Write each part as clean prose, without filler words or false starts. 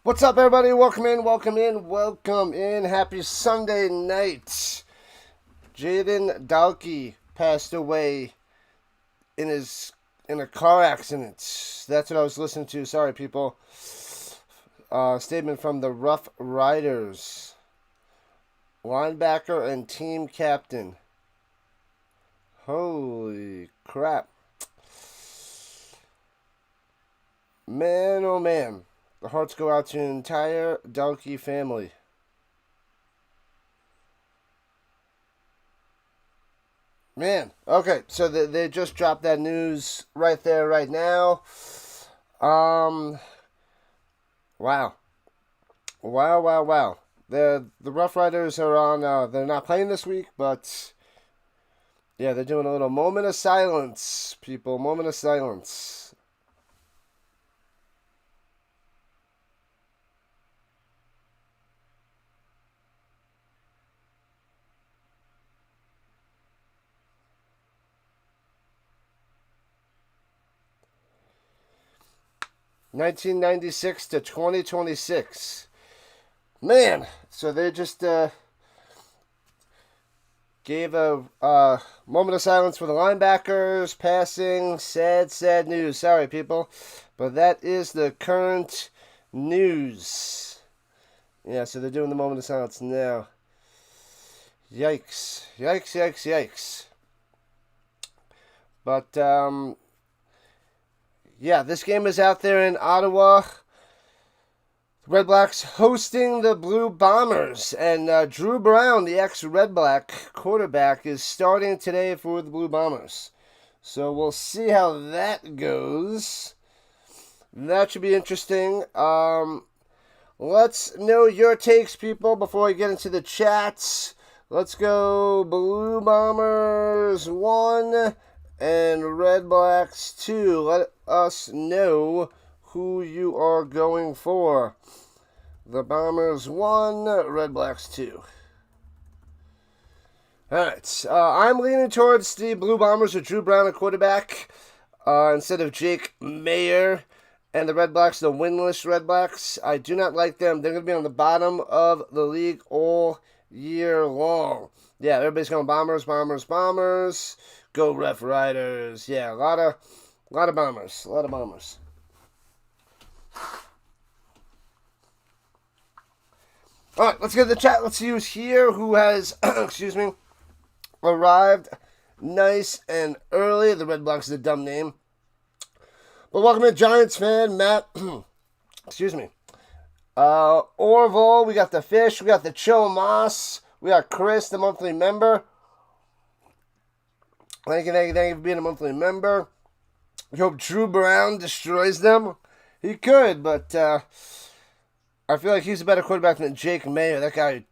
What's up, everybody? Welcome in, welcome in, welcome in. Happy Sunday night. Jaden Dalkey passed away in a car accident. That's what I was listening to. Sorry, people. Statement from the Rough Riders. Linebacker and team captain. Holy crap. Man, oh man. The hearts go out to the entire Dalkey family. Man, okay, so they just dropped that news right there, right now. Wow. Wow. The Rough Riders are on, they're not playing this week, but yeah, they're doing a little moment of silence, people. Moment of silence. (1996 to 2026). Man, so they just gave a moment of silence for the linebackers, passing. Sad news. Sorry, people. But that is the current news. Yeah, so they're doing the moment of silence now. Yikes. But, yeah, this game is out there in Ottawa. Redblacks hosting the Blue Bombers. And Drew Brown, the ex-Redblack quarterback, is starting today for the Blue Bombers. So we'll see how that goes. That should be interesting. Let's know your takes, people, before we get into the chats. Let's go Blue Bombers 1 and Redblacks 2. Let us know who you are going for. The Bombers 1, Redblacks 2. Alright, I'm leaning towards the Blue Bombers with Drew Brown at quarterback instead of Jake Mayer. And the Redblacks, the winless Redblacks, I do not like them. They're going to be on the bottom of the league all year long. Yeah, everybody's going Bombers. Go Rough Riders. Yeah, a lot of Bombers. All right, let's get to the chat. Let's see who's here, who has, arrived nice and early. The Redblacks is a dumb name. But welcome in, Giants fan, Matt. Orville, we got the Fish, we got the Chill Moss, we got Chris, the monthly member. Thank you for being a monthly member. We hope Drew Brown destroys them. He could, but I feel like he's a better quarterback than Jake Mayer. That guy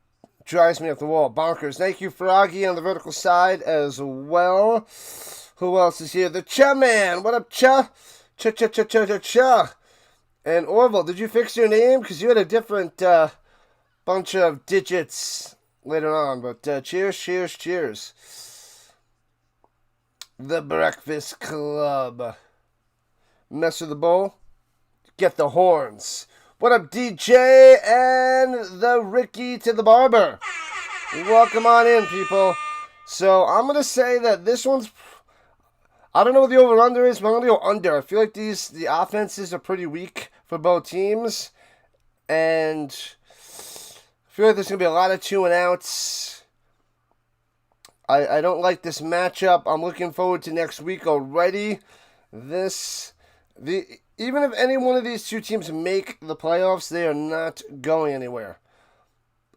drives me up the wall. Bonkers. Thank you, Froggy, on the vertical side as well. Who else is here? The Cha Man. What up, Cha? Cha. And Orville, did you fix your name? Because you had a different bunch of digits later on. But cheers. The Breakfast Club. Mess with the bowl. Get the horns. What up, DJ and the Ricky to the Barber? Welcome on in, people. So I'm going to say that this one's... I don't know what the over-under is, but I'm going to go under. I feel like the offenses are pretty weak for both teams. And I feel like there's going to be a lot of 2-and-outs. I don't like this matchup. I'm looking forward to next week already. Even if any one of these two teams make the playoffs, they are not going anywhere.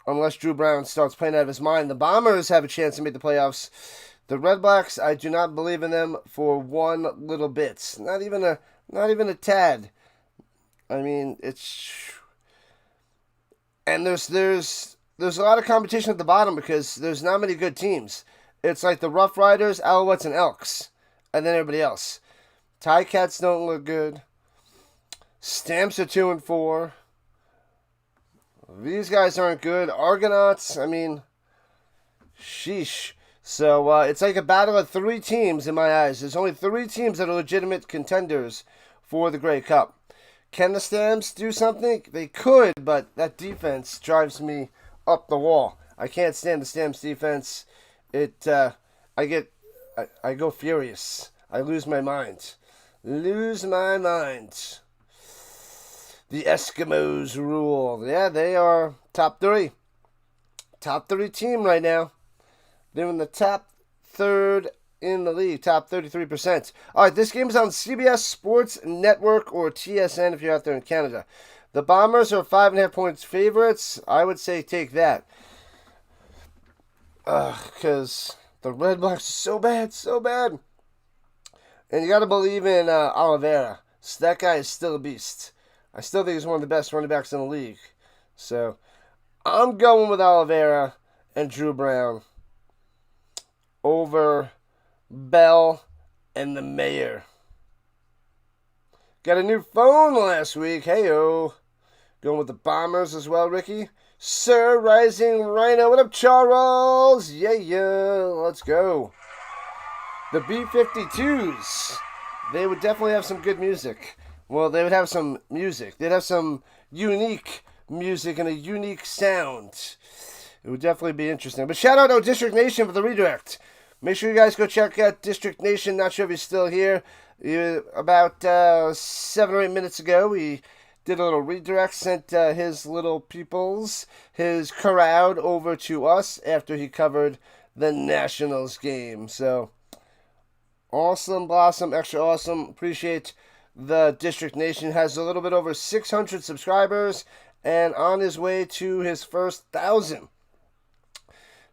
Unless Drew Brown starts playing out of his mind. The Bombers have a chance to make the playoffs. The Redblacks, I do not believe in them for one little bit. Not even a tad. I mean, and there's a lot of competition at the bottom because there's not many good teams. It's like the Rough Riders, Alouettes, and Elks, and then everybody else. Ticats don't look good. Stamps are 2-4. These guys aren't good. Argonauts, I mean, sheesh. So it's like a battle of three teams in my eyes. There's only three teams that are legitimate contenders for the Grey Cup. Can the Stamps do something? They could, but that defense drives me up the wall. I can't stand the Stamps defense. I go furious. I lose my mind. Lose my mind. The Eskimos rule. Yeah, they are top 3. Top 3 team right now. They're in the top 3rd in the league, top 33%. All right, this game is on CBS Sports Network or TSN if you're out there in Canada. The Bombers are 5.5 points favorites. I would say take that. Because the Redblacks are so bad, so bad. And you got to believe in Oliveira. So that guy is still a beast. I still think he's one of the best running backs in the league. So I'm going with Oliveira and Drew Brown over Bell and the Mayor. Got a new phone last week. Hey-o. Going with the Bombers as well, Ricky. Sir Rising Rhino. What up, Charles? Yeah. Let's go. The B-52s. They would definitely have some good music. Well, they would have some music. They'd have some unique music and a unique sound. It would definitely be interesting. But shout out to District Nation for the redirect. Make sure you guys go check out District Nation. Not sure if he's still here. About 7 or 8 minutes ago, we did a little redirect, sent his little peoples, his crowd over to us after he covered the Nationals game. So, awesome, blossom, extra awesome. Appreciate the District Nation. Has a little bit over 600 subscribers and on his way to his first 1,000.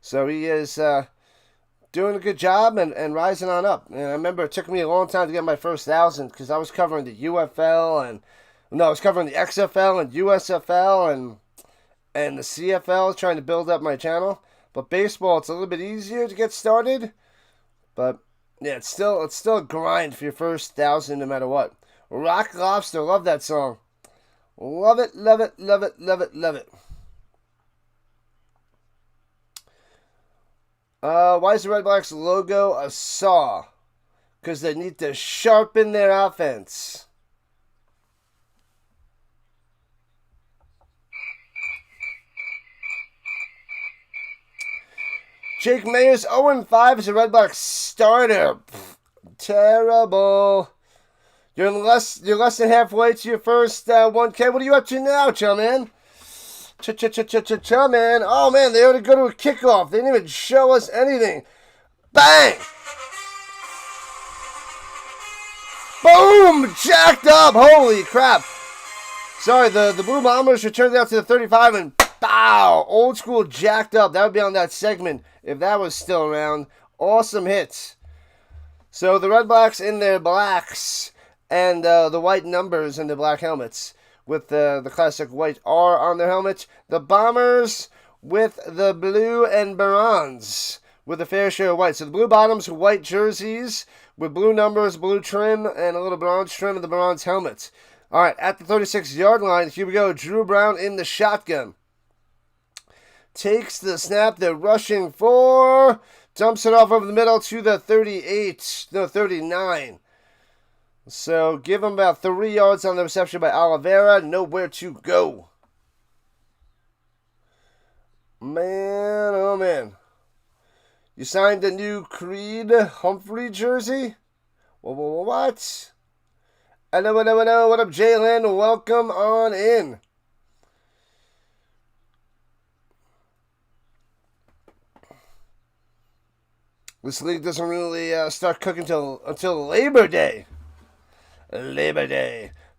So he is doing a good job and rising on up. And I remember it took me a long time to get my first 1,000 because I was covering the UFL I was covering the XFL and USFL and the CFL, trying to build up my channel. But baseball, it's a little bit easier to get started. But yeah, it's still a grind for your first 1,000 no matter what. Rock Lobster, love that song. Love it, love it, love it, love it, love it. Why is the Redblacks logo a saw? Because they need to sharpen their offense. Jake Mayers 0-5 as a Redblacks starter. Terrible. You're less than halfway to your first 1K. What are you up to now, man? Man. Oh, man, they ought to go to a kickoff. They didn't even show us anything. Bang! Boom! Jacked up. Holy crap. Sorry, the Blue Bombers returned out to the 35 and bow! Old school jacked up. That would be on that segment if that was still around. Awesome hits. So the Redblacks in their blacks and the white numbers and the black helmets with the classic white R on their helmets. The Bombers with the blue and bronze with a fair share of white. So the Blue Bottoms, white jerseys with blue numbers, blue trim, and a little bronze trim of the bronze helmets. All right, at the 36-yard line, here we go. Drew Brown in the shotgun. Takes the snap. They're rushing for. Dumps it off over the middle to the 39. So give him about 3 yards on the reception by Oliveira. Nowhere to go. Man, oh man. You signed a new Creed Humphrey jersey? What? Hello. What up, Jalen? Welcome on in. This league doesn't really start cooking until Labor Day.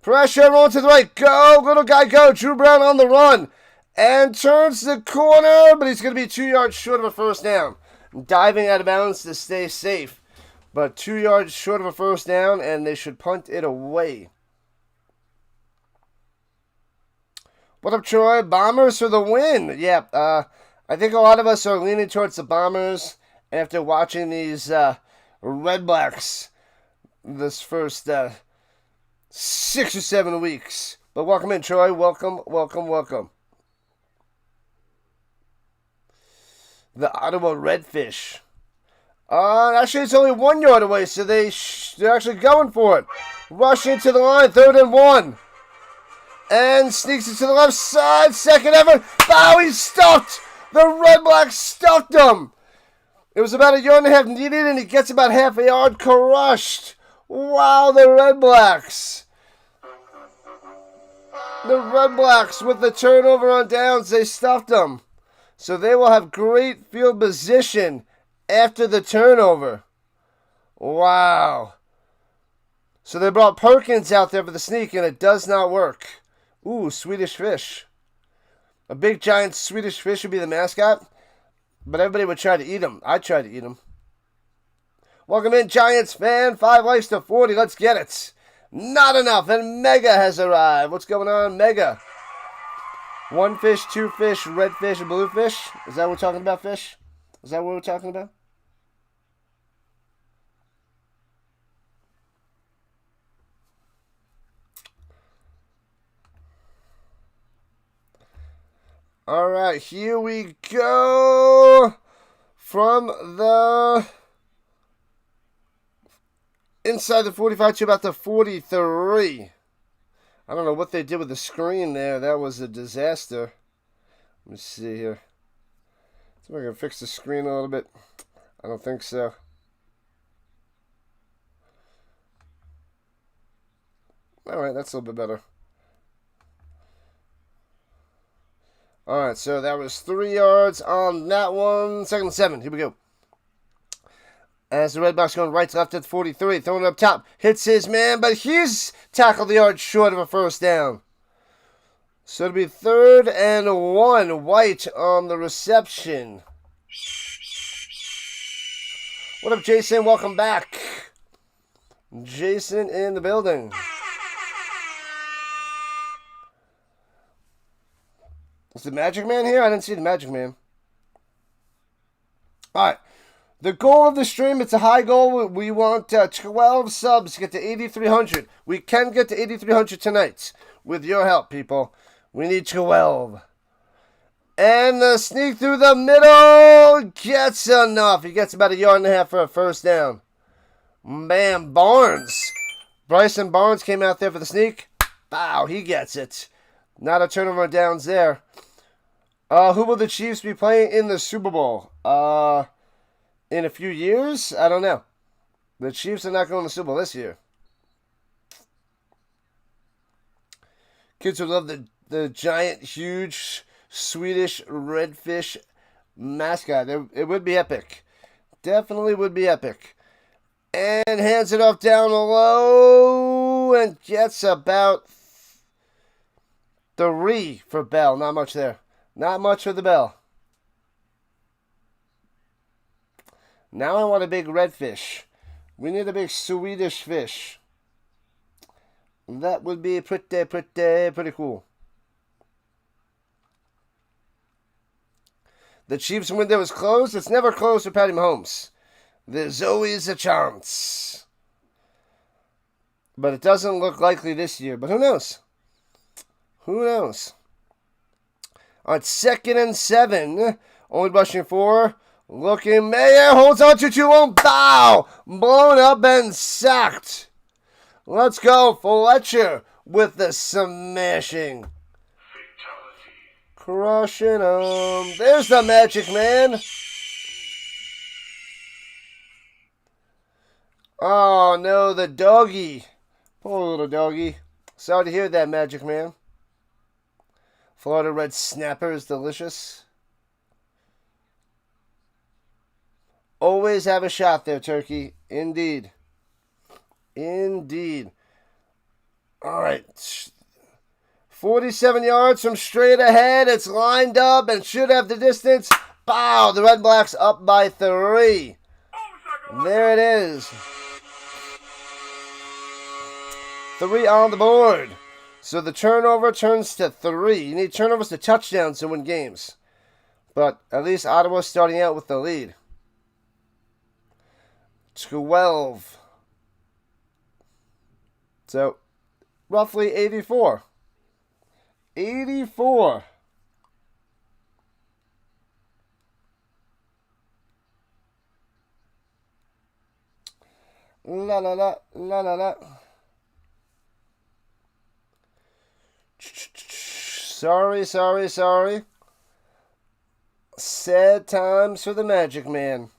Pressure, roll to the right. Go, little guy, go. Drew Brown on the run. And turns the corner, but he's going to be 2 yards short of a first down. Diving out of bounds to stay safe. But 2 yards short of a first down, and they should punt it away. What up, Troy? Bombers for the win. Yeah, I think a lot of us are leaning towards the Bombers after watching these Redblacks this first 6 or 7 weeks. But welcome in, Troy. Welcome. The Ottawa Redfish. Actually, it's only 1 yard away, so they're actually going for it. Rushing to the line, 3rd and 1. And sneaks it to the left side. Second effort. Bow, he's stuffed. The Redblacks stuffed him. It was about 1.5 yards needed, and he gets about half a yard crushed. Wow, the Redblacks. The Redblacks with the turnover on downs, they stuffed them. So they will have great field position after the turnover. Wow. So they brought Perkins out there for the sneak, and it does not work. Ooh, Swedish fish. A big giant Swedish fish would be the mascot, but everybody would try to eat him. I'd try to eat him. Welcome in, Giants fan. 5 likes to 40. Let's get it. Not enough, and Mega has arrived. What's going on, Mega? 1 fish, 2 fish, red fish, and blue fish. Is that what we're talking about, fish? Is that what we're talking about? All right, here we go. From the inside the 45 to about the 43. I don't know what they did with the screen there. That was a disaster. Let me see here. See if I can fix the screen a little bit. I don't think so. All right, that's a little bit better. All right, so that was 3 yards on that one. 2nd and 7. Here we go. As the Redblacks going right to left at 43. Throwing it up top. Hits his man, but he's tackled the yard short of a first down. So it'll be 3rd and 1. White on the reception. What up, Jason? Welcome back. Jason in the building. Is the Magic Man here? I didn't see the Magic Man. All right. The goal of the stream, it's a high goal. We want 12 subs to get to 8,300. We can get to 8,300 tonight with your help, people. We need 12. And the sneak through the middle gets enough. He gets about 1.5 yards for a first down. Man, Barnes. Bryson Barnes came out there for the sneak. Wow, he gets it. Not a turnover downs there. Who will the Chiefs be playing in the Super Bowl? In a few years? I don't know. The Chiefs are not going to the Super Bowl this year. Kids would love the giant, huge Swedish redfish mascot. It would be epic. Definitely would be epic. And hands it off down low and gets about 3 for Bell. Not much there. Not much for the Bell. Now I want a big redfish. We need a big Swedish fish. That would be pretty cool. The Chiefs window is closed. It's never closed for Patty Mahomes. There's always a chance. But it doesn't look likely this year. But who knows? Who knows? On 2nd and 7. Only rushing 4. Looking, Mayer holds on to 2-1. Bow! Blown up and sacked. Let's go, Fletcher with the smashing. Fatality. Crushing him. There's the Magic Man. Oh, no, the doggy. Poor little doggy. Sorry to hear that, Magic Man. Florida Red Snapper is delicious. Always have a shot there, Turkey. Indeed. Indeed. All right. 47 yards from straight ahead. It's lined up and should have the distance. Bow! The Redblacks up by 3. There it is. 3 on the board. So the turnover turns to 3. You need turnovers to touchdowns to win games. But at least Ottawa's starting out with the lead. 12. So, roughly 84. 84. La la la la la la. Sorry. Sad times for the Magic Man.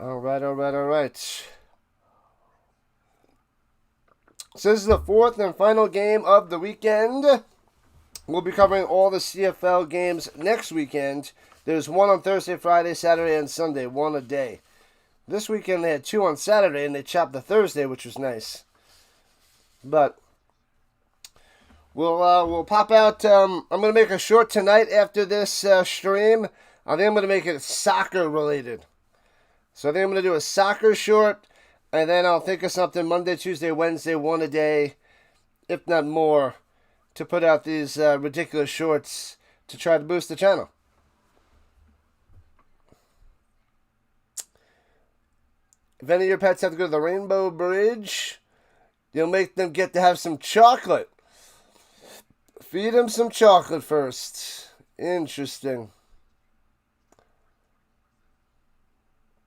All right. So this is the fourth and final game of the weekend. We'll be covering all the CFL games next weekend. There's one on Thursday, Friday, Saturday, and Sunday, one a day. This weekend they had two on Saturday, and they chopped the Thursday, which was nice. But we'll pop out. I'm gonna make a short tonight after this stream. I think I'm gonna make it soccer related. So I think I'm gonna do a soccer short, and then I'll think of something Monday, Tuesday, Wednesday, one a day, if not more, to put out these ridiculous shorts to try to boost the channel. If any of your pets have to go to the Rainbow Bridge, you'll make them get to have some chocolate. Feed them some chocolate first. Interesting.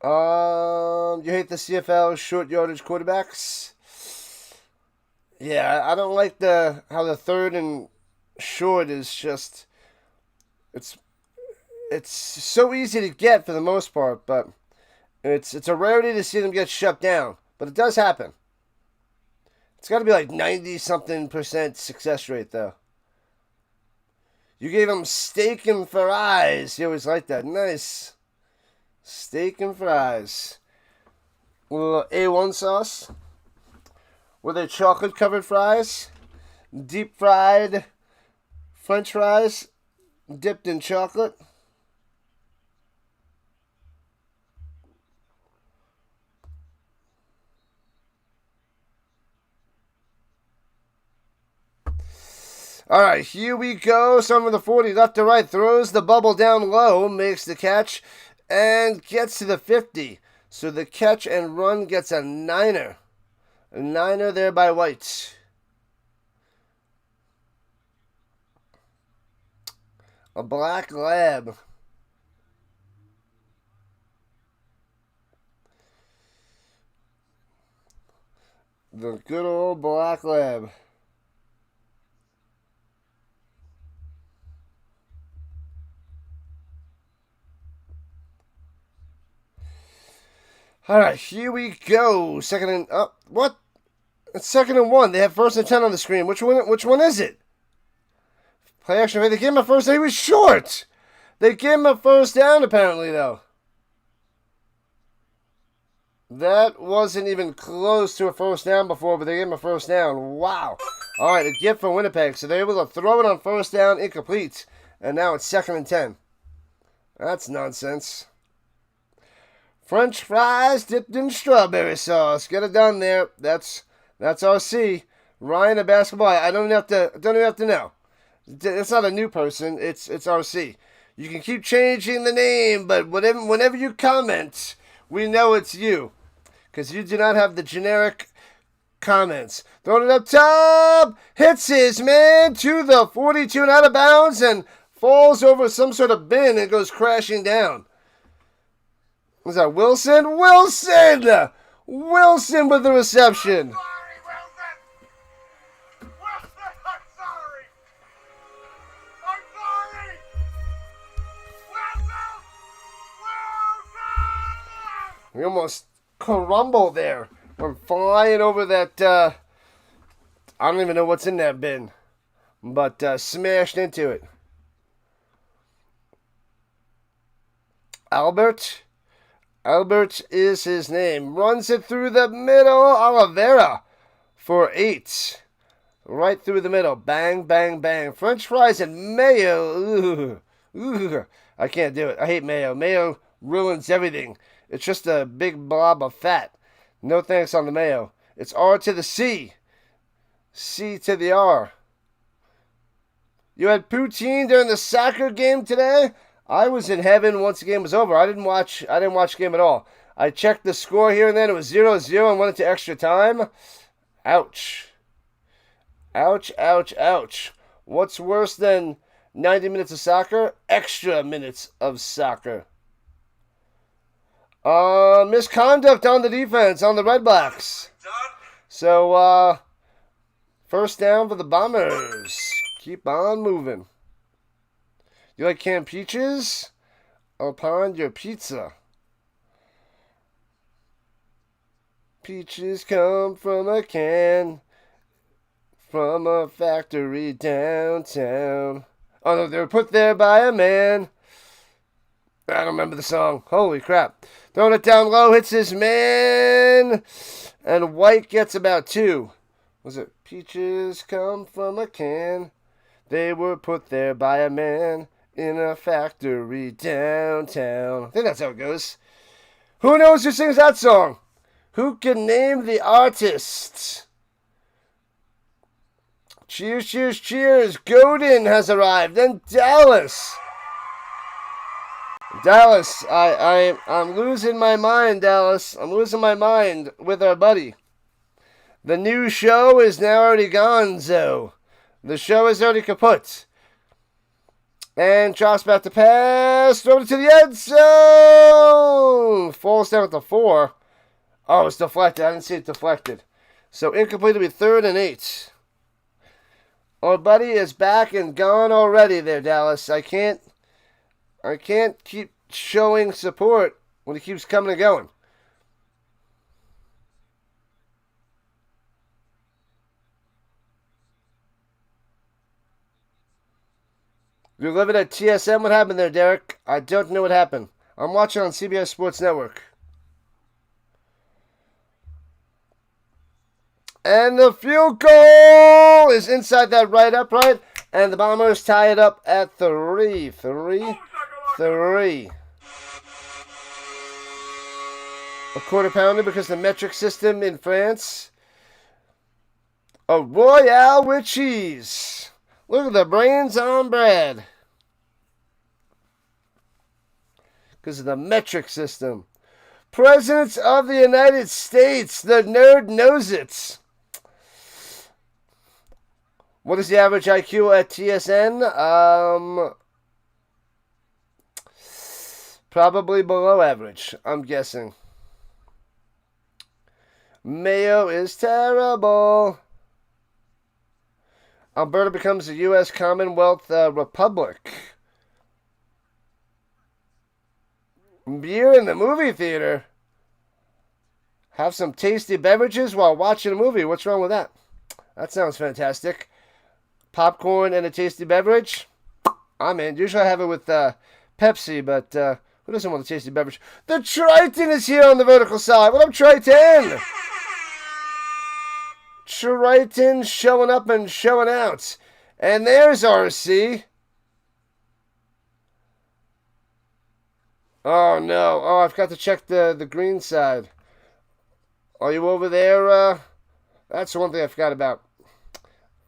You hate the CFL short yardage quarterbacks? Yeah, I don't like how the third and short is just it's so easy to get for the most part, but it's a rarity to see them get shut down. But it does happen. It's got to be like 90-something% success rate though. You gave them steak and fries. You always like that. Nice. Steak and fries. A little A1 sauce. Were they chocolate-covered fries? Deep-fried French fries dipped in chocolate. All right, here we go. Someone with the 40 left to right throws the bubble down low, makes the catch, and gets to the 50. So the catch and run gets a niner. A niner there by White. A black lab. The good old black lab. All right, here we go. Second and what? It's second and 1. They have first and 10 on the screen. Which one is it? Play action. They gave him a first down. He was short. They gave him a first down apparently though. That wasn't even close to a first down before, but they gave him a first down. Wow. All right, a gift for Winnipeg. So they're able to throw it on first down, incomplete, and now it's second and 10. That's nonsense. French fries dipped in strawberry sauce. Get it done there. That's RC. Ryan, a basketball. I don't even have to know. It's not a new person. It's RC. You can keep changing the name, but whenever you comment, we know it's you, because you do not have the generic comments. Throwing it up top, hits his man to the 42 and out of bounds, and falls over some sort of bin and goes crashing down. Was that Wilson? Wilson with the reception. We almost crumbled there. We're flying over that, I don't even know what's in that bin, but smashed into it. Albert is his name. Runs it through the middle. Oliveira for 8. Right through the middle. Bang, bang, bang. French fries and mayo. Ooh. I can't do it. I hate mayo. Mayo ruins everything. It's just a big blob of fat. No thanks on the mayo. It's R to the C. C to the R. You had poutine during the soccer game today? I was in heaven once the game was over. I didn't watch the game at all. I checked the score here and then. It was 0-0 and went into extra time. Ouch. Ouch, ouch, ouch. What's worse than 90 minutes of soccer? Extra minutes of soccer. Misconduct on the defense, on the Redblacks. So, first down for the Bombers. Keep on moving. You like canned peaches? Upon your pizza. Peaches come from a can. From a factory downtown. Oh no, they were put there by a man. I don't remember the song. Holy crap. Throwing it down low, hits his man. And White gets about 2. Was it peaches come from a can? They were put there by a man in a factory downtown. I think that's how it goes. Who knows who sings that song? Who can name the artist? Cheers, cheers, cheers. Godin has arrived. And Dallas. Dallas, I'm losing my mind, Dallas. I'm losing my mind with our buddy. The new show is now already gone, so the show is already kaput. And drops back to pass. Throw it to the end zone. Falls down at the 4. Oh, it's deflected. I didn't see it deflected. So incomplete to be 3rd and 8. Our buddy is back and gone already there, Dallas. I can't keep showing support when he keeps coming and going. You're living at TSM. What happened there, Derek? I don't know what happened. I'm watching on CBS Sports Network. And the field goal is inside that right upright. And the Bombers tie it up at 3. 3. A quarter pounder because the metric system in France. A Royale with cheese. Look at the brains on bread. Because of the metric system. Presidents of the United States. The nerd knows it. What is the average IQ at TSN? Probably below average, I'm guessing. Mayo is terrible. Alberta becomes a U.S. Commonwealth Republic. Beer in the movie theater. Have some tasty beverages while watching a movie. What's wrong with that? That sounds fantastic. Popcorn and a tasty beverage. I'm in. Usually I have it with Pepsi, but who doesn't want a tasty beverage? The Triton is here on the vertical side. What up, Triton? Triton showing up and showing out. And there's RC. Oh, no. Oh, I've got to check the green side. Are you over there? That's the one thing I forgot about.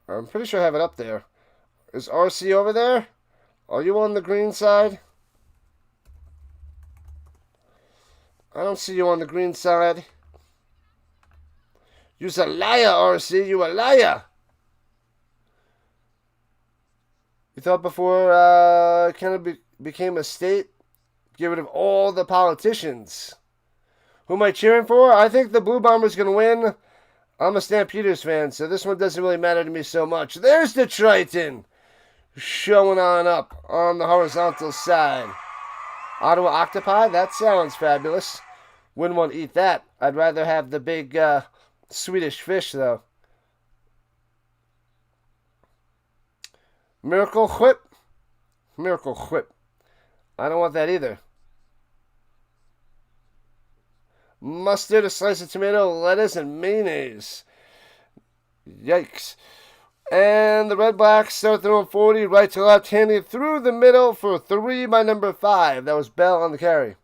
I'm pretty sure I have it up there. Is RC over there? Are you on the green side? I don't see you on the green side. You're a liar, RC. You a liar. You thought before Canada became a state, get rid of all the politicians. Who am I cheering for? I think the Blue Bombers going to win. I'm a Stampeders fan, so this one doesn't really matter to me so much. There's the Triton. Showing on up on the horizontal side. Ottawa Octopi? That sounds fabulous. Wouldn't want to eat that. I'd rather have the big Swedish fish, though. Miracle Whip? Miracle Whip. I don't want that either. Mustard, a slice of tomato, lettuce, and mayonnaise. Yikes. And the Redblacks start throwing 40, right to left, handing through the middle for 3 by number 5. That was Bell on the carry.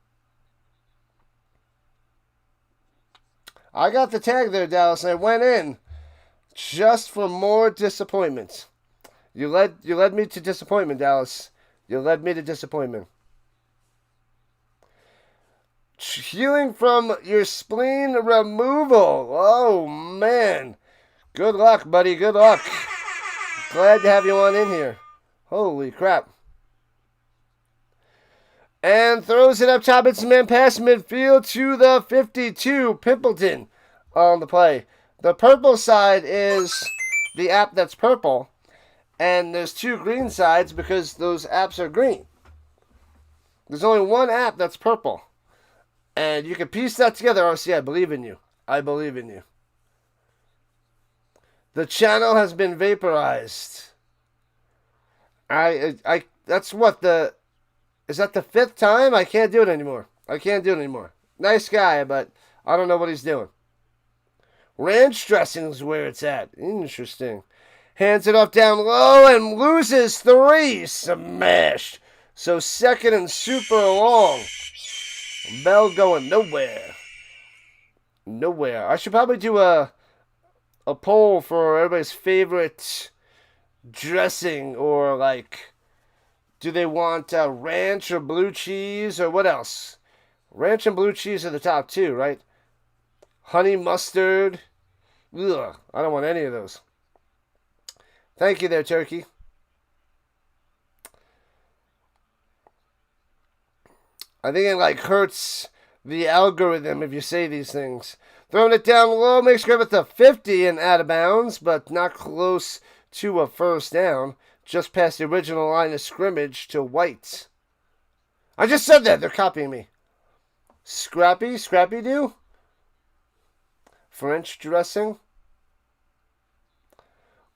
I got the tag there, Dallas, and I went in just for more disappointment. You led me to disappointment, Dallas. You led me to disappointment. Healing from your spleen removal. Oh, man. Good luck, buddy. Good luck. Glad to have you on in here. Holy crap. And throws it up top. It's a man past midfield to the 52. Pimpleton on the play. The purple side is the app that's purple, and there's 2 green sides because those apps are green. There's only one app that's purple. And you can piece that together. RC, I believe in you. I believe in you. The channel has been vaporized. That's what is that the 5th time? I can't do it anymore. Nice guy, but I don't know what he's doing. Ranch dressing is where it's at. Interesting. Hands it off down low and loses 3. Smashed. So 2nd and super long. Bell going nowhere. I should probably do a poll for everybody's favorite dressing, or like, do they want ranch or blue cheese, or what else? Ranch and blue cheese are the top 2, right? Honey mustard. Ugh, I don't want any of those. Thank you there, Turkey. I think it hurts the algorithm if you say these things. Throwing it down low, makes grab at the 50 and out of bounds, but not close to a first down. Just past the original line of scrimmage to White. I just said that. They're copying me. Scrappy do? French dressing?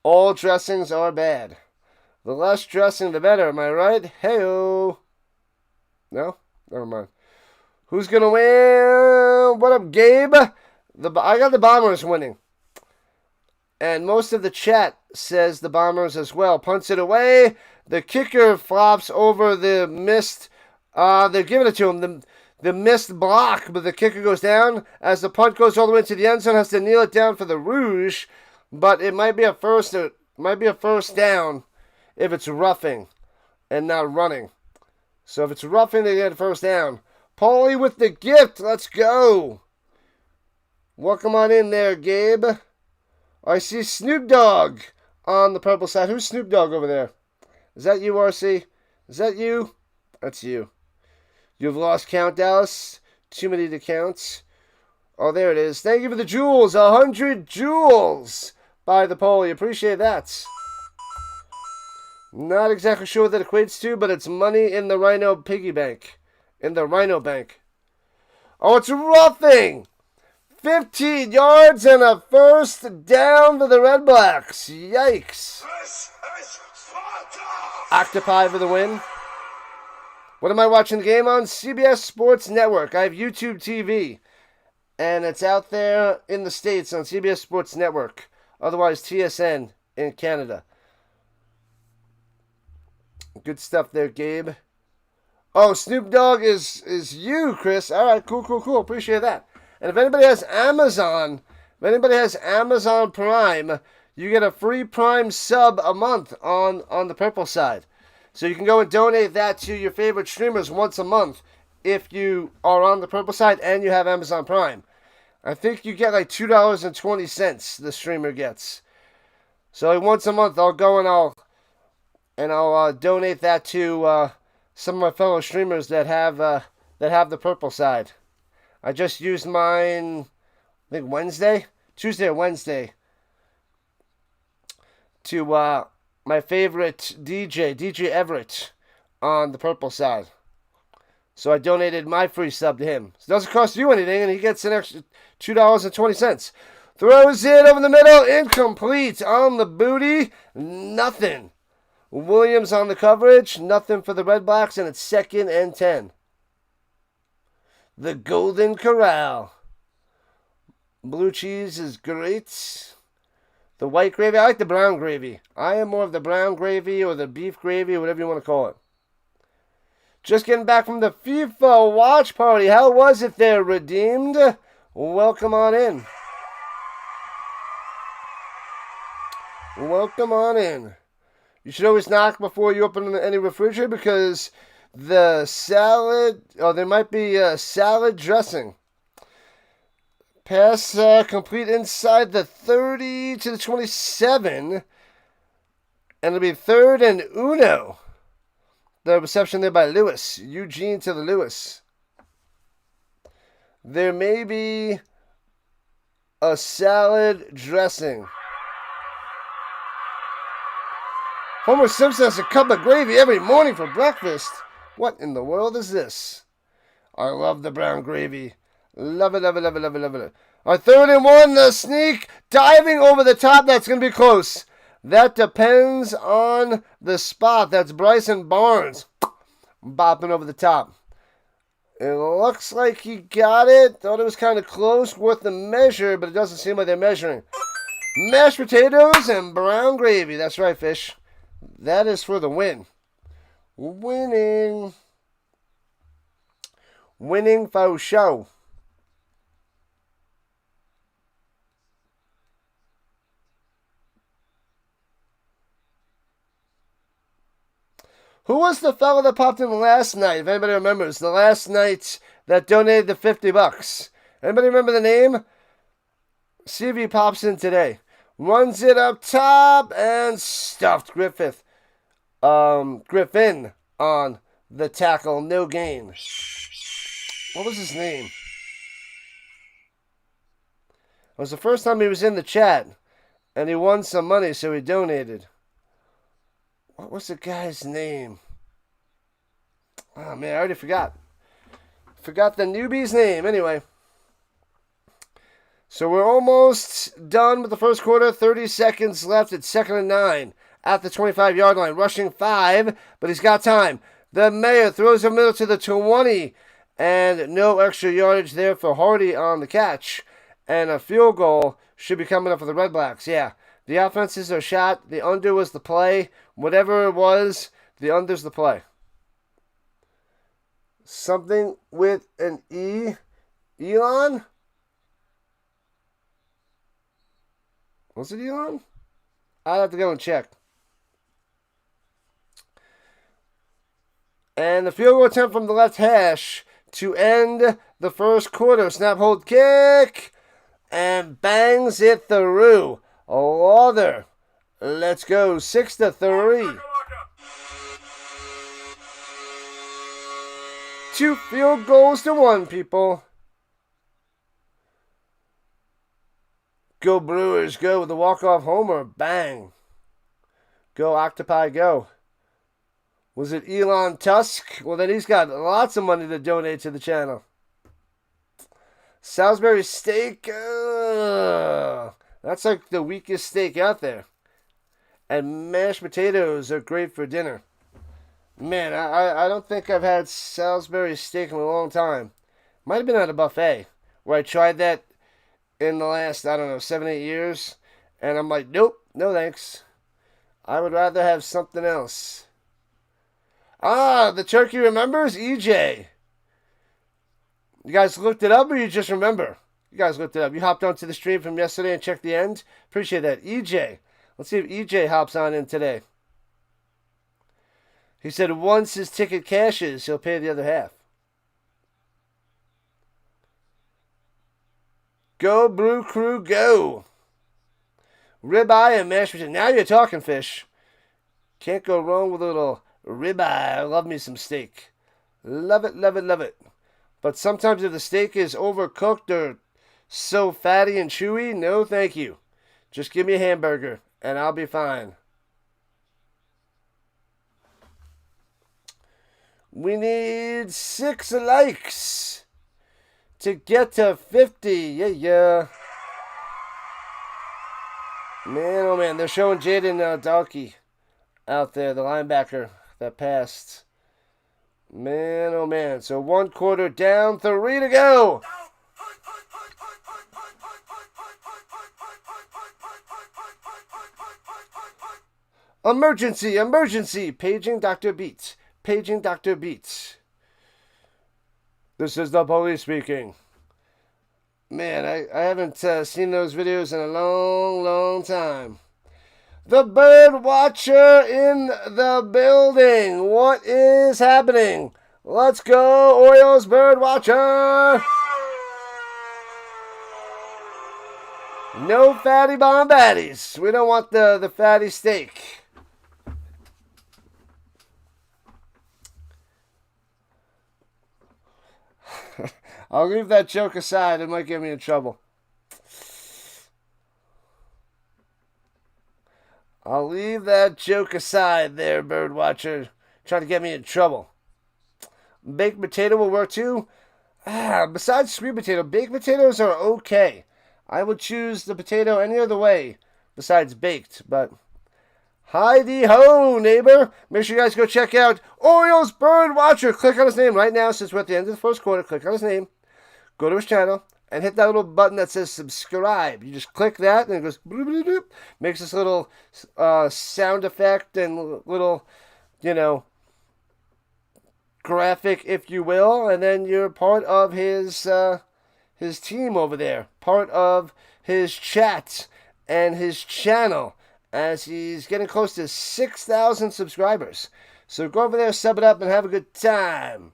All dressings are bad. The less dressing, the better. Am I right? Hey-o. No? Never mind. Who's going to win? What up, Gabe? I got the Bombers winning. And most of the chat says the Bombers as well. Punts it away. The kicker flops over the missed. They're giving it to him. The missed block, but the kicker goes down. As the punt goes all the way into the end zone, has to kneel it down for the Rouge. But it might be a first. It might be a first down if it's roughing and not running. So if it's roughing, they get a first down. Paulie with the gift. Let's go. Welcome on in there, Gabe. I see Snoop Dogg on the purple side. Who's Snoop Dogg over there? Is that you, RC? Is that you? That's you. You've lost count, Dallas. Too many to count. Oh, there it is. Thank you for the jewels. 100 jewels by the Paulie. Appreciate that. Not exactly sure what that equates to, but it's money in the Rhino piggy bank. In the Rhino bank. Oh, it's roughing! 15 yards and a first down for the Redblacks. Yikes. Octopi for the win. What am I watching the game on? CBS Sports Network. I have YouTube TV. And it's out there in the States on CBS Sports Network. Otherwise, TSN in Canada. Good stuff there, Gabe. Oh, Snoop Dogg is you, Chris. All right, cool. Appreciate that. And if anybody has Amazon Prime, you get a free Prime sub a month on the purple side. So you can go and donate that to your favorite streamers once a month if you are on the purple side and you have Amazon Prime. I think you get like $2.20 the streamer gets. So like once a month I'll go and I'll donate that to some of my fellow streamers that have the purple side. I just used mine, I think Tuesday or Wednesday, to my favorite DJ Everett, on the purple side. So I donated my free sub to him. So it doesn't cost you anything, and he gets an extra $2.20. Throws it over the middle, incomplete on the booty, nothing. Williams on the coverage, nothing for the Redblacks, and it's 2nd and 10. The Golden Corral. Blue cheese is great. The white gravy, I like the brown gravy. I am more of the brown gravy or the beef gravy, or whatever you want to call it. Just getting back from the FIFA watch party. How was it there, Redeemed? Welcome on in. Welcome on in. You should always knock before you open any refrigerator because the salad, there might be salad dressing. Pass complete inside the 30 to the 27. And it'll be 3rd and uno. The reception there by Lewis. Eugene to the Lewis. There may be a salad dressing. Homer Simpson has a cup of gravy every morning for breakfast. What in the world is this? I love the brown gravy. Love it, love it, love it, love it, love it. All right, 3rd and 1, the sneak. Diving over the top. That's going to be close. That depends on the spot. That's Bryson Barnes. Bopping over the top. It looks like he got it. Thought it was kind of close, worth the measure, but it doesn't seem like they're measuring. Mashed potatoes and brown gravy. That's right, fish. That is for the win. Winning. Winning for show. Who was the fellow that popped in last night? If anybody remembers, the last night that donated the $50. Anybody remember the name? See if he pops in today. Runs it up top and stuffed Griffin on the tackle. No gain. What was his name? It was the first time he was in the chat, and he won some money, so he donated. What was the guy's name? Oh, man, I already forgot. Forgot the newbie's name. Anyway. So we're almost done with the first quarter. 30 seconds left. It's 2nd and 9 at the 25-yard line. Rushing 5, but he's got time. The Mayor throws the middle to the 20. And no extra yardage there for Hardy on the catch. And a field goal should be coming up for the Redblacks. Yeah. The offenses are shot. The under was the play. Whatever it was, the under's the play. Something with an E. Elon? Was it Elon? I'll have to go and check. And the field goal attempt from the left hash to end the first quarter. Snap, hold, kick. And bangs it through. Other. Let's go. 6-3. 2 field goals to 1, people. Go Brewers, go with the walk-off homer. Bang. Go Octopi, go. Was it Elon Tusk? Well, then he's got lots of money to donate to the channel. Salisbury steak. That's like the weakest steak out there. And mashed potatoes are great for dinner. Man, I don't think I've had Salisbury steak in a long time. Might have been at a buffet where I tried that in the last, 7, 8 years. And I'm like, nope, no thanks. I would rather have something else. The turkey remembers? EJ. You guys looked it up or you just remember? You guys looked it up. You hopped onto the stream from yesterday and checked the end. Appreciate that. EJ. Let's see if EJ hops on in today. He said once his ticket cashes, he'll pay the other half. Go, Brew Crew, go. Ribeye and mashed potatoes. Now you're talking, fish. Can't go wrong with a little ribeye. I love me some steak. Love it, love it, love it. But sometimes if the steak is overcooked or so fatty and chewy, no thank you. Just give me a hamburger and I'll be fine. We need 6 likes to get to 50. Yeah. Man, oh man, they're showing Jaden Dalkey out there, the linebacker that passed. Man, oh man. So 1 quarter down, 3 to go. Emergency, emergency. Paging Dr. Beats. Paging Dr. Beats. This is the police speaking. Man, I haven't seen those videos in a long, long time. The bird watcher in the building. What is happening? Let's go, Orioles bird watcher. No fatty bombatties. We don't want the fatty steak. I'll leave that joke aside. It might get me in trouble. Leave that joke aside there, bird watcher. Trying to get me in trouble. Baked potato will work too. Besides sweet potato, baked potatoes are okay. I would choose the potato any other way besides baked, but hi-de-ho, neighbor. Make sure you guys go check out Orioles Bird Watcher. Click on his name right now since we're at the end of the first quarter. Click on his name. Go to his channel and hit that little button that says subscribe. You just click that and it goes bloop, bloop, bloop. Makes this little sound effect and little, graphic, if you will, and then you're part of his team over there, part of his chat and his channel, as he's getting close to 6,000 subscribers. So go over there, sub it up, and have a good time.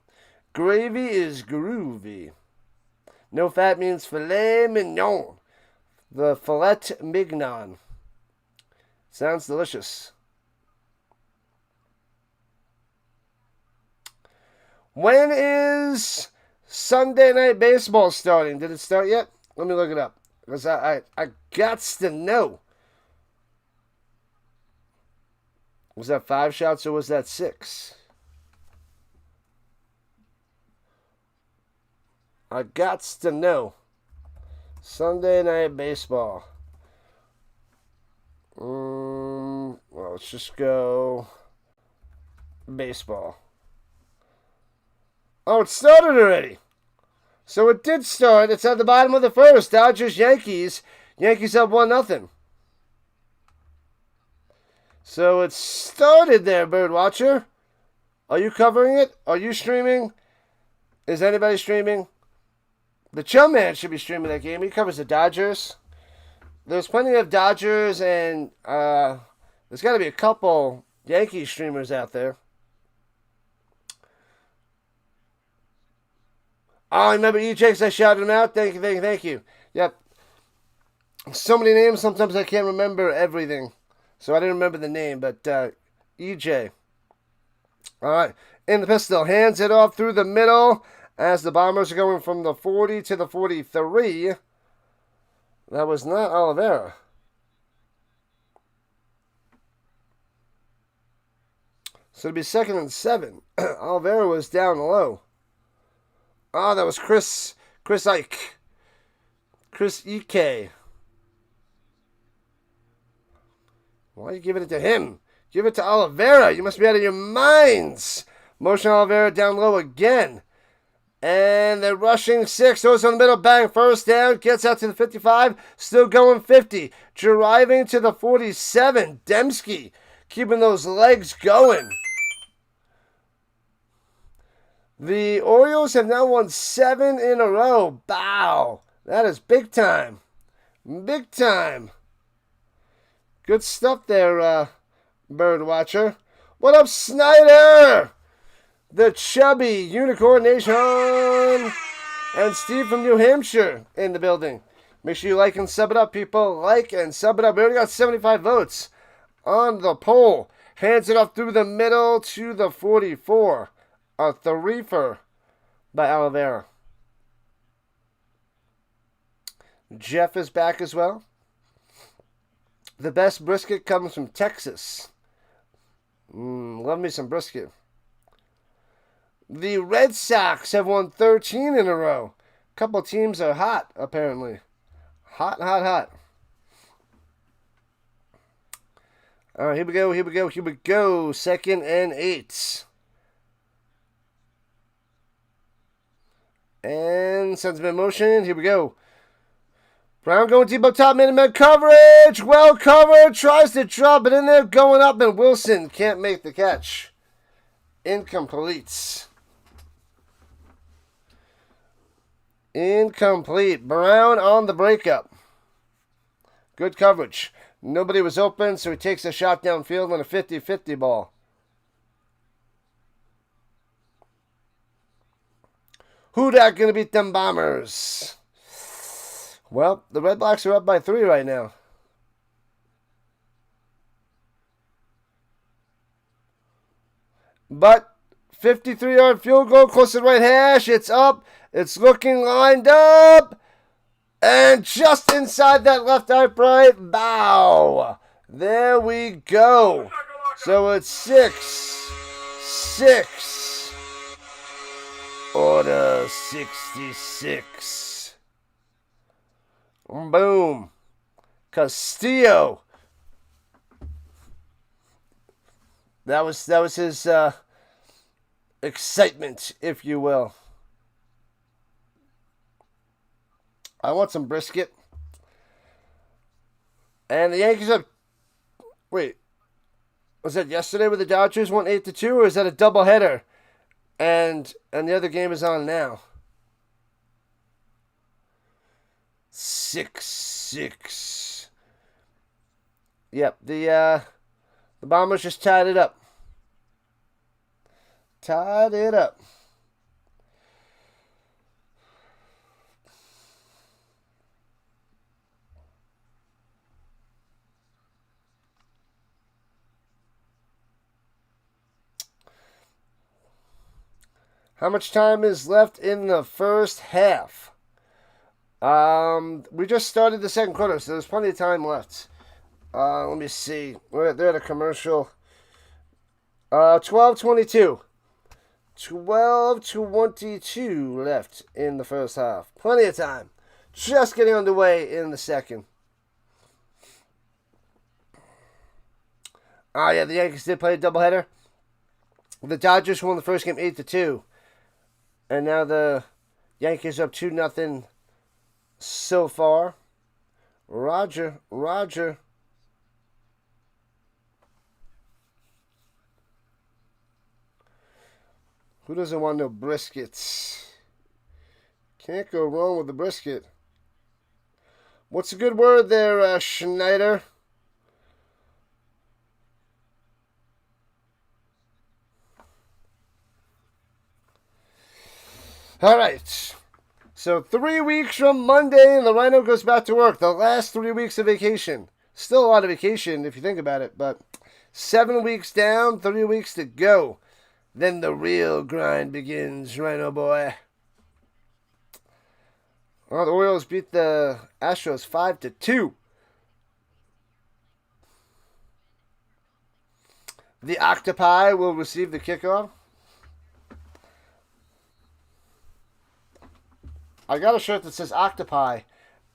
Gravy is groovy. No fat means filet mignon. The filet mignon. Sounds delicious. When is Sunday Night Baseball starting? Did it start yet? Let me look it up. Because I gots to know. Was that 5 shots or was that 6? I gots to know. Sunday Night Baseball. Well, let's just go baseball. Oh, it started already. So it did start. It's at the bottom of the first. Dodgers, Yankees. Yankees up 1-0. So it started there, Birdwatcher. Are you covering it? Are you streaming? Is anybody streaming? The Chum Man should be streaming that game. He covers the Dodgers. There's plenty of Dodgers and there's got to be a couple Yankees streamers out there. Oh, I remember EJ, I shouted him out. Thank you. Yep. So many names, sometimes I can't remember everything. So I didn't remember the name, but EJ. All right. In the pistol, hands it off through the middle as the Bombers are going from the 40 to the 43. That was not Oliveira. So it'd be 2nd and 7. Oliveira was down low. Oh, that was Chris Ike. Chris Ike. Why are you giving it to him? Give it to Oliveira. You must be out of your minds. Motion Oliveira down low again. And they're rushing 6. Throws on the middle. Bang. First down. Gets out to the 55. Still going 50. Driving to the 47. Dembski keeping those legs going. The Orioles have now won 7 in a row. Bow. That is big time. Big time. Good stuff there, Birdwatcher. What up, Snyder? The chubby Unicorn Nation. And Steve from New Hampshire in the building. Make sure you like and sub it up, people. Like and sub it up. We already got 75 votes on the poll. Hands it off through the middle to the 44. A threefer by Oliveira. Jeff is back as well. The best brisket comes from Texas. Love me some brisket. The Red Sox have won 13 in a row. A couple teams are hot, apparently. Hot. All right, here we go. 2nd and 8. And sends him in motion. Here we go. Brown going deep up top, man coverage. Well covered. Tries to drop it in there. Going up, and Wilson can't make the catch. Incomplete. Brown on the breakup. Good coverage. Nobody was open, so he takes a shot downfield on a 50-50 ball. Who that going to beat them Bombers? Well, the Redblacks are up by 3 right now. But 53-yard field goal close to the right hash. It's up. It's looking lined up. And just inside that left upright, bow. There we go. So it's 6-6. Order 66. Boom. Castillo. That was his excitement, if you will. I want some brisket. And the Yankees have... Wait. Was that yesterday where the Dodgers won 8-2, or is that a doubleheader? And the other game is on now. 6-6. Yep, the Bombers just tied it up. Tied it up. How much time is left in the first half? We just started the second quarter, so there's plenty of time left. Let me see. They're at a commercial. 12:22. 12:22 left in the first half. Plenty of time. Just getting underway in the second. Yeah, the Yankees did play a doubleheader. The Dodgers won the first game 8-2. And now the Yankees up 2-0 so far. Roger. Who doesn't want no briskets? Can't go wrong with the brisket. What's a good word there, Schneider? All right. So 3 weeks from Monday, and the Rhino goes back to work. The last 3 weeks of vacation. Still a lot of vacation if you think about it, but 7 weeks down, 3 weeks to go. Then the real grind begins, Rhino boy. Well, the Orioles beat the Astros 5-2. The Octopi will receive the kickoff. I got a shirt that says Octopi,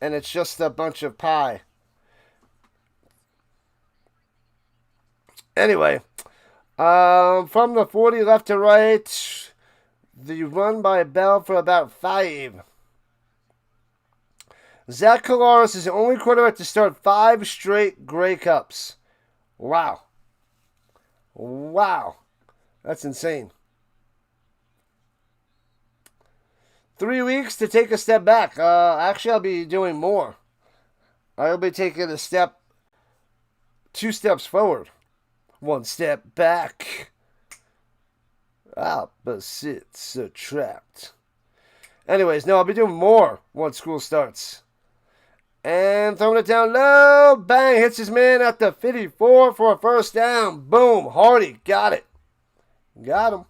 and it's just a bunch of pie. Anyway, from the 40 left to right, the run by Bell for about 5. Zach Collaros is the only quarterback to start 5 straight Grey Cups. Wow. That's insane. 3 weeks to take a step back. Actually, I'll be doing more. I'll be taking 2 steps forward. 1 step back. Opposites attract. Anyways, no, I'll be doing more once school starts. And throwing it down low. Bang, hits his man at the 54 for a first down. Boom, Hardy, got it. Got him.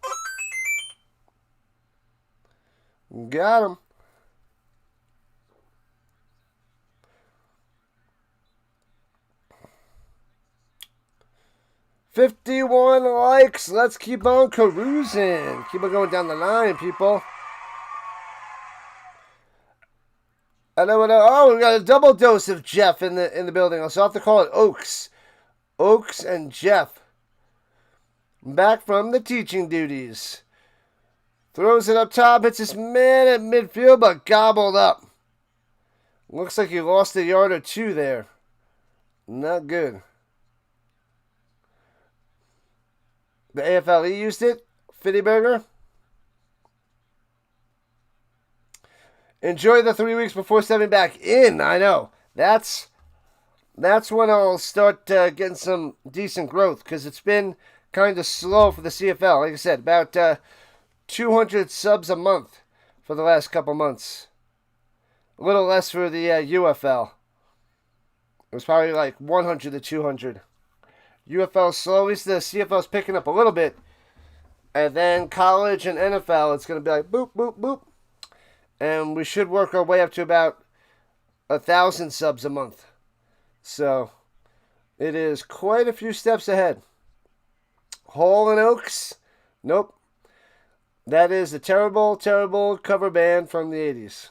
51 likes. Let's keep on cruising. Keep on going down the line, people. Oh, we got a double dose of Jeff in the building. So I'll have to call it Oaks. Oaks and Jeff. Back from the teaching duties. Throws it up top, hits his man at midfield, but gobbled up. Looks like he lost a yard or 2 there. Not good. The AFLE used it. Fittyburger. Enjoy the 3 weeks before stepping back in. I know. That's when I'll start getting some decent growth, because it's been kind of slow for the CFL. Like I said, about 200 subs a month for the last couple months. A little less for the UFL. It was probably like 100 to 200. UFL slowly, the CFL's picking up a little bit. And then college and NFL, it's going to be like boop, boop, boop. And we should work our way up to about 1,000 subs a month. So, It is quite a few steps ahead. Hall and Oates? Nope. That is a terrible, terrible cover band from the 80s.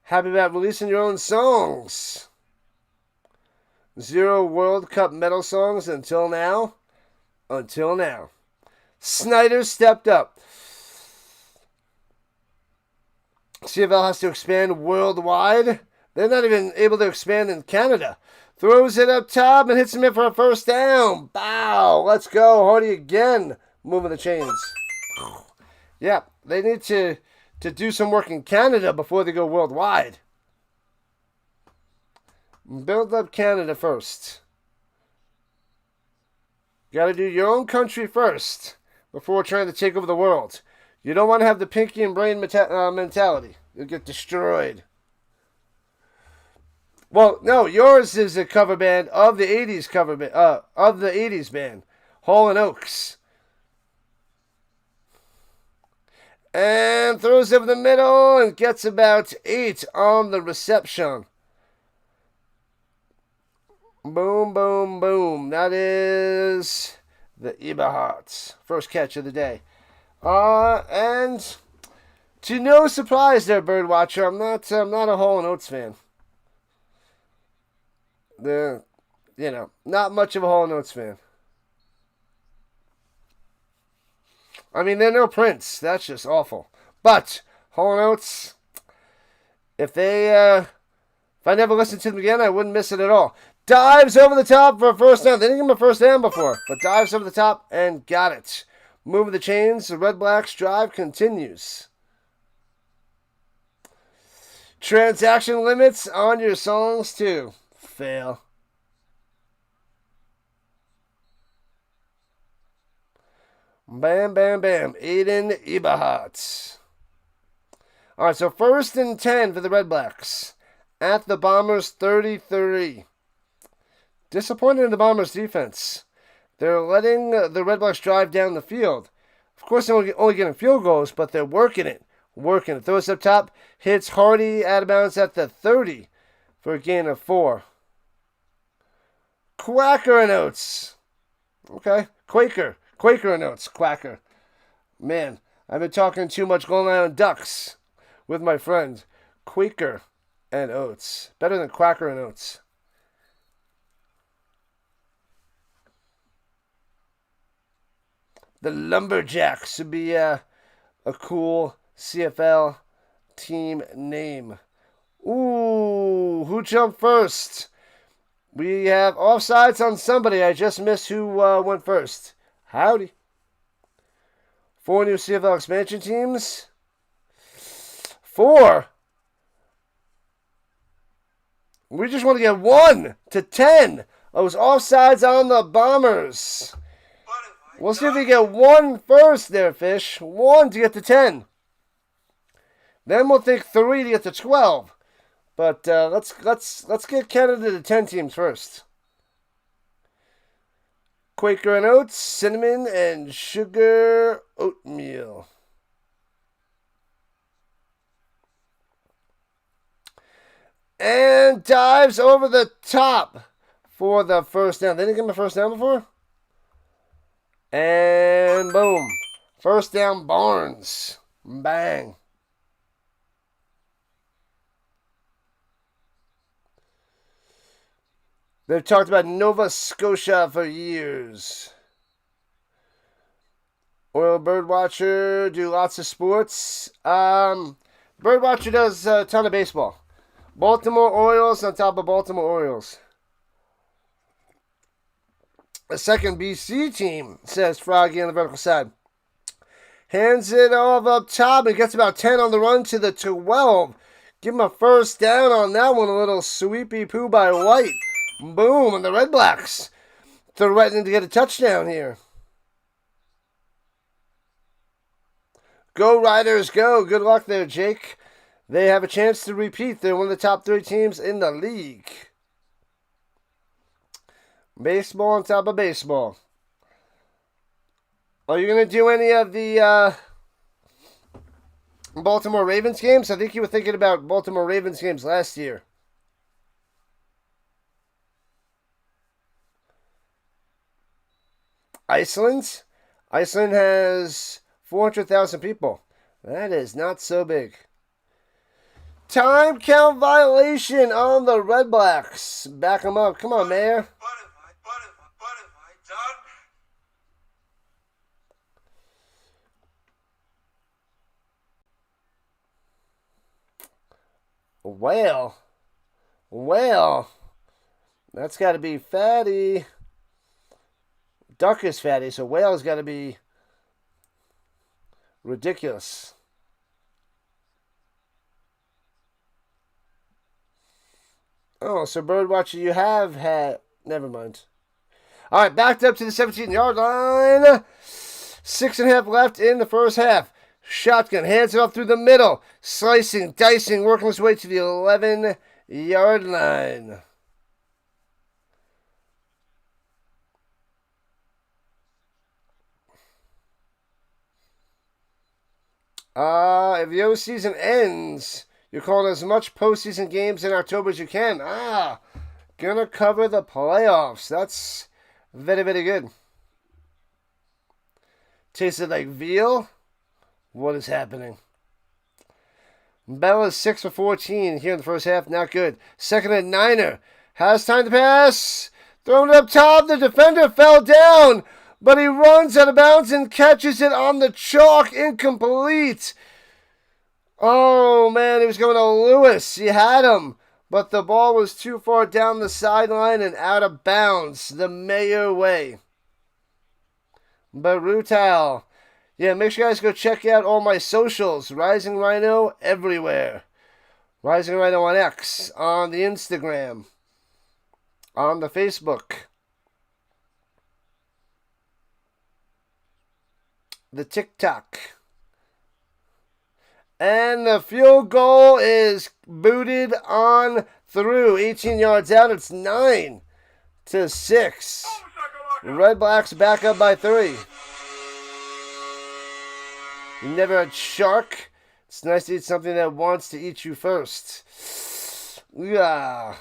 Happy about releasing your own songs. 0 World Cup medal songs until now. Until now. Snyder stepped up. CFL has to expand worldwide. They're not even able to expand in Canada. Throws it up top and hits him in for a first down. Bow. Let's go. Hardy again. Moving the chains. Yeah, they need to do some work in Canada before they go worldwide. Build up Canada first. Got to do your own country first before trying to take over the world. You don't want to have the pinky and brain mentality. You'll get destroyed. Well, no, yours is a cover band of the 80s cover band, of the 80s band, Hall and Oates. And throws over the middle and gets about 8 on the reception. Boom, boom, boom. That is the Eberhardt. First catch of the day. And to no surprise there, Birdwatcher, I'm not a Hall and Oates fan. Not much of a Hall and Oates fan. I mean, they're no Prince. That's just awful. But Hall and Oates, if I never listened to them again, I wouldn't miss it at all. Dives over the top for a first down. They didn't give him a first down before, but dives over the top and got it. Moving the chains. The Redblacks drive continues. Transaction limits on your songs too. Fail. Bam, bam, bam. Aiden Eberhardt. All right, so 1st and 10 for the Redblacks. At the Bombers 33. Disappointed in the Bombers' defense. They're letting the Redblacks drive down the field. Of course, they're only getting field goals, but they're working it. Throws up top. Hits Hardy out of bounds at the 30 for a gain of 4. Quacker and Oates. Okay. Quaker and Oates. Quacker. Man, I've been talking too much Golden Island Ducks with my friend. Quaker and Oates. Better than Quacker and Oates. The Lumberjacks would be a cool CFL team name. Ooh, who jumped first? We have offsides on somebody. I just missed who went first. Howdy. 4 new CFL expansion teams. 4? We just want to get 1 to 10. Those offsides on the Bombers. We'll see if we get 1 first there, Fish. 1 to get to 10. Then we'll think 3 to get to 12. But let's get Canada to 10 teams first. Quaker and Oats, cinnamon and sugar oatmeal. And dives over the top for the first down. They didn't give him a first down before? And boom. First down, Barnes. Bang. They've talked about Nova Scotia for years. Oil Birdwatcher, do lots of sports. Birdwatcher does a ton of baseball. Baltimore Orioles on top of Baltimore Orioles. A second BC team, says Froggy on the vertical side. Hands it off up top and gets about 10 on the run to the 12. Give him a first down on that one. A little sweepy poo by White. Boom, and the Redblacks threatening to get a touchdown here. Go Riders, go. Good luck there, Jake. They have a chance to repeat. They're one of the top 3 teams in the league. Baseball on top of baseball. Are you going to do any of the Baltimore Ravens games? I think you were thinking about Baltimore Ravens games last year. Iceland? Iceland has 400,000 people. That is not so big. Time count violation on the Redblacks. Back them up. Come on, Mayor. Well, that's got to be fatty. Duck is fatty, so whale's got to be ridiculous. Oh, so Birdwatcher, you have had... Never mind. All right, backed up to the 17-yard line. 6.5 left in the first half. Shotgun, hands it off through the middle. Slicing, dicing, working his way to the 11-yard line. If the O season ends, you're calling as much postseason games in October as you can. Gonna cover the playoffs. That's very, very good. Tasted like veal. What is happening? Bella's 6 for 14 here in the first half. Not good. Second and Niner. Has time to pass. Thrown it up top. The defender fell down. But he runs out of bounds and catches it on the chalk. Incomplete. Oh, man. He was going to Lewis. He had him. But the ball was too far down the sideline and out of bounds. The Mayo way. Brutal. Yeah, make sure you guys go check out all my socials. Rising Rhino everywhere. Rising Rhino on X, on the Instagram, on the Facebook, the TikTok. And the field goal is booted on through. 18 yards out. It's 9-6. Redblacks back up by 3. You never had shark. It's nice to eat something that wants to eat you first. Yeah.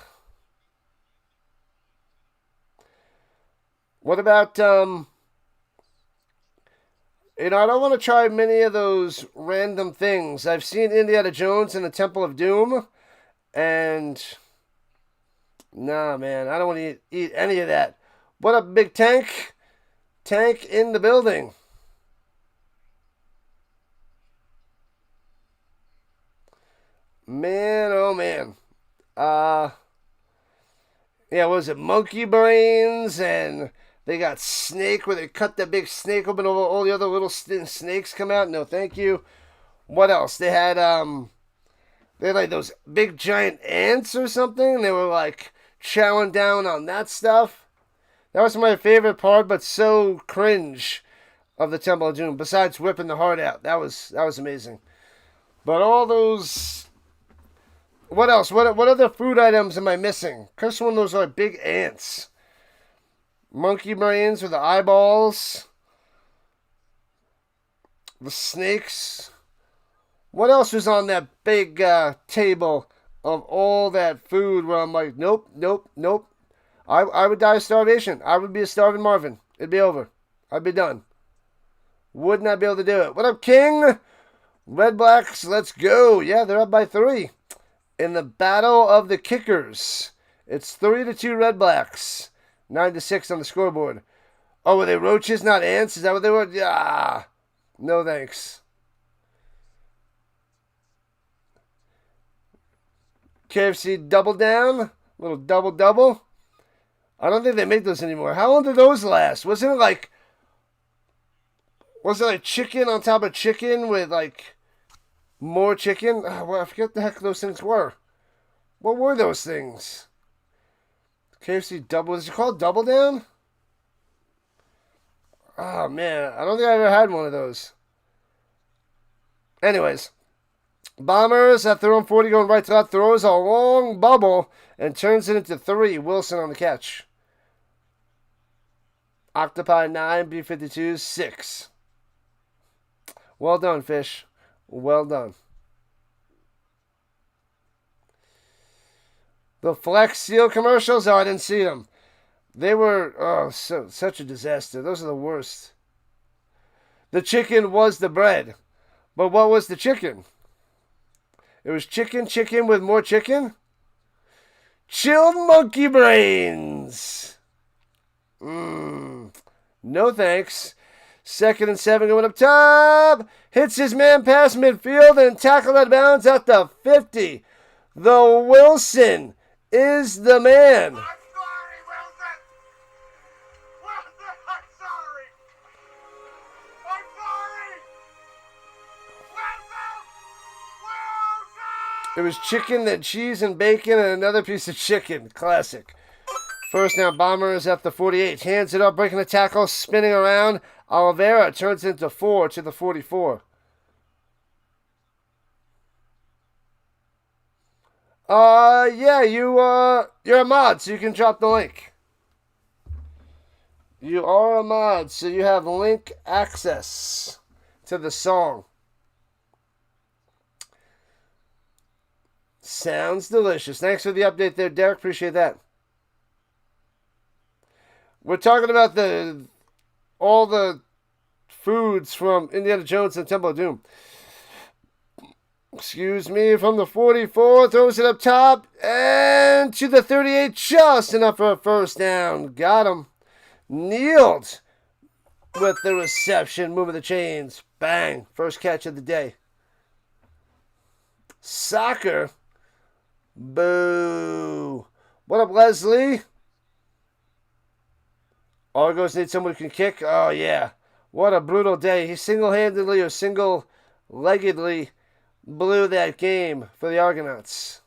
What about, I don't want to try many of those random things. I've seen Indiana Jones and the Temple of Doom, and nah, man, I don't want to eat any of that. What up, Big Tank? Tank in the building. Man, oh man. Yeah, what was it? Monkey brains, and they got snake where they cut that big snake open, all the other little snakes come out. No, thank you. What else? They had like those big giant ants or something. They were like chowing down on that stuff. That was my favorite part, but so cringe of the Temple of Doom. Besides whipping the heart out, that was amazing. But all those. What else? What other food items am I missing? Because one of those are big ants. Monkey brains with the eyeballs. The snakes. What else was on that big table of all that food where I'm like, nope. I would die of starvation. I would be a starving Marvin. It'd be over. I'd be done. Would not be able to do it. What up, King? Redblacks, let's go. Yeah, they're up by 3. In the battle of the kickers, it's 3-2 Redblacks, 9-6 on the scoreboard. Oh, were they roaches, not ants? Is that what they were? Yeah. No thanks. KFC double down, little double. I don't think they make those anymore. How long did those last? Was it like chicken on top of chicken with like more chicken? Well, I forget what the heck those things were. What were those things? KFC double. Is it called Double Down? Oh, man. I don't think I ever had one of those. Anyways. Bombers at their own 40 going right to left. Throws a long bubble and turns it into 3. Wilson on the catch. Octopi 9. B-52 6. Well done, Fish. Well done. The Flex Seal commercials? Oh, I didn't see them. They were such a disaster. Those are the worst. The chicken was the bread. But what was the chicken? It was chicken with more chicken? Chilled monkey brains. No thanks. 2nd and 7 going up top. Hits his man past midfield and tackled out of bounds at the 50. The Wilson is the man. I'm sorry, Wilson. Wilson, I'm sorry. I'm sorry. Wilson. It was chicken, then cheese and bacon, and another piece of chicken. Classic. First down, Bombers at the 48. Hands it up, breaking the tackle, spinning around. Oliveira turns into 4 to the 44. Yeah, you're a mod, so you can drop the link. You are a mod, so you have link access to the song. Sounds delicious. Thanks for the update there, Derek. Appreciate that. We're talking about all the foods from Indiana Jones and Temple of Doom. Excuse me, from the 44, throws it up top, and to the 38, just enough for a first down. Got him. Kneeled with the reception, moving the chains. Bang, first catch of the day. Soccer. Boo. What up, Leslie? Argos need someone who can kick? Oh, yeah. What a brutal day. He single-handedly or single-leggedly blew that game for the Argonauts.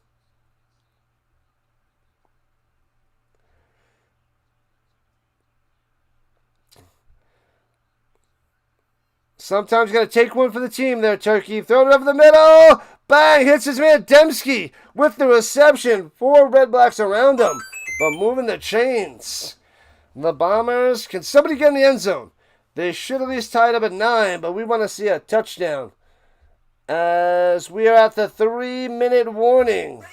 Sometimes you got to take one for the team there, Turkey. Throw it over the middle. Bang! Hits his man Dembski with the reception. 4 Redblacks around him, but moving the chains. The Bombers, can somebody get in the end zone? They should at least tie it up at 9, but we want to see a touchdown. As we are at the 3-minute warning.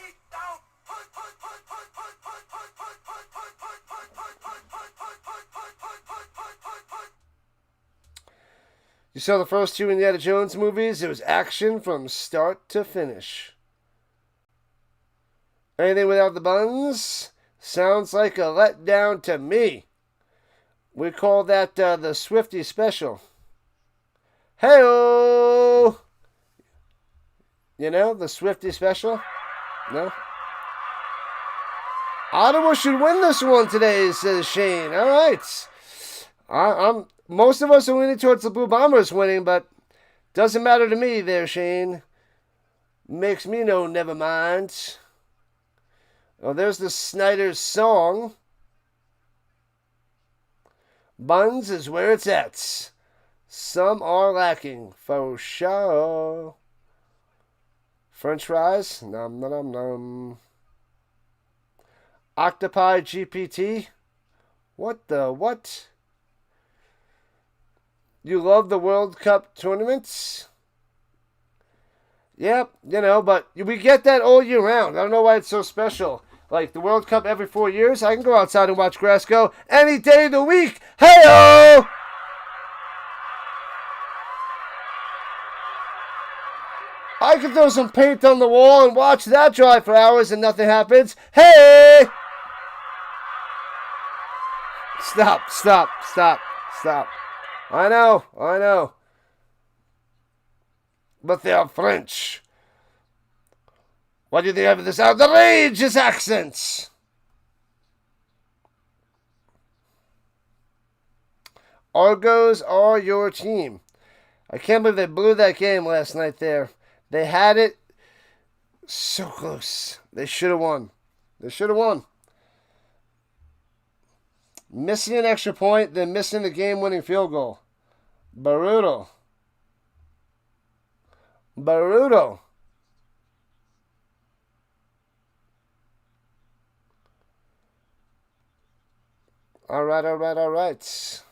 You saw the first 2 Indiana Jones movies. It was action from start to finish. Anything without the buns sounds like a letdown to me. We call that the Swifty Special. Hey-oh! You know, the Swifty Special? No? Ottawa should win this one today, says Shane. All right. Most of us are leaning towards the Blue Bombers winning, but doesn't matter to me there, Shane. Makes me no never mind. Oh, there's the Snyder's song. Buns is where it's at. Some are lacking, for sure. French fries? Nom nom nom nom. Octopi GPT? What the what? You love the World Cup tournaments? Yep, you know, but we get that all year round. I don't know why it's so special. Like the World Cup every 4 years, I can go outside and watch grass go any day of the week. Hey-oh! I can throw some paint on the wall and watch that dry for hours and nothing happens. Hey! Stop. I know. But they are French. What do you think of this outrageous accents? Argos are your team. I can't believe they blew that game last night there. They had it so close. They should have won. Missing an extra point, then missing the game-winning field goal. Brutal. All right.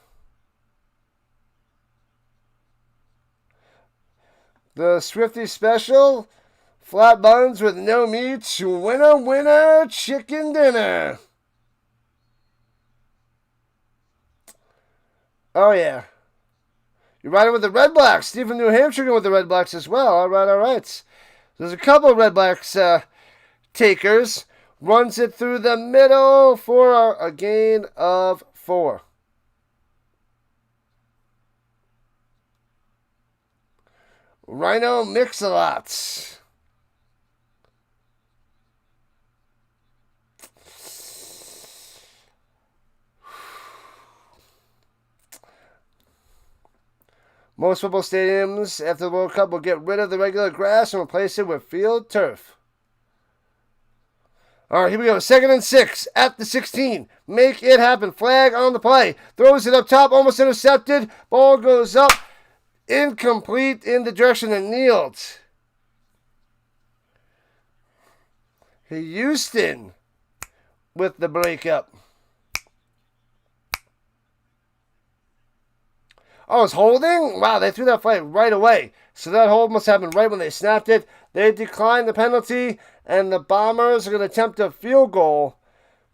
The Swifty Special Flat buns with no meat. Winner, winner, chicken dinner. Oh, yeah. You're riding with the Redblacks. Steve from New Hampshire going with the Redblacks as well. All right, all right. There's a couple of Redblacks takers. Runs it through the middle for a gain of 4. Rhino Mix-a-Lots. Most football stadiums after the World Cup will get rid of the regular grass and replace it with field turf. All right, here we go. 2nd and 6 at the 16. Make it happen. Flag on the play. Throws it up top. Almost intercepted. Ball goes up. Incomplete in the direction that kneeled. Houston with the breakup. Oh, it's holding? Wow, they threw that flag right away. So that hold must have been right when they snapped it. They declined the penalty, and the Bombers are going to attempt a field goal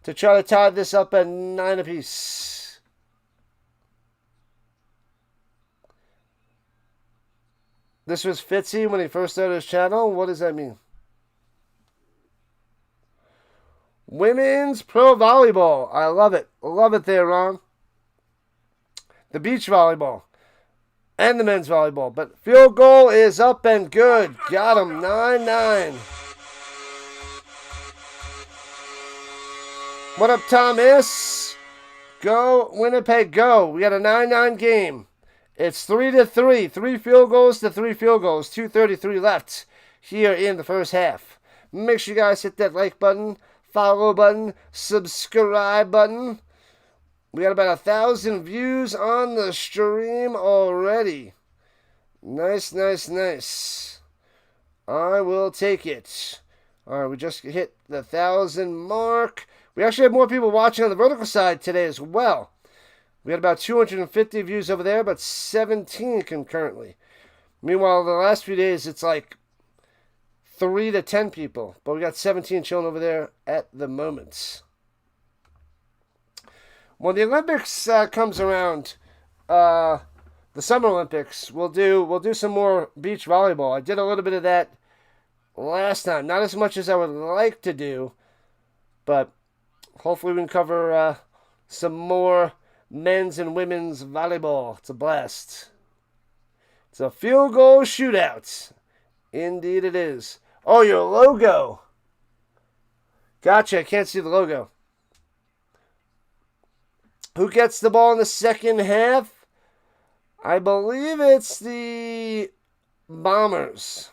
to try to tie this up at 9 apiece. This was Fitzy when he first started his channel. What does that mean? Women's Pro Volleyball. I love it. Love it there, Ron. The beach volleyball. And the men's volleyball. But field goal is up and good. Got him. 9-9. What up, Thomas? Go, Winnipeg, go. We got a 9-9 game. It's 3-3. 3 field goals to 3 field goals. 2:33 left here in the first half. Make sure you guys hit that like button, follow button, subscribe button. We got about 1,000 views on the stream already. Nice, nice, nice. I will take it. All right, we just hit the 1,000 mark. We actually have more people watching on the vertical side today as well. We had about 250 views over there, but 17 concurrently. Meanwhile, the last few days, it's like 3 to 10 people. But we got 17 chilling over there at the moment. When the Olympics comes around, the Summer Olympics, we'll do some more beach volleyball. I did a little bit of that last time. Not as much as I would like to do, but hopefully we can cover some more men's and women's volleyball. It's a blast. It's a field goal shootout. Indeed it is. Oh, your logo. Gotcha. I can't see the logo. Who gets the ball in the second half? I believe it's the Bombers.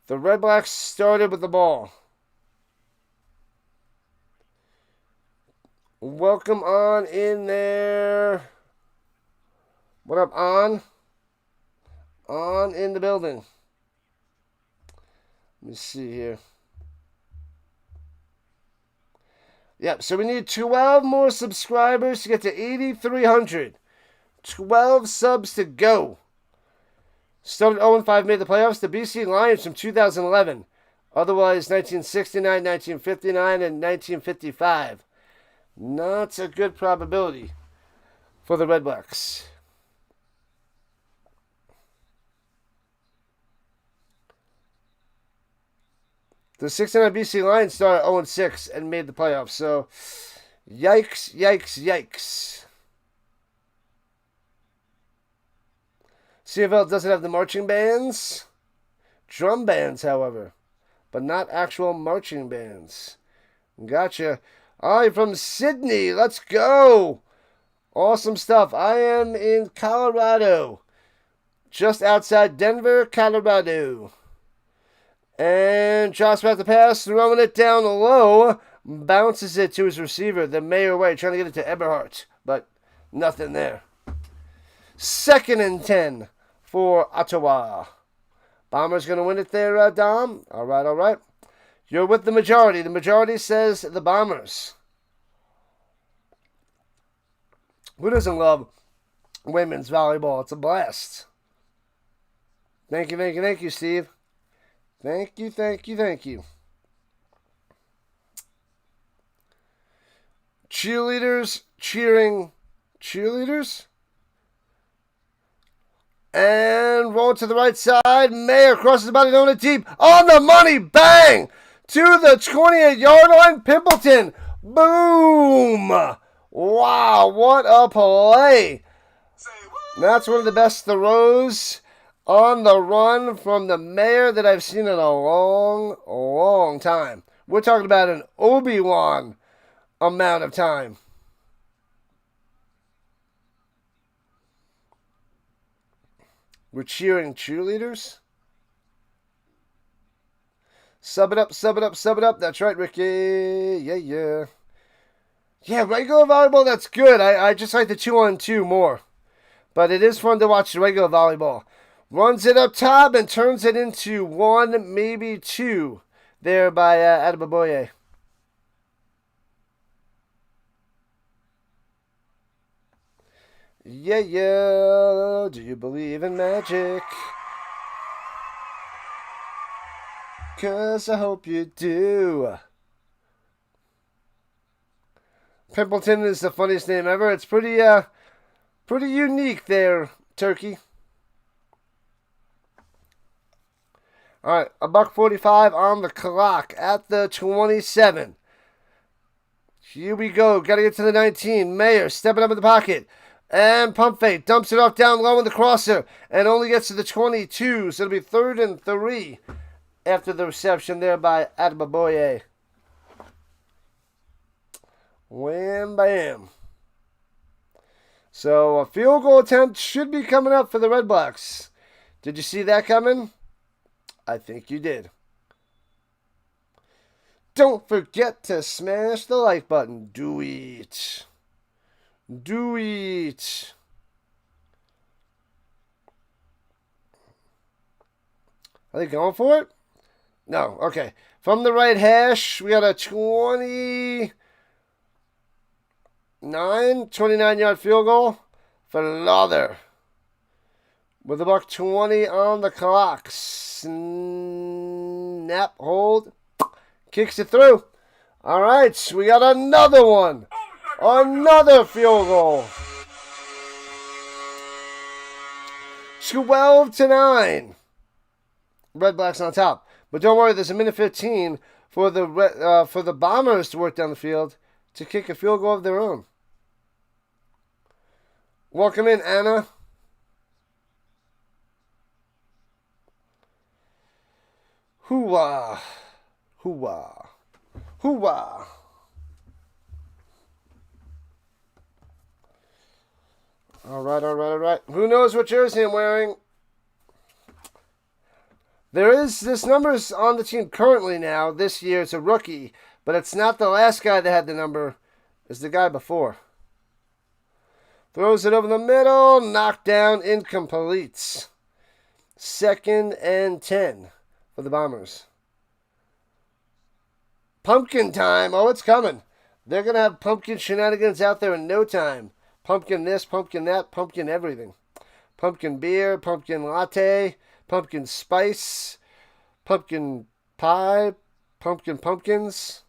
The Redblacks started with the ball. Welcome on in there. What up, On? On in the building. Let me see here. Yep, so we need 12 more subscribers to get to 8,300. 12 subs to go. Started 0-5, made the playoffs. The BC Lions from 2011. Otherwise, 1969, 1959, and 1955. Not a good probability for the Redblacks. The 69 BC Lions started 0-6 and made the playoffs. So, yikes, yikes, yikes. CFL doesn't have the marching bands. Drum bands, however. But not actual marching bands. Gotcha. I'm from Sydney. Let's go. Awesome stuff. I am in Colorado. Just outside Denver, Colorado. And Josh about to pass, throwing it down low. Bounces it to his receiver, the Mayor Way, trying to get it to Eberhardt. But nothing there. 2nd and 10 for Ottawa. Bombers going to win it there, Dom. All right, all right. You're with the majority. The majority says the Bombers. Who doesn't love women's volleyball? It's a blast. Thank you, Steve. Thank you, thank you, thank you. Cheerleaders cheering cheerleaders. And roll to the right side. Mayer crosses the body down it deep. On the money. Bang! To the 28-yard line. Pimpleton. Boom! Wow, what a play. That's one of the best throws on the run from the Mayor that I've seen in a long, long time. We're talking about an Obi-Wan amount of time. We're cheering cheerleaders. Sub it up, sub it up, sub it up. That's right, Ricky. Yeah, yeah. Yeah, regular volleyball, that's good. I just like the 2-on-2 more. But it is fun to watch the regular volleyball. Runs it up top and turns it into 1, maybe 2. There by Adebaboye. Yeah, yeah. Do you believe in magic? 'Cause I hope you do. Pimpleton is the funniest name ever. It's pretty unique there, Turkey. Alright, $1.45 on the clock at the 27. Here we go. Got to get to the 19. Mayer stepping up in the pocket. And pump fake. Dumps it off down low in the crosser. And only gets to the 22. So it'll be 3rd and 3 after the reception there by Adebaboye. Wham bam. So a field goal attempt should be coming up for the Redblacks. Did you see that coming? I think you did. Don't forget to smash the like button. Do it. Do it. Are they going for it? No. Okay. From the right hash, we got a 29-yard field goal for Lother. With $1.20 on the clock. Snap, hold. Kicks it through. All right, so we got another one. Another field goal. 12-9. Redblacks on top. But don't worry, there's a minute 15 for the Bombers to work down the field to kick a field goal of their own. Welcome in, Anna. Hoo-wah. Hoo-wah. Hoo-wah. All right. Who knows what jersey I'm wearing? This number's on the team currently now. This year it's a rookie, but it's not the last guy that had the number. It's the guy before. Throws it over the middle. Knocked down. Incomplete. 2nd and 10 for the Bombers. Pumpkin time. Oh, it's coming. They're going to have pumpkin shenanigans out there in no time. Pumpkin this, pumpkin that, pumpkin everything. Pumpkin beer, pumpkin latte, pumpkin spice, pumpkin pie, pumpkins.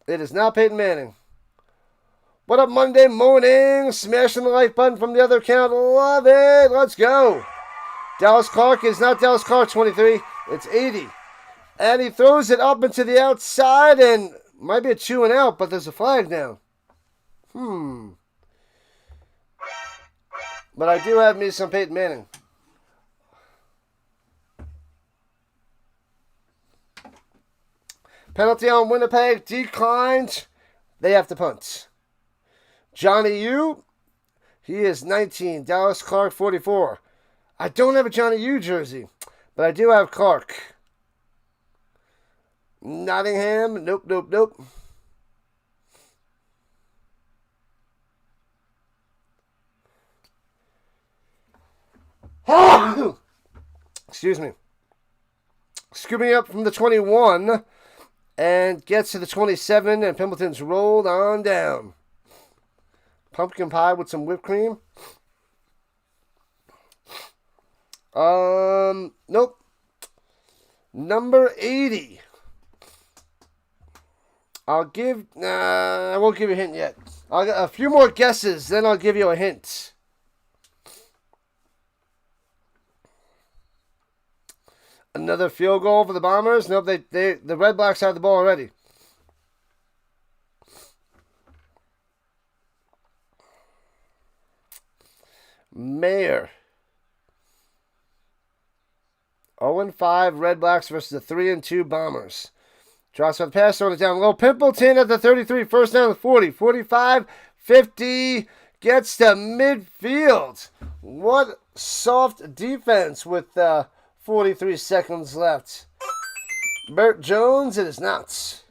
It is not Peyton Manning. What up, Monday morning? Smashing the like button from the other account. Love it. Let's go. Dallas Clark is not Dallas Clark 23. It's 80. And he throws it up into the outside and might be a 2 and out, but there's a flag now. But I do have me some Peyton Manning. Penalty on Winnipeg. Declined. They have to punt. Johnny U. He is 19. Dallas Clark 44. I don't have a Johnny U jersey, but I do have Clark. Nottingham. Nope. Excuse me. Scooping up from the 21 and gets to the 27, and Pimpleton's rolled on down. Pumpkin pie with some whipped cream. Nope. Number 80. I won't give you a hint yet. I'll get a few more guesses, then I'll give you a hint. Another field goal for the Bombers. Nope, the Redblacks have the ball already. Mayor. 0-5 Redblacks versus the 3-2 Bombers. Drops for the pass, throwing it down low. Pimpleton at the 33, first down to 40, 45, 50, gets to midfield. What soft defense with 43 seconds left. Bert Jones, it is not.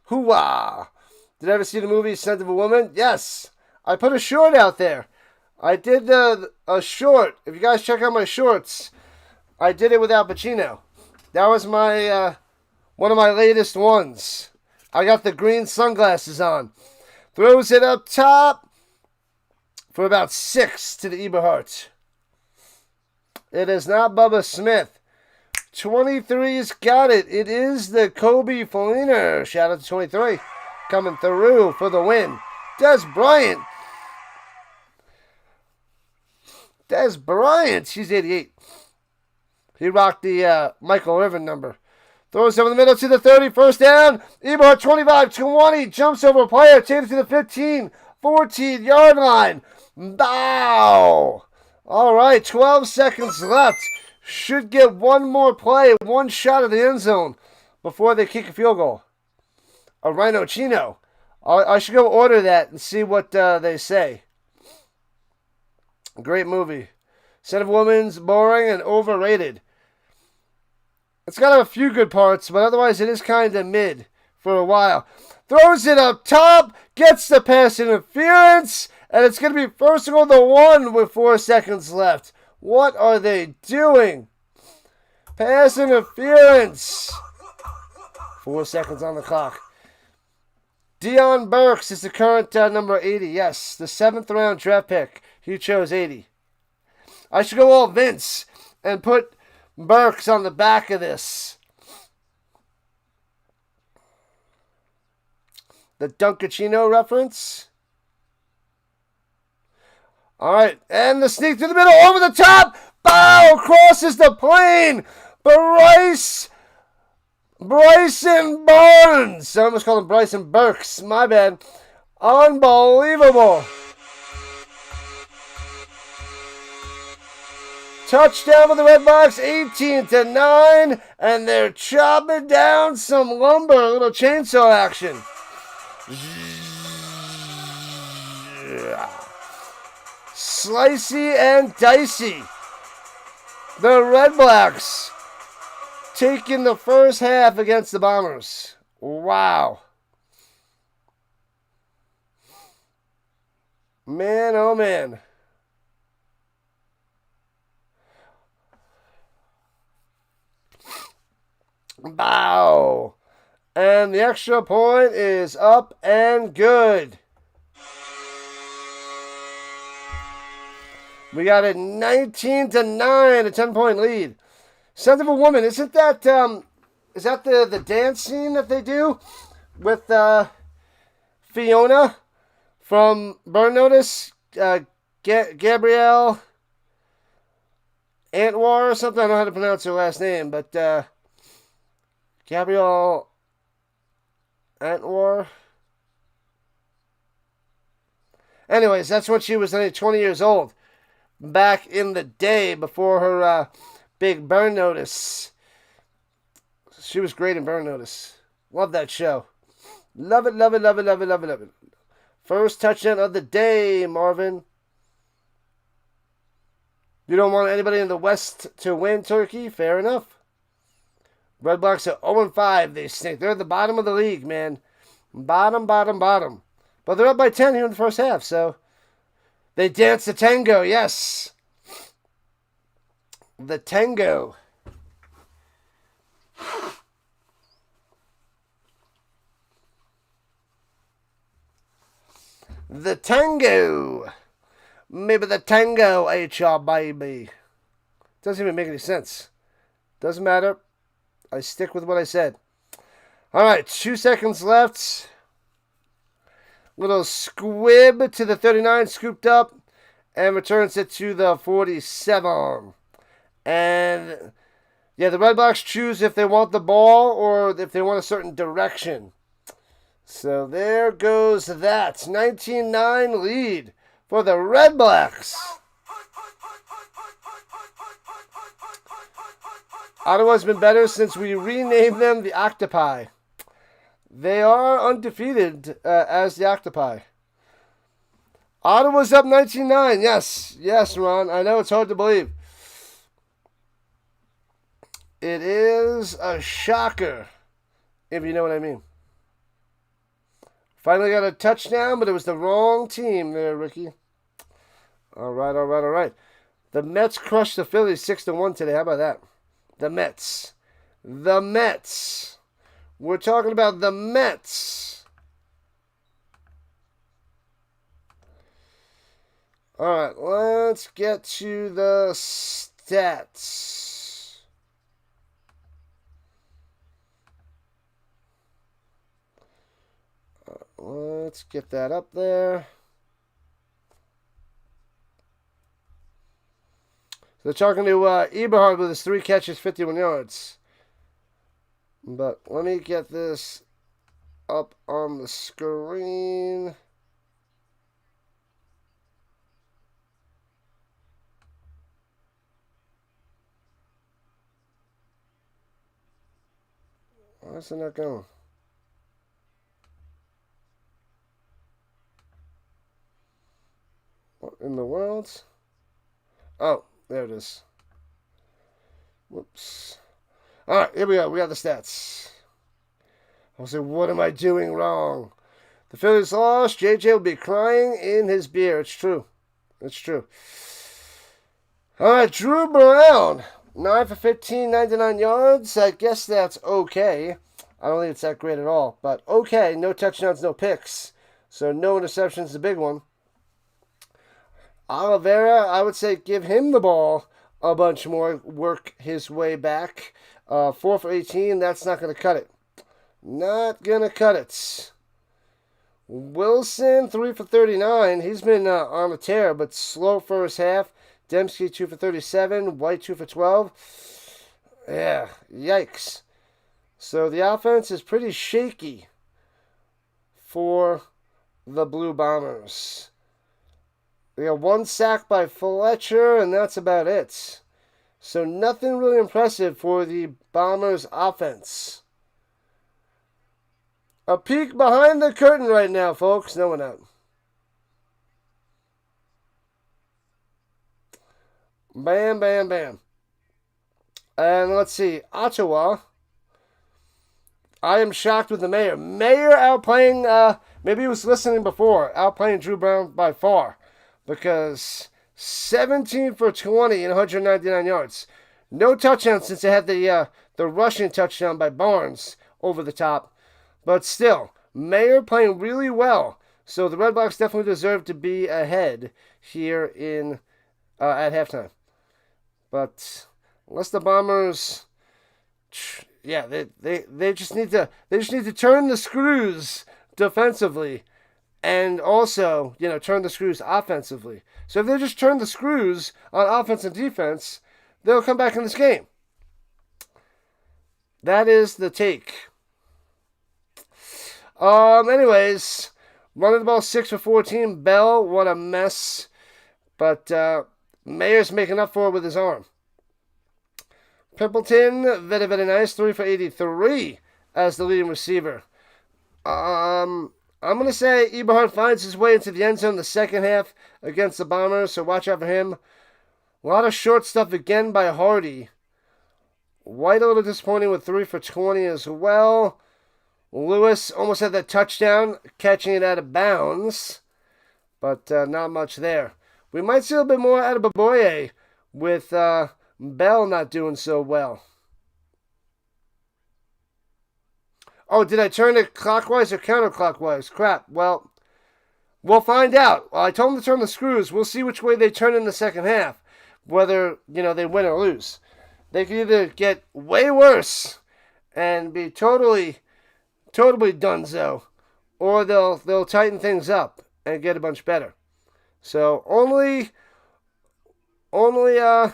Hoo-wah! Did I ever see the movie Scent of a Woman? Yes. I put a short out there. I did a short. If you guys check out my shorts, I did it with Al Pacino. That was my one of my latest ones. I got the green sunglasses on. Throws it up top for about 6 to the Eberhardt. It is not Bubba Smith. 23's got it. It is the Kobe Feliner. Shout out to 23. Coming through for the win. Des Bryant. He's 88. He rocked the Michael Irvin number. Throws over the middle to the 30. First down. Eberhardt 25-20. Jumps over a player. Takes it to the 15. 14-yard line. Bow. All right. 12 seconds left. Should get one more play. One shot at the end zone before they kick a field goal. A Rhino Chino. I should go order that and see what they say. Great movie. Scent of a Woman's boring and overrated. It's got a few good parts, but otherwise it is kind of mid for a while. Throws it up top, gets the pass interference, and it's going to be first and goal to 1 with 4 seconds left. What are they doing? Pass interference. 4 seconds on the clock. Dion Burks is the current number 80. Yes, the 7th round draft pick. He chose 80. I should go all Vince and put Burks on the back of this. The Dunkachino reference. All right, and the sneak through the middle, over the top. Bow, crosses the plane. Bryson Barnes. I almost called him Bryson Burks. My bad. Unbelievable. Touchdown for the Redblacks, 18-9, and they're chopping down some lumber. A little chainsaw action. Slicey and dicey. The Redblacks taking the first half against the Bombers. Wow. Man, oh man. Bow. And the extra point is up and good. We got it 19-9, a 10-point lead. Scent of a Woman, isn't that is that the dance scene that they do with Fiona from Burn Notice? Gabrielle Antwar or something? I don't know how to pronounce her last name, but Gabrielle Antwar. Anyways, that's when she was only 20 years old. Back in the day before her big Burn Notice. She was great in Burn Notice. Love that show. Love it, love it, love it, love it, love it, love it. First touchdown of the day, Marvin. You don't want anybody in the West to win, Turkey? Fair enough. Redblacks are 0-5. They stink. They're at the bottom of the league, man. Bottom. But they're up by 10 here in the first half, so they dance the tango, yes. The tango. The tango. Maybe the tango ate your baby. Doesn't even make any sense. Doesn't matter. I stick with what I said. All right, 2 seconds left. Little squib to the 39, scooped up, and returns it to the 47. And, yeah, the Redblacks choose if they want the ball or if they want a certain direction. So there goes that. 19-9 lead for the Redblacks. Ottawa's been better since we renamed them the Octopi. They are undefeated as the Octopi. Ottawa's up 19-9. Yes. Yes, Ron. I know it's hard to believe. It is a shocker, if you know what I mean. Finally got a touchdown, but it was the wrong team there, Ricky. All right. The Mets crushed the Phillies 6-1 today. How about that? The Mets. We're talking about the Mets. All right, let's get to the stats. Let's get that up there. They're talking to Eberhard with his 3 catches, 51 yards. But let me get this up on the screen. Why is it not going? What in the world? Oh, there it is. Whoops. All right, here we go. We got the stats. I was like, what am I doing wrong? The Phillies lost. JJ will be crying in his beer. It's true. It's true. All right, Drew Brown. 9 for 15, 99 yards. I guess that's okay. I don't think it's that great at all. But okay, no touchdowns, no picks. So no interceptions, the big one. Oliveira, I would say give him the ball a bunch more. Work his way back. 4 for 18, that's not going to cut it. Not going to cut it. Wilson, 3 for 39. He's been on a tear, but slow first half. Dembski, 2 for 37. White, 2 for 12. Yeah, yikes. So the offense is pretty shaky for the Blue Bombers. We got 1 sack by Fletcher, and that's about it. So nothing really impressive for the Bombers' offense. A peek behind the curtain right now, folks. No, we're not. Bam, bam, bam. And let's see. Ottawa. I am shocked with the mayor. Mayor outplaying, maybe he was listening before, outplaying Drew Brown by far. Because 17 for 20 and 199 yards. No touchdown since they had the rushing touchdown by Barnes over the top. But still, Mayer playing really well. So the Redblacks definitely deserve to be ahead here in at halftime. But unless the Bombers, yeah, they just need to turn the screws defensively. And also, turn the screws offensively. So if they just turn the screws on offense and defense, they'll come back in this game. That is the take. Anyways, running the ball 6 for 14. Bell, what a mess. But Mayer's making up for it with his arm. Pimpleton, very nice. 3 for 83 as the leading receiver. I'm going to say Eberhard finds his way into the end zone in the second half against the Bombers, so watch out for him. A lot of short stuff again by Hardy. White a little disappointing with 3 for 20 as well. Lewis almost had that touchdown, catching it out of bounds, but not much there. We might see a little bit more out of Baboye with Bell not doing so well. Oh, did I turn it clockwise or counterclockwise? Crap. Well, We'll find out. Well, I told them to turn the screws. We'll see which way they turn in the second half. Whether, they win or lose. They could either get way worse and be totally donezo, or they'll tighten things up and get a bunch better. So only the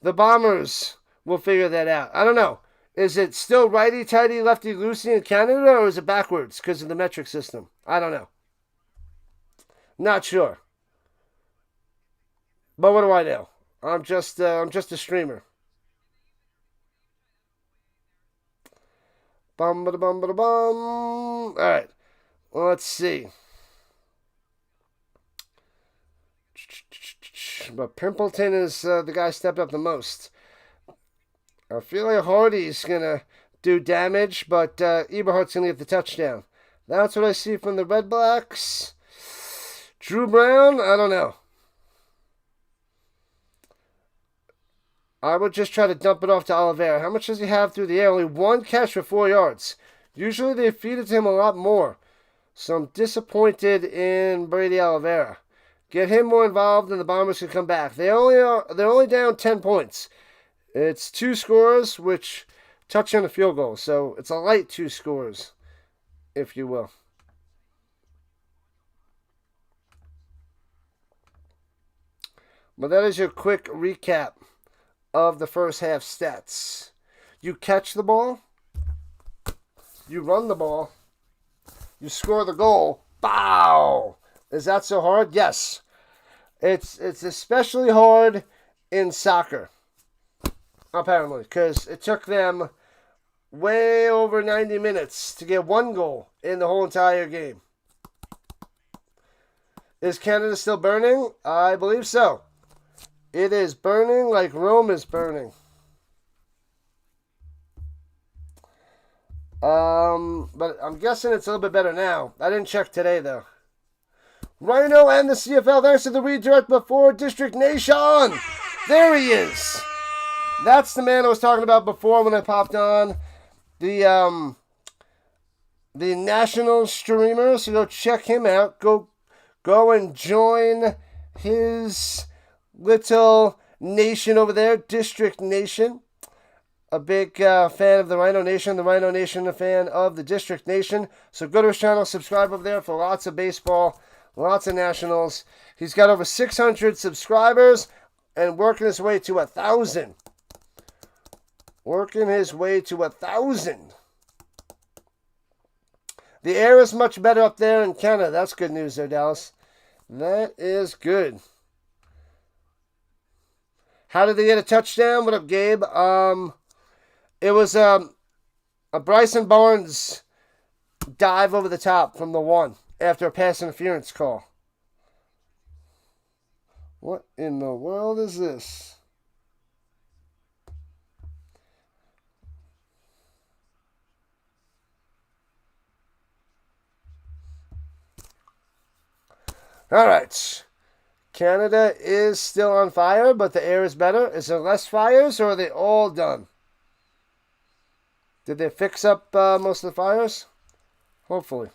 Bombers will figure that out. I don't know. Is it still righty-tighty, lefty-loosey in Canada, or is it backwards because of the metric system? I don't know. Not sure. But what do I know? I'm just a streamer. Bum ba bum ba bum. All right. Well, let's see. But Pimpleton is the guy stepped up the most. I feel like Hardy's going to do damage, but Eberhardt's going to get the touchdown. That's what I see from the Redblacks. Drew Brown, I don't know. I would just try to dump it off to Oliveira. How much does he have through the air? Only one catch for 4 yards. Usually they feed it to him a lot more. So I'm disappointed in Brady Oliveira. Get him more involved and the Bombers can come back. They're only down 10 points. It's 2 scores, which touch on a field goal. So it's a light 2 scores, if you will. But that is your quick recap of the first half stats. You catch the ball, you run the ball, you score the goal. Bow! Is that so hard? Yes. It's especially hard in soccer, apparently, because it took them way over 90 minutes to get 1 goal in the whole entire game. Is Canada still burning? I believe so. It is burning like Rome is burning. But I'm guessing it's a little bit better now. I didn't check today, though. Rhino and the CFL, thanks to the redirect before District Nation. There he is. That's the man I was talking about before when I popped on. The national streamer, so go check him out. Go and join his little nation over there, District Nation. A big fan of the Rhino Nation. The Rhino Nation a fan of the District Nation. So go to his channel, subscribe over there for lots of baseball, lots of nationals. He's got over 600 subscribers and working his way to 1,000. Working his way to 1,000. The air is much better up there in Canada. That's good news there, Dallas. That is good. How did they get a touchdown? What up, Gabe? It was a Bryson Barnes dive over the top from the 1 after a pass interference call. What in the world is this? All right. Canada is still on fire, but the air is better. Is there less fires, or are they all done? Did they fix up most of the fires? Hopefully.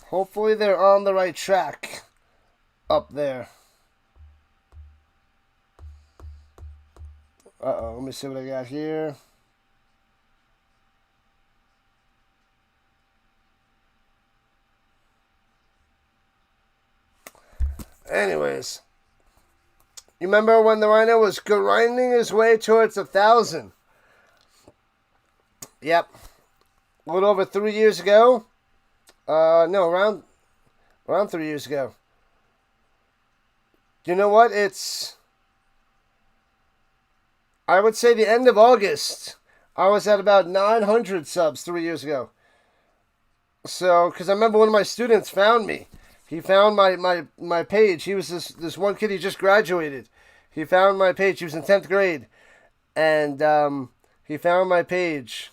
Hopefully they're on the right track up there. Uh-oh, let me see what I got here. Anyways, you remember when the Rhino was grinding his way towards 1,000? Yep. A little over 3 years ago. No, around 3 years ago. You know what? I would say the end of August. I was at about 900 subs 3 years ago. So, because I remember one of my students found me. He found my page. He was this one kid, he just graduated. He found my page. He was in 10th grade. And he found my page.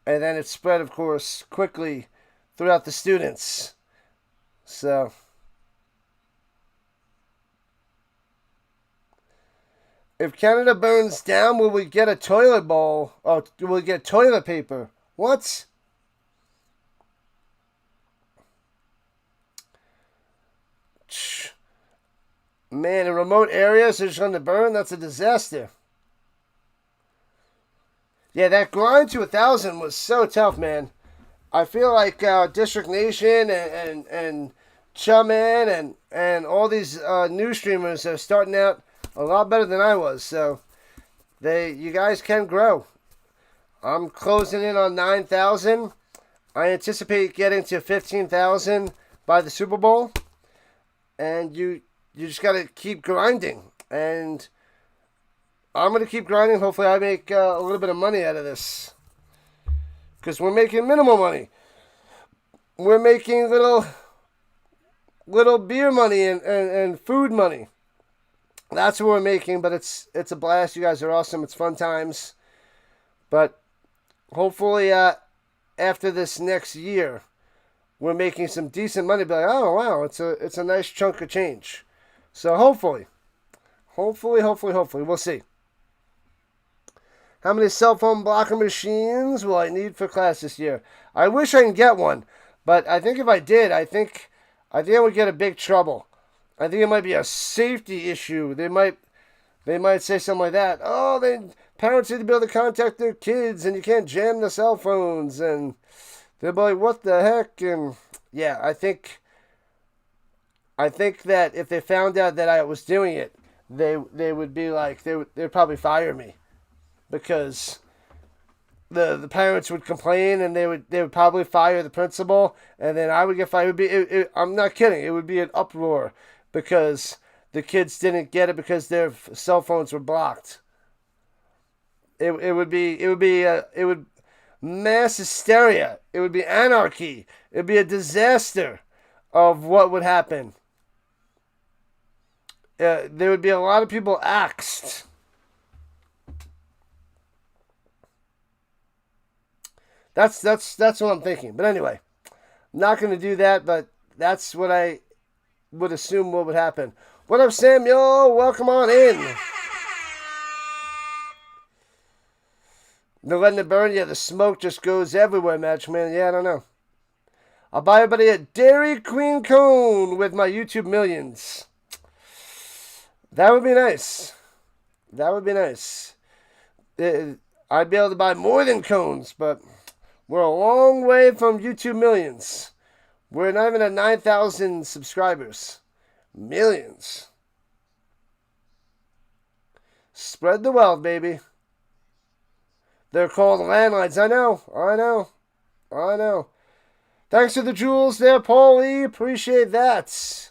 And then it spread, of course, quickly throughout the students. So, if Canada burns down, will we get a toilet bowl? Oh, will we get toilet paper? What? Man, in remote areas, they're just going to burn. That's a disaster. Yeah, that grind to 1,000 was so tough, man. I feel like District Nation and Chumman and all these new streamers are starting out a lot better than I was. So you guys can grow. I'm closing in on 9,000. I anticipate getting to 15,000 by the Super Bowl. And you just got to keep grinding. And I'm going to keep grinding. Hopefully I make a little bit of money out of this. Because we're making minimal money. We're making little beer money and food money. That's what we're making, but it's a blast. You guys are awesome. It's fun times. But hopefully after this next year, we're making some decent money. Be like, oh wow, it's a nice chunk of change. So hopefully, we'll see. How many cell phone blocker machines will I need for class this year? I wish I can get one, but I think if I did, I think I would get a big trouble. I think it might be a safety issue. They might say something like that. Oh, parents need to be able to contact their kids, and you can't jam the cell phones, and they'll be like, what the heck? And yeah, I think that if they found out that I was doing it, they would be like, they'd probably fire me. Because the parents would complain, and they would probably fire the principal, and then I would get fired. I'm not kidding. It would be an uproar because the kids didn't get it because their cell phones were blocked. It would mass hysteria. It would be anarchy. It would be a disaster of what would happen. There would be a lot of people axed. That's what I'm thinking. But anyway, I'm not going to do that, but that's what I would assume what would happen. What up, Samuel? Welcome on in. They're letting it burn. Yeah, the smoke just goes everywhere, Matchman. Yeah, I don't know. I'll buy everybody a Dairy Queen cone with my YouTube millions. That would be nice. That would be nice. I'd be able to buy more than cones, but we're a long way from YouTube millions. We're not even at 9,000 subscribers. Millions. Spread the wealth, baby. They're called landlines. I know. Thanks for the jewels there, Paulie. Appreciate that.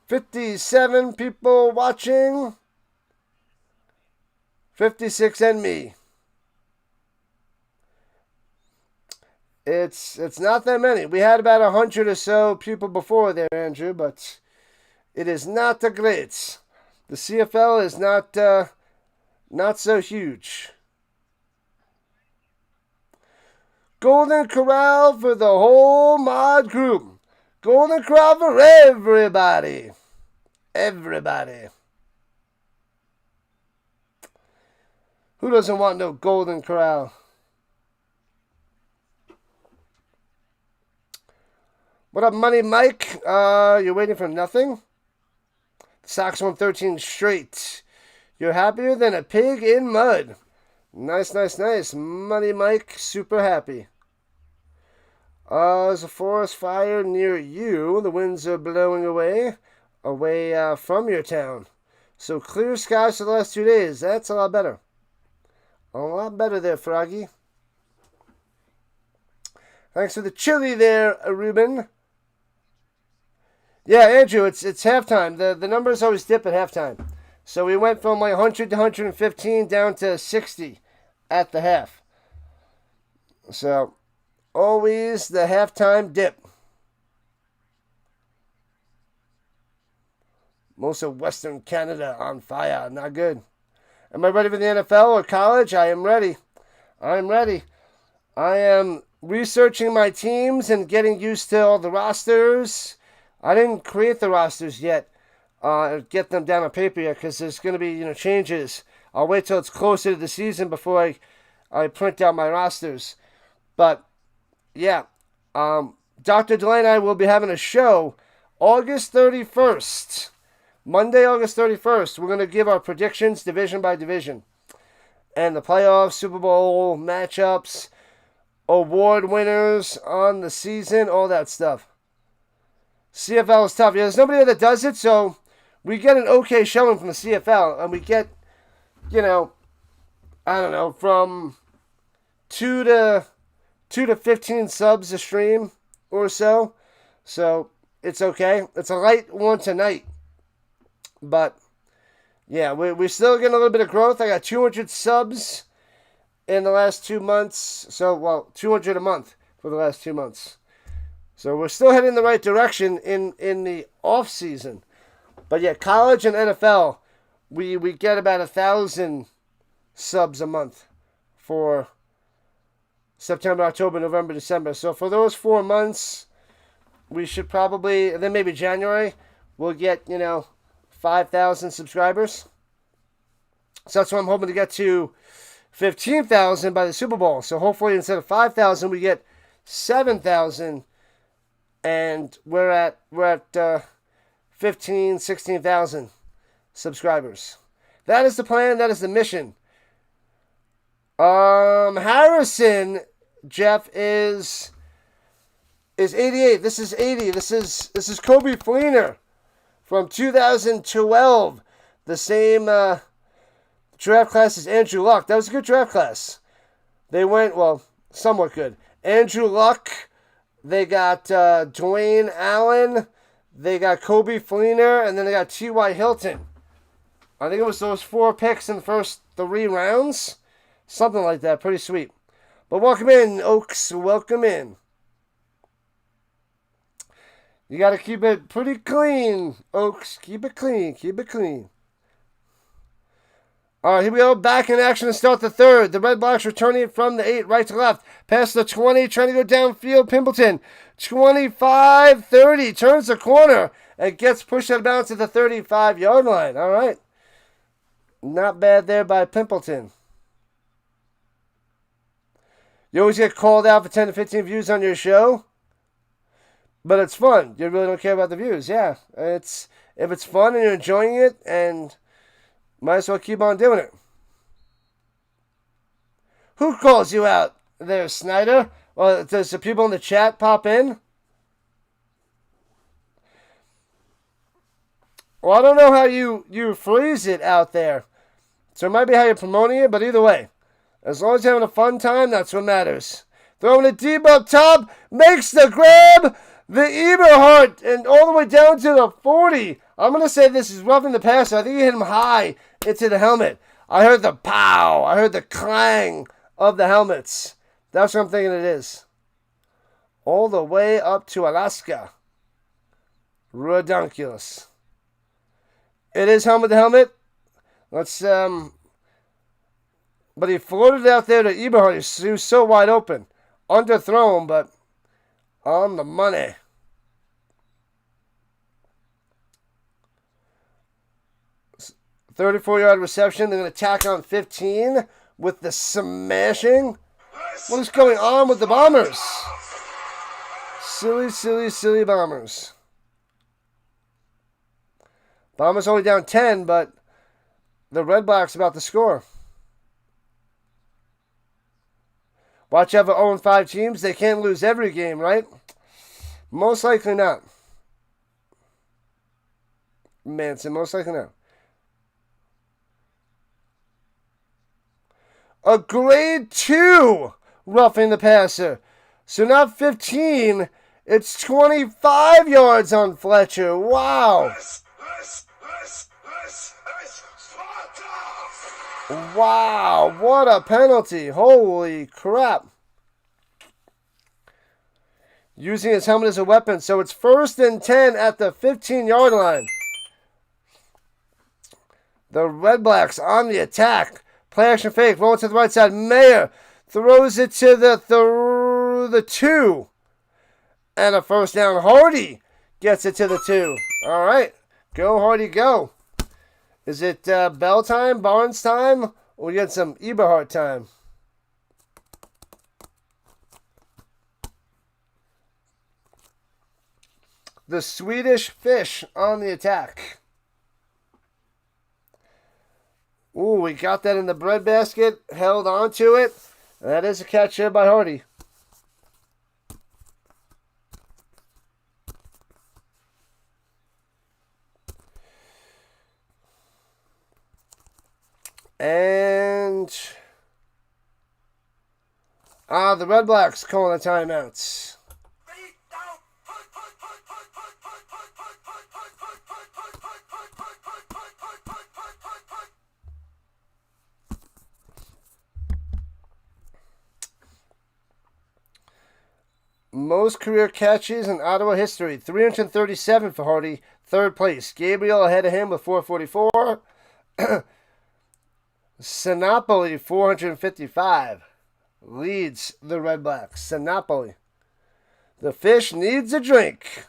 57 people watching. 56 and me. It's not that many. We had about 100 or so people before there, Andrew, but it is not that great. The CFL is not so huge. Golden Corral for the whole mod group. Golden Corral for everybody. Everybody. Who doesn't want no Golden Corral? What up, Money Mike? You're waiting for nothing? Sox won 13 straight. You're happier than a pig in mud. Nice. Money Mike, super happy. There's a forest fire near you. The winds are blowing away from your town. So clear skies for the last 2 days. That's a lot better. A lot better there, Froggy. Thanks for the chili there, Ruben. Yeah, Andrew, it's halftime. The numbers always dip at halftime. So we went from like 100 to 115 down to 60 at the half. So always the halftime dip. Most of Western Canada on fire. Not good. Am I ready for the NFL or college? I am ready. I'm ready. I am researching my teams and getting used to all the rosters. I didn't create the rosters yet, get them down on paper yet, because there's going to be changes. I'll wait till it's closer to the season before I print out my rosters. But yeah, Dr. Delay and I will be having a show August 31st. Monday, August 31st, we're going to give our predictions division by division. And the playoffs, Super Bowl matchups, award winners on the season, all that stuff. CFL is tough. Yeah, there's nobody that does it, so we get an okay showing from the CFL. And we get, from 2 to 15 subs a stream or so. So it's okay. It's a light one tonight. But, yeah, we're still getting a little bit of growth. I got 200 subs in the last 2 months. So, 200 a month for the last 2 months. So we're still heading in the right direction in the off season. But, yeah, college and NFL, we get about 1,000 subs a month for September, October, November, December. So for those 4 months, we should probably, and then maybe January, we'll get, 5,000 subscribers. So that's what I'm hoping to get to 15,000 by the Super Bowl. So hopefully instead of 5,000, we get 7,000, and we're at 15, 16,000 subscribers. That is the plan. That is the mission. Harrison, Jeff, is 88. This is 80. This is Kobe Fleener from 2012. The same draft class as Andrew Luck. That was a good draft class. They went, somewhat good. Andrew Luck. They got Dwayne Allen. They got Kobe Fleener. And then they got T.Y. Hilton. I think it was those 4 picks in the first 3 rounds. Something like that. Pretty sweet. But welcome in, Oaks. Welcome in. You got to keep it pretty clean, Oaks. Keep it clean. Keep it clean. All right, here we go. Back in action to start the third. The Redblacks returning it from the 8, right to left. Past the 20, trying to go downfield. Pimpleton, 25-30. Turns the corner and gets pushed out of bounds at the 35-yard line. All right. Not bad there by Pimpleton. You always get called out for 10 to 15 views on your show. But it's fun. You really don't care about the views. Yeah. If it's fun and you're enjoying it, and might as well keep on doing it. Who calls you out there, Snyder? Well, does the people in the chat pop in? Well, I don't know how you freeze it out there. So it might be how you're promoting it, but either way. As long as you're having a fun time, that's what matters. Throwing a deep up top, makes the grab, the Eberhardt, and all the way down to the 40. I'm going to say this is roughing the passer. I think he hit him high into the helmet. I heard the pow. I heard the clang of the helmets. That's what I'm thinking it is. All the way up to Alaska. Redonkulous. It is helmet to helmet. Let's, but he floated out there to Eberhardt. He was so wide open. Underthrown, but on the money. .34-yard reception. They're going to tack on 15 with the smashing. What is going on with the Bombers? Silly, silly, silly Bombers. Bombers only down 10, but the Redblacks about to score. Watch out for 0-5 teams. They can't lose every game, right? Most likely not. Manson, most likely not. A grade 2 roughing the passer. So not 15, it's 25 yards on Fletcher. Wow. Wow, what a penalty. Holy crap. Using his helmet as a weapon. So it's 1st and 10 at the 15-yard line. The Redblacks on the attack. Play action fake. Rolling to the right side. Mayer throws it to the 2. And a first down. Hardy gets it to the 2. All right. Go, Hardy, go. Is it Bell time, Barnes time, or we get some Eberhardt time? The Swedish Fish on the attack. Ooh, we got that in the breadbasket. Held on to it. That is a catch here by Hardy. And the Redblacks calling the timeouts. Most career catches in Ottawa history. 337 for Hardy. Third place. Gabriel ahead of him with 444. Sinopoli, 455. Leads the Redblacks. Sinopoli. The Fish needs a drink.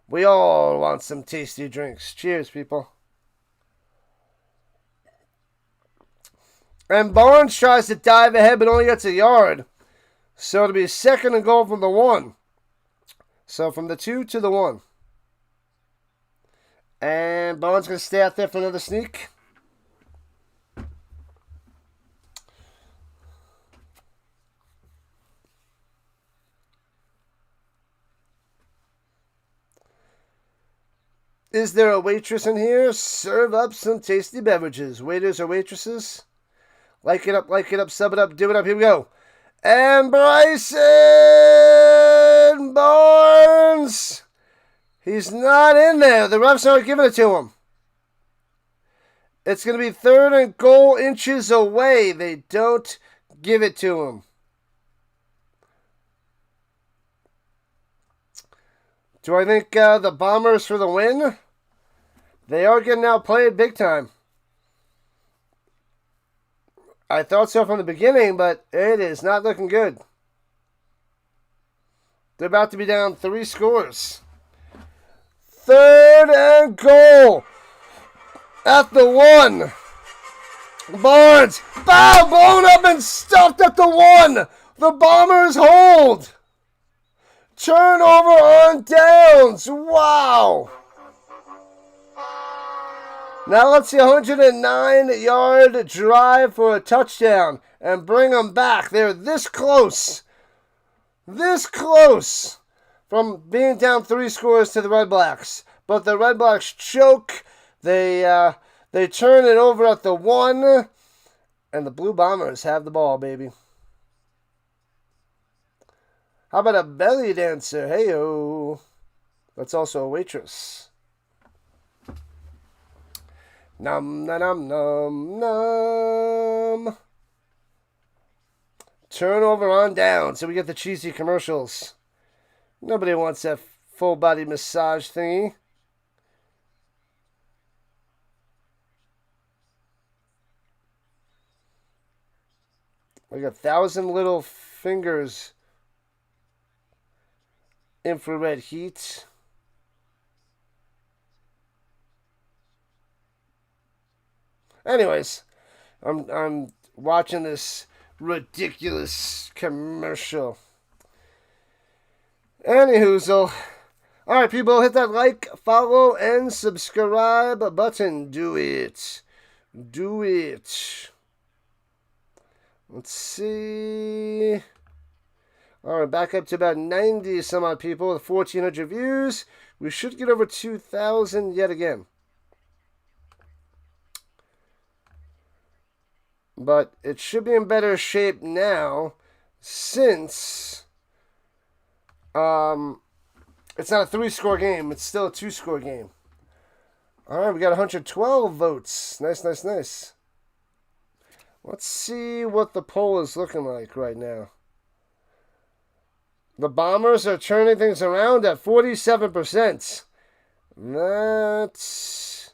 We all want some tasty drinks. Cheers, people. And Barnes tries to dive ahead but only gets a yard. So it'll be second and goal from the 1. So from the 2 to the 1. And Barnes going to stay out there for another sneak. Is there a waitress in here? Serve up some tasty beverages. Waiters or waitresses? Like it up, sub it up, do it up. Here we go. And Bryson Barnes. He's not in there. The refs aren't giving it to him. It's going to be third and goal, inches away. They don't give it to him. Do I think the Bombers for the win? They are getting outplayed big time. I thought so from the beginning, but it is not looking good. They're about to be down 3 scores. Third and goal at the 1. Barnes, bow, blown up and stuffed at the 1. The Bombers hold. Turnover on downs. Wow. Now let's see, 109-yard drive for a touchdown and bring them back. They're this close from being down 3 scores to the Redblacks. But the Redblacks choke. They turn it over at the 1, and the Blue Bombers have the ball, baby. How about a belly dancer? Hey-o. That's also a waitress. Nom, nom, nom, nom. Turnover on down, so we get the cheesy commercials. Nobody wants that full body massage thingy. Like 1,000 little fingers. Infrared heat. Anyways, I'm watching this ridiculous commercial. Anyhoozle. Alright, people, hit that like, follow, and subscribe button. Do it. Do it. Let's see. Alright, back up to about 90 some odd people with 1,400 views. We should get over 2,000 yet again. But it should be in better shape now since it's not a 3-score game. It's still a 2-score game. Alright, we got 112 votes. Nice, nice, nice. Let's see what the poll is looking like right now. The Bombers are turning things around at 47%. That's...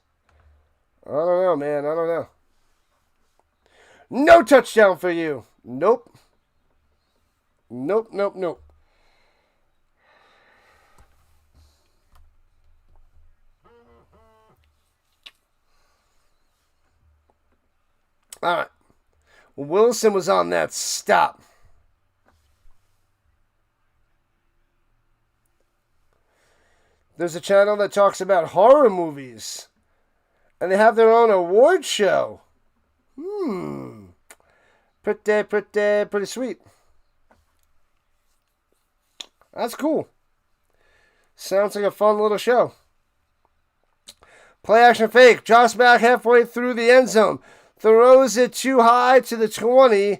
I don't know, man. I don't know. No touchdown for you. Nope. Nope, nope, nope. All right. Wilson was on that stop. There's a channel that talks about horror movies. And they have their own award show. Pretty sweet. That's cool. Sounds like a fun little show. Play action fake. Drops back halfway through the end zone. Throws it too high to the 20.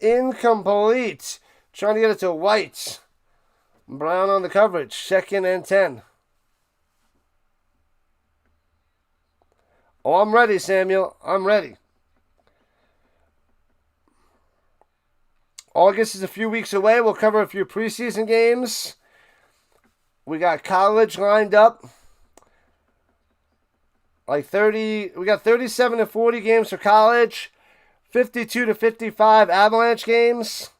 Incomplete. Trying to get it to White. Brown on the coverage. 2nd and 10. Oh, I'm ready, Samuel. I'm ready. August is a few weeks away. We'll cover a few preseason games. We got college lined up. We got 37 to 40 games for college. 52 to 55 Avalanche games.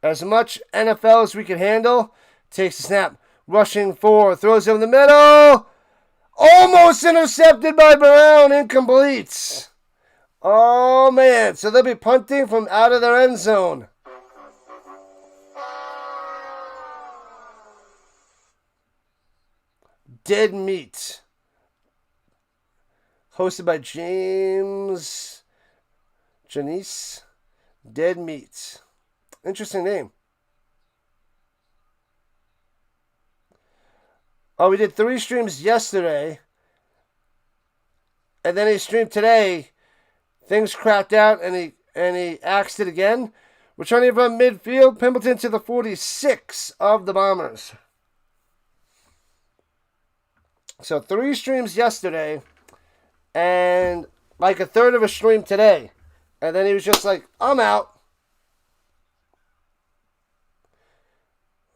As much NFL as we can handle. Takes a snap. Rushing 4. Throws it in the middle. Almost intercepted by Brown. Incomplete. Oh, man. So they'll be punting from out of their end zone. Dead Meat. Hosted by James Janice. Dead Meat. Interesting name. Oh, we did 3 streams yesterday. And then he streamed today. Things crapped out and he axed it again. We're trying to run midfield. Pimpleton to the 46 of the Bombers. So 3 streams yesterday. And like a third of a stream today. And then he was just like, I'm out.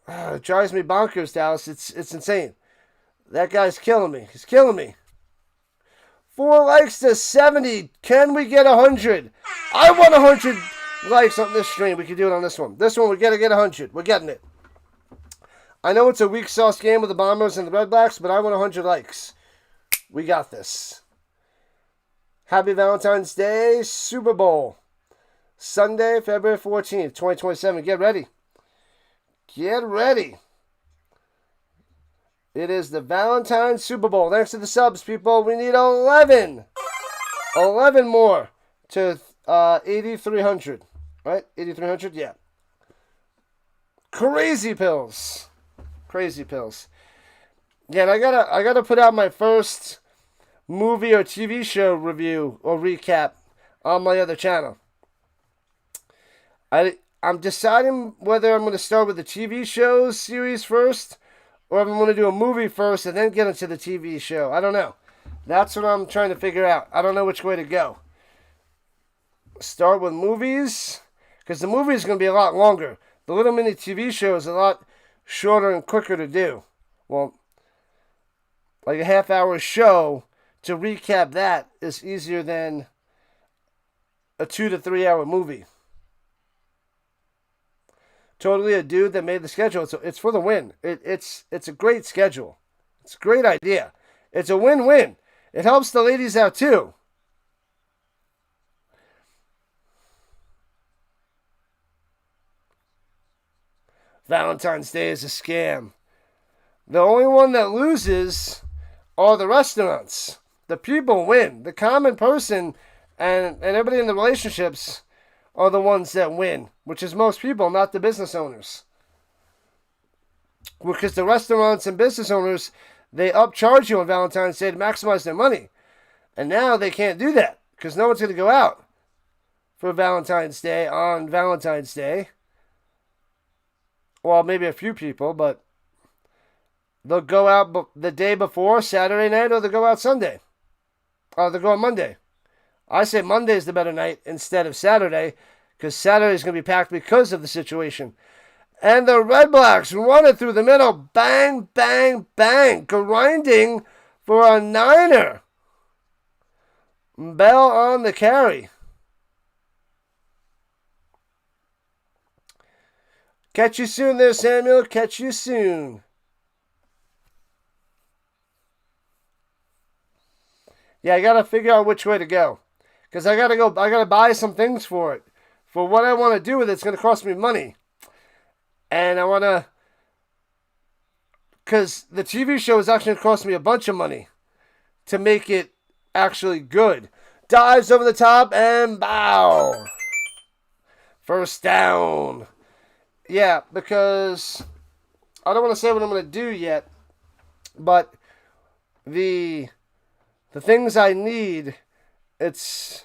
It drives me bonkers, Dallas. It's insane. That guy's killing me. He's killing me. 4 likes to 70. Can we get 100? I want 100 likes on this stream. We can do it on this one. This one, we got to get 100. We're getting it. I know it's a weak sauce game with the Bombers and the Redblacks, but I want 100 likes. We got this. Happy Valentine's Day, Super Bowl. Sunday, February 14th, 2027. Get ready. Get ready. It is the Valentine's Super Bowl. Thanks to the subs, people. We need 11. 11 more to 8,300. Right? 8,300? Yeah. Crazy pills. Crazy pills. Yeah, and I gotta put out my first movie or TV show review or recap on my other channel. I'm deciding whether I'm going to start with the TV show series first, or if I'm going to do a movie first and then get into the TV show. I don't know. That's what I'm trying to figure out. I don't know which way to go. Start with movies, because the movie is going to be a lot longer. The little mini TV show is a lot shorter and quicker to do. Well, like a half-hour show, to recap that is easier than a 2 to 3 hour movie. Totally a dude that made the schedule. So it's for the win. It's a great schedule. It's a great idea. It's a win-win. It helps the ladies out too. Valentine's Day is a scam. The only one that loses are the restaurants. The people win. The common person and everybody in the relationships are the ones that win, which is most people, not the business owners. Because the restaurants and business owners, they upcharge you on Valentine's Day to maximize their money. And now they can't do that because no one's going to go out for Valentine's Day on Valentine's Day. Well, maybe a few people, but they'll go out the day before, Saturday night, or they'll go out Sunday. Or they'll go on Monday. I say Monday's the better night instead of Saturday, because Saturday's going to be packed because of the situation. And the Redblacks run it through the middle. Bang, bang, bang. Grinding for a 9er. Bell on the carry. Catch you soon there, Samuel. Catch you soon. Yeah, I got to figure out which way to go. Because I got to buy some things for it. For what I want to do with it, it's going to cost me money. And I want to because the TV show is actually going to cost me a bunch of money to make it actually good. Dives over the top and bow. First down. Yeah, because I don't want to say what I'm going to do yet, but the things I need, it's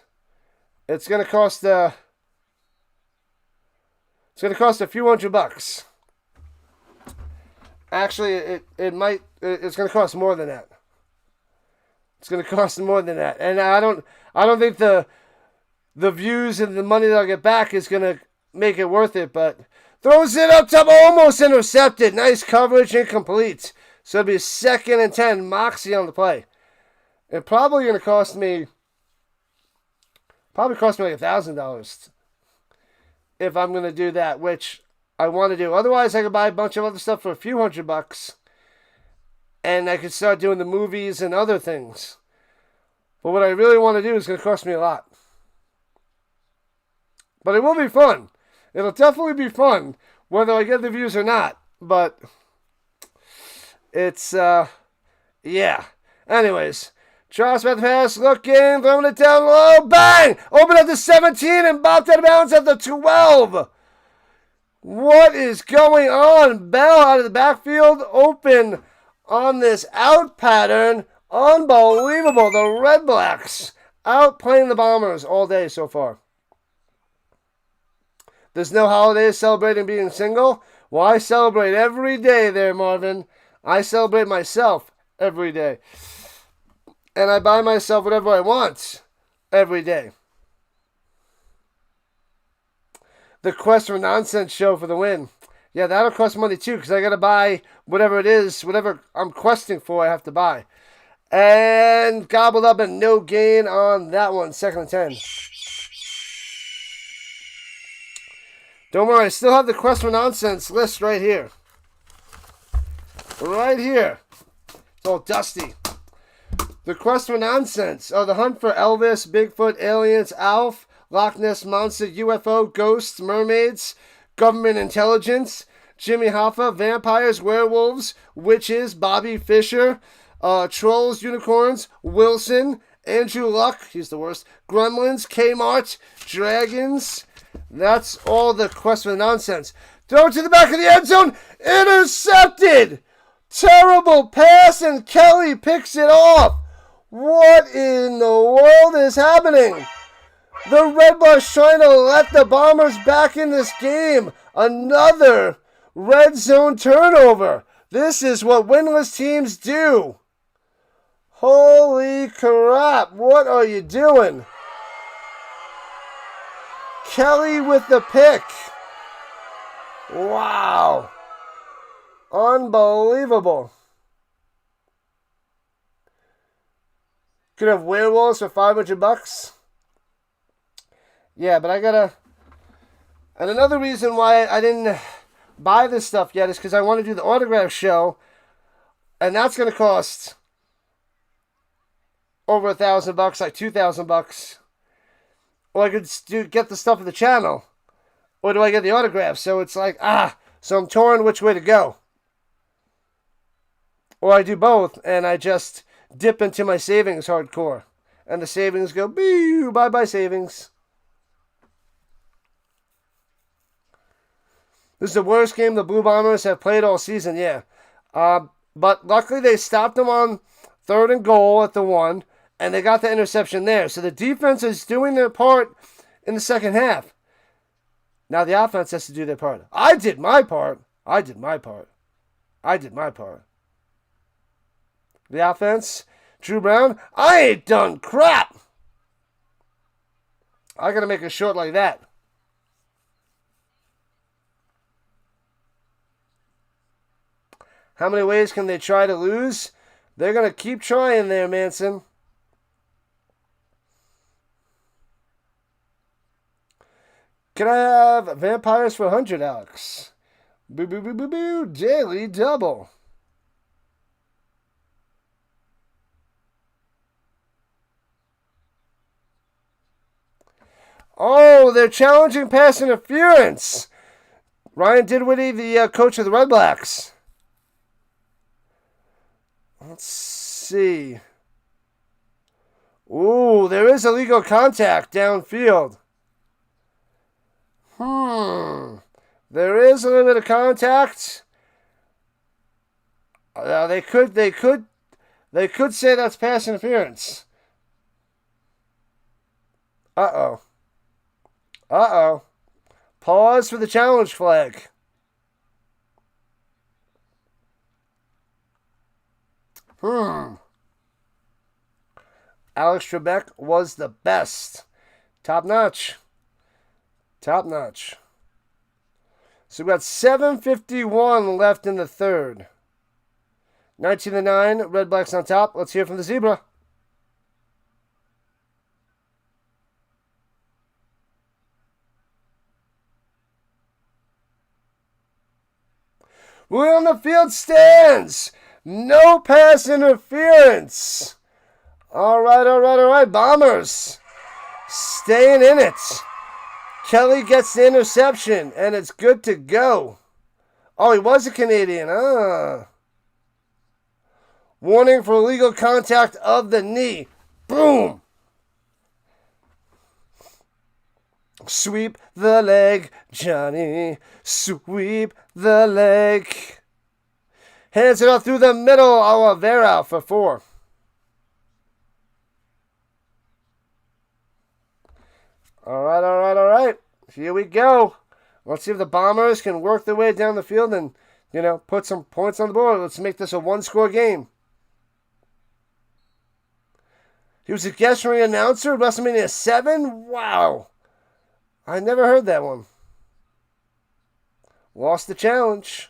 going to cost a few $100. Actually, it's going to cost more than that. It's going to cost more than that, and I don't think the views and the money that I'll get back is going to make it worth it. But throws it up top, almost intercepted. Nice coverage, incomplete. So it'll be 2nd and 10. Moxie on the play. It's probably going to cost me like $1,000 if I'm going to do that, which I want to do. Otherwise, I could buy a bunch of other stuff for a few $100, and I could start doing the movies and other things. But what I really want to do is going to cost me a lot. But it will be fun. It'll definitely be fun, whether I get the views or not. But it's, yeah. Anyways, Charles about the pass, looking, throwing it down low, bang! Open up to 17 and bopped out of bounds at the 12. What is going on? Bell out of the backfield, open on this out pattern. Unbelievable. The Redblacks outplaying the Bombers all day so far. There's no holidays celebrating being single. Well, I celebrate every day there, Marvin. I celebrate myself every day. And I buy myself whatever I want every day. The Quest for Nonsense show for the win. Yeah, that'll cost money too, because I got to buy whatever it is, whatever I'm questing for, I have to buy. And gobbled up and no gain on that one. 2nd and 10. Don't worry, I still have the Quest for Nonsense list right here. Right here. It's all dusty. The Quest for Nonsense. Oh, the hunt for Elvis, Bigfoot, aliens, Alf, Loch Ness Monster, UFO, ghosts, mermaids, government intelligence, Jimmy Hoffa, vampires, werewolves, witches, Bobby Fischer, trolls, unicorns, Wilson, Andrew Luck, he's the worst, gremlins, Kmart, dragons. That's all the Quest for Nonsense. Throw it to the back of the end zone. Intercepted. Terrible pass, and Kelly picks it off. What in the world is happening? The Redblacks trying to let the Bombers back in this game. Another red zone turnover. This is what winless teams do. Holy crap. What are you doing? Kelly with the pick. Wow. Unbelievable. Could have werewolves for $500. Yeah, but I gotta. And another reason why I didn't buy this stuff yet is because I want to do the autograph show, and that's gonna cost over $1,000, like $2,000. Or I could get the stuff for the channel, or do I get the autograph? So it's like so I'm torn which way to go. Or I do both, and I just dip into my savings hardcore. And the savings go, boo, bye-bye savings. This is the worst game the Blue Bombers have played all season, yeah. But luckily they stopped them on 3rd and goal at the 1, and they got the interception there. So the defense is doing their part in the second half. Now the offense has to do their part. I did my part. The offense, Drew Brown, I ain't done crap. I gotta make it short like that. How many ways can they try to lose? They're gonna keep trying there, Manson. Can I have vampires for 100, Alex? Boo, boo, boo, boo, boo. Daily double. Oh, they're challenging pass interference. Ryan Dinwiddie, the coach of the Redblacks. Let's see. Ooh, there is illegal contact downfield. There is a little bit of contact. They could say that's pass interference. Uh-oh. Pause for the challenge flag. Alex Trebek was the best. Top notch. So we've got 7:51 left in the third. 19-9, Redblacks on top. Let's hear from the Zebra. We're on the field stands. No pass interference. All right. Bombers staying in it. Kelly gets the interception, and it's good to go. Oh, he was a Canadian. Warning for illegal contact of the knee. Boom. Sweep the leg, Johnny. Sweep the leg. Hands it off through the middle. Oliveira for 4. All right. Here we go. Let's see if the Bombers can work their way down the field and, put some points on the board. Let's make this a one-score game. He was a guest ring announcer at WrestleMania 7? Wow. I never heard that one. Lost the challenge.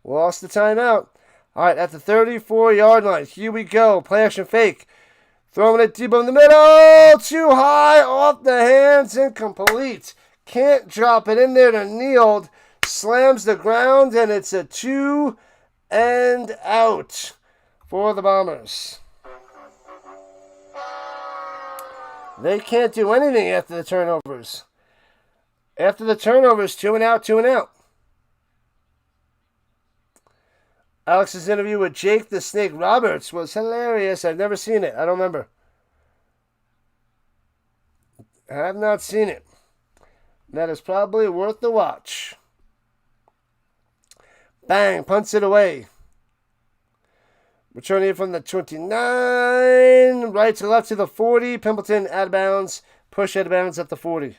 Lost the timeout. All right, at the 34-yard line. Here we go. Play action fake. Throwing it deep in the middle. Too high. Off the hands. Incomplete. Can't drop it in there to Neal. Slams the ground, and it's a 2 and out for the Bombers. They can't do anything after the turnovers. After the turnovers, 2 and out. Alex's interview with Jake the Snake Roberts was hilarious. I've never seen it. I don't remember. I have not seen it. That is probably worth the watch. Bang, punts it away. Returning it from the 29, right to left to the 40. Pimpleton out of bounds. Push out of bounds at the 40.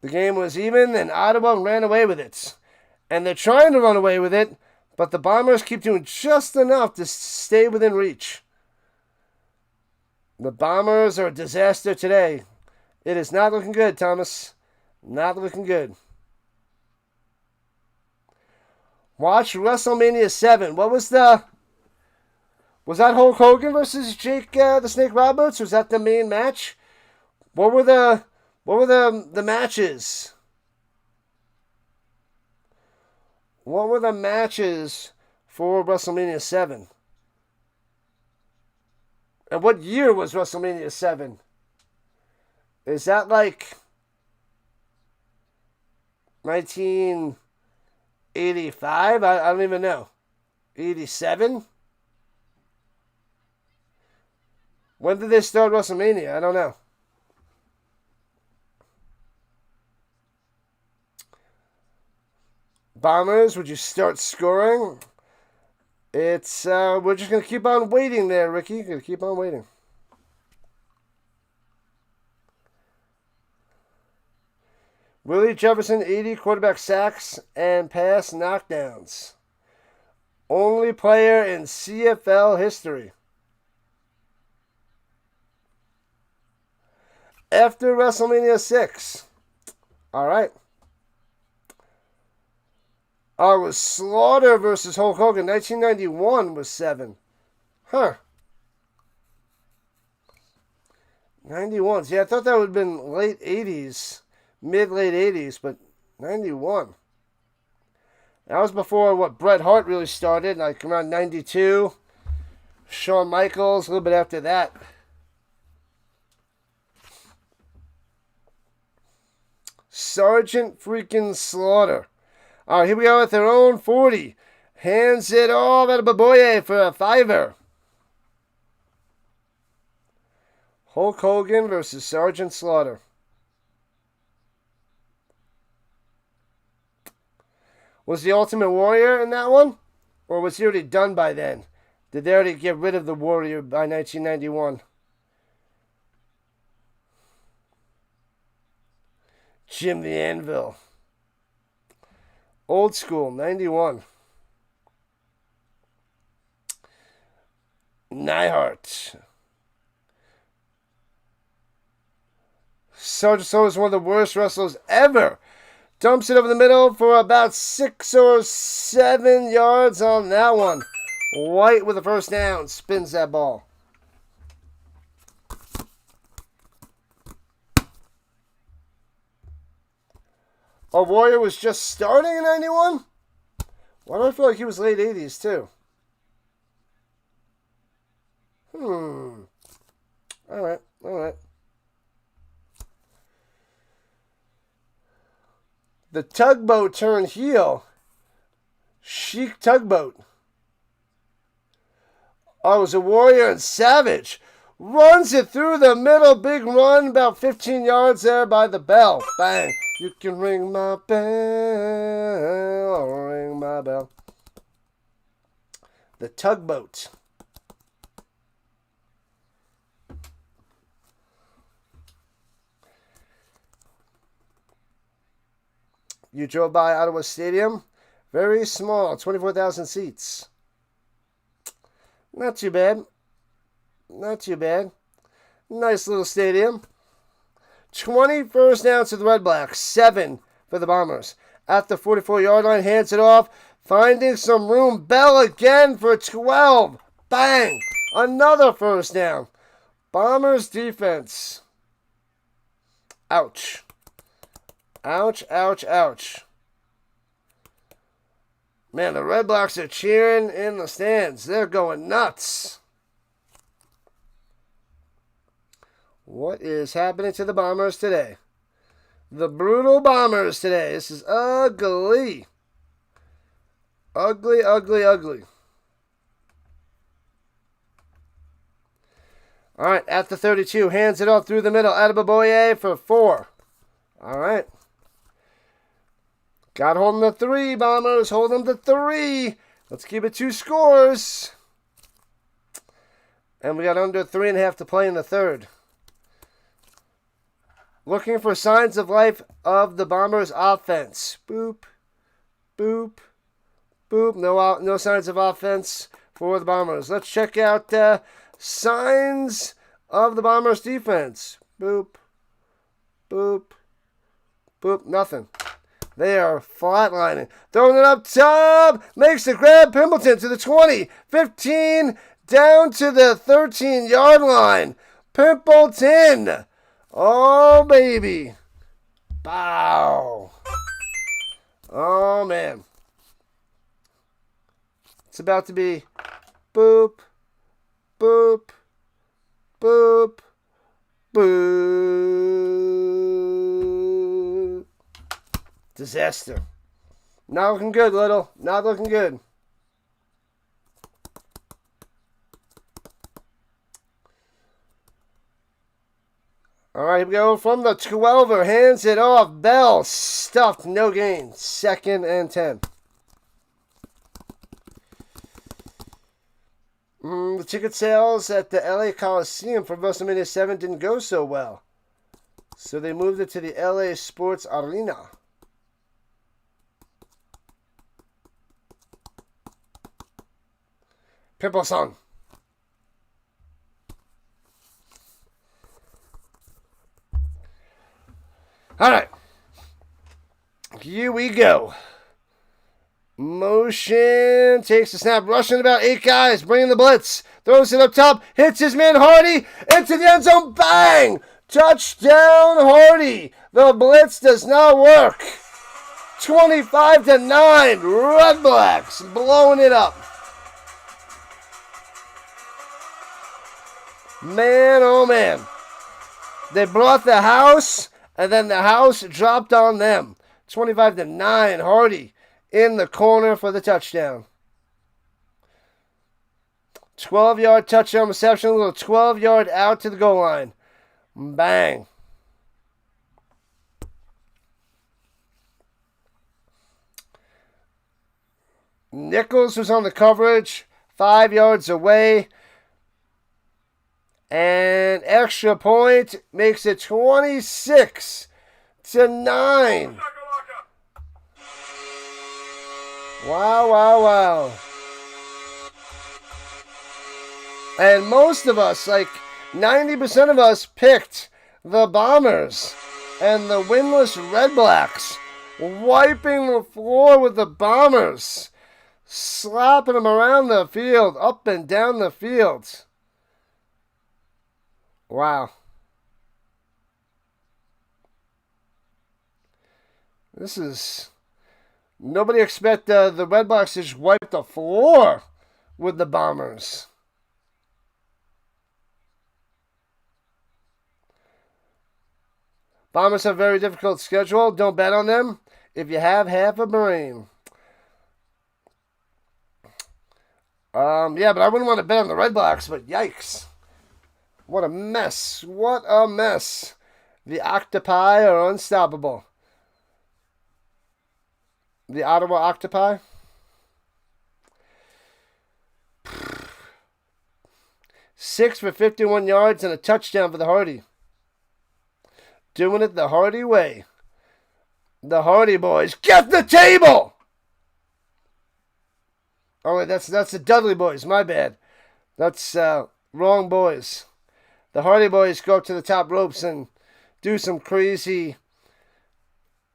The game was even, and Ottawa ran away with it. And they're trying to run away with it, but the Bombers keep doing just enough to stay within reach. The Bombers are a disaster today. It is not looking good, Thomas. Not looking good. Watch WrestleMania 7. What was that Hulk Hogan versus Jake the Snake Roberts? Was that the main match? What were the matches? What were the matches for WrestleMania 7? And what year was WrestleMania 7? Is that like 1985? I don't even know. 87? When did they start WrestleMania? I don't know. Bombers, would you start scoring? It's we're just gonna keep on waiting there, Ricky. Gonna keep on waiting. Willie Jefferson, 80 quarterback sacks and pass knockdowns. Only player in CFL history. After WrestleMania 6. All right. Oh, it was Slaughter versus Hulk Hogan. 1991 was 7. Huh. 91. See, I thought that would have been late 80s. Mid-late 80s, but 91. That was before Bret Hart really started, like around 92. Shawn Michaels, a little bit after that. Sergeant freaking Slaughter. All right, here we go at their own 40. Hands it off at Baboye for a fiver. Hulk Hogan versus Sergeant Slaughter. Was the Ultimate Warrior in that one? Or was he already done by then? Did they already get rid of the Warrior by 1991? Jim the Anvil. Old School, 91. Neihart. Sergeant Slaughter is one of the worst wrestlers ever. Dumps it over the middle for about 6 or 7 yards on that one. White with the first down. Spins that ball. A Warrior was just starting in 91? Why do I feel like he was late 80s too? Alright. The Tugboat turned heel. Chic Tugboat. Oh, it was a Warrior and Savage. Runs it through the middle. Big run. About 15 yards there by the bell. Bang. You can ring my bell. Ring my bell. The Tugboat. You drove by Ottawa Stadium. Very small, 24,000 seats. Not too bad. Nice little stadium. 20 first downs to the Redblacks. 7 for the Bombers. At the 44-yard line, hands it off. Finding some room. Bell again for 12. Bang! Another first down. Bombers defense. Ouch. Ouch. Man, the Redblacks are cheering in the stands. They're going nuts. What is happening to the Bombers today? The brutal Bombers today. This is ugly. Ugly. All right, at the 32. Hands it off through the middle. Adebaboye for 4. All right. Got holding the 3, Bombers. Hold them to 3. Let's keep it 2 scores. And we got under 3.5 to play in the third. Looking for signs of life of the Bombers' offense. Boop. No signs of offense for the Bombers. Let's check out signs of the Bombers' defense. Boop. Nothing. They are flatlining. Throwing it up top. Makes the grab. Pimpleton to the 20. 15. Down to the 13-yard line. Pimpleton. Oh, baby. Bow. Oh, man. It's about to be boop. Disaster. Not looking good, Little. Not looking good. All right, here we go from the 12er. Hands it off. Bell stuffed. No gain. 2nd and 10. The ticket sales at the LA Coliseum for WrestleMania 7 didn't go so well. So they moved it to the LA Sports Arena. Pimple song. All right. Here we go. Motion. Takes the snap. Rushing about 8 guys. Bringing the blitz. Throws it up top. Hits his man Hardy. Into the end zone. Bang! Touchdown Hardy. The blitz does not work. 25-9. Redblacks blowing it up. Man, oh man. They brought the house, And then the house dropped on them. 25-9. Hardy in the corner for the touchdown. 12-yard touchdown reception. A little 12-yard out to the goal line. Bang. Nichols was on the coverage. 5 yards away. And extra point makes it 26-9. Wow. And most of us, like 90% of us, picked the Bombers and the winless Redblacks, wiping the floor with the Bombers, slapping them around the field, up and down the field. Wow. This is... Nobody expect the Redblacks to just wipe the floor with the Bombers. Bombers have a very difficult schedule. Don't bet on them if you have half a brain. Yeah, but I wouldn't want to bet on the Redblacks, but yikes. What a mess. What a mess. The Octopi are unstoppable. The Ottawa Octopi. 6 for 51 yards and a touchdown for the Hardy. Doing it the Hardy way. The Hardy boys. Get the table! Oh, wait, that's the Dudley boys. My bad. That's wrong boys. The Hardy boys go up to the top ropes and do some crazy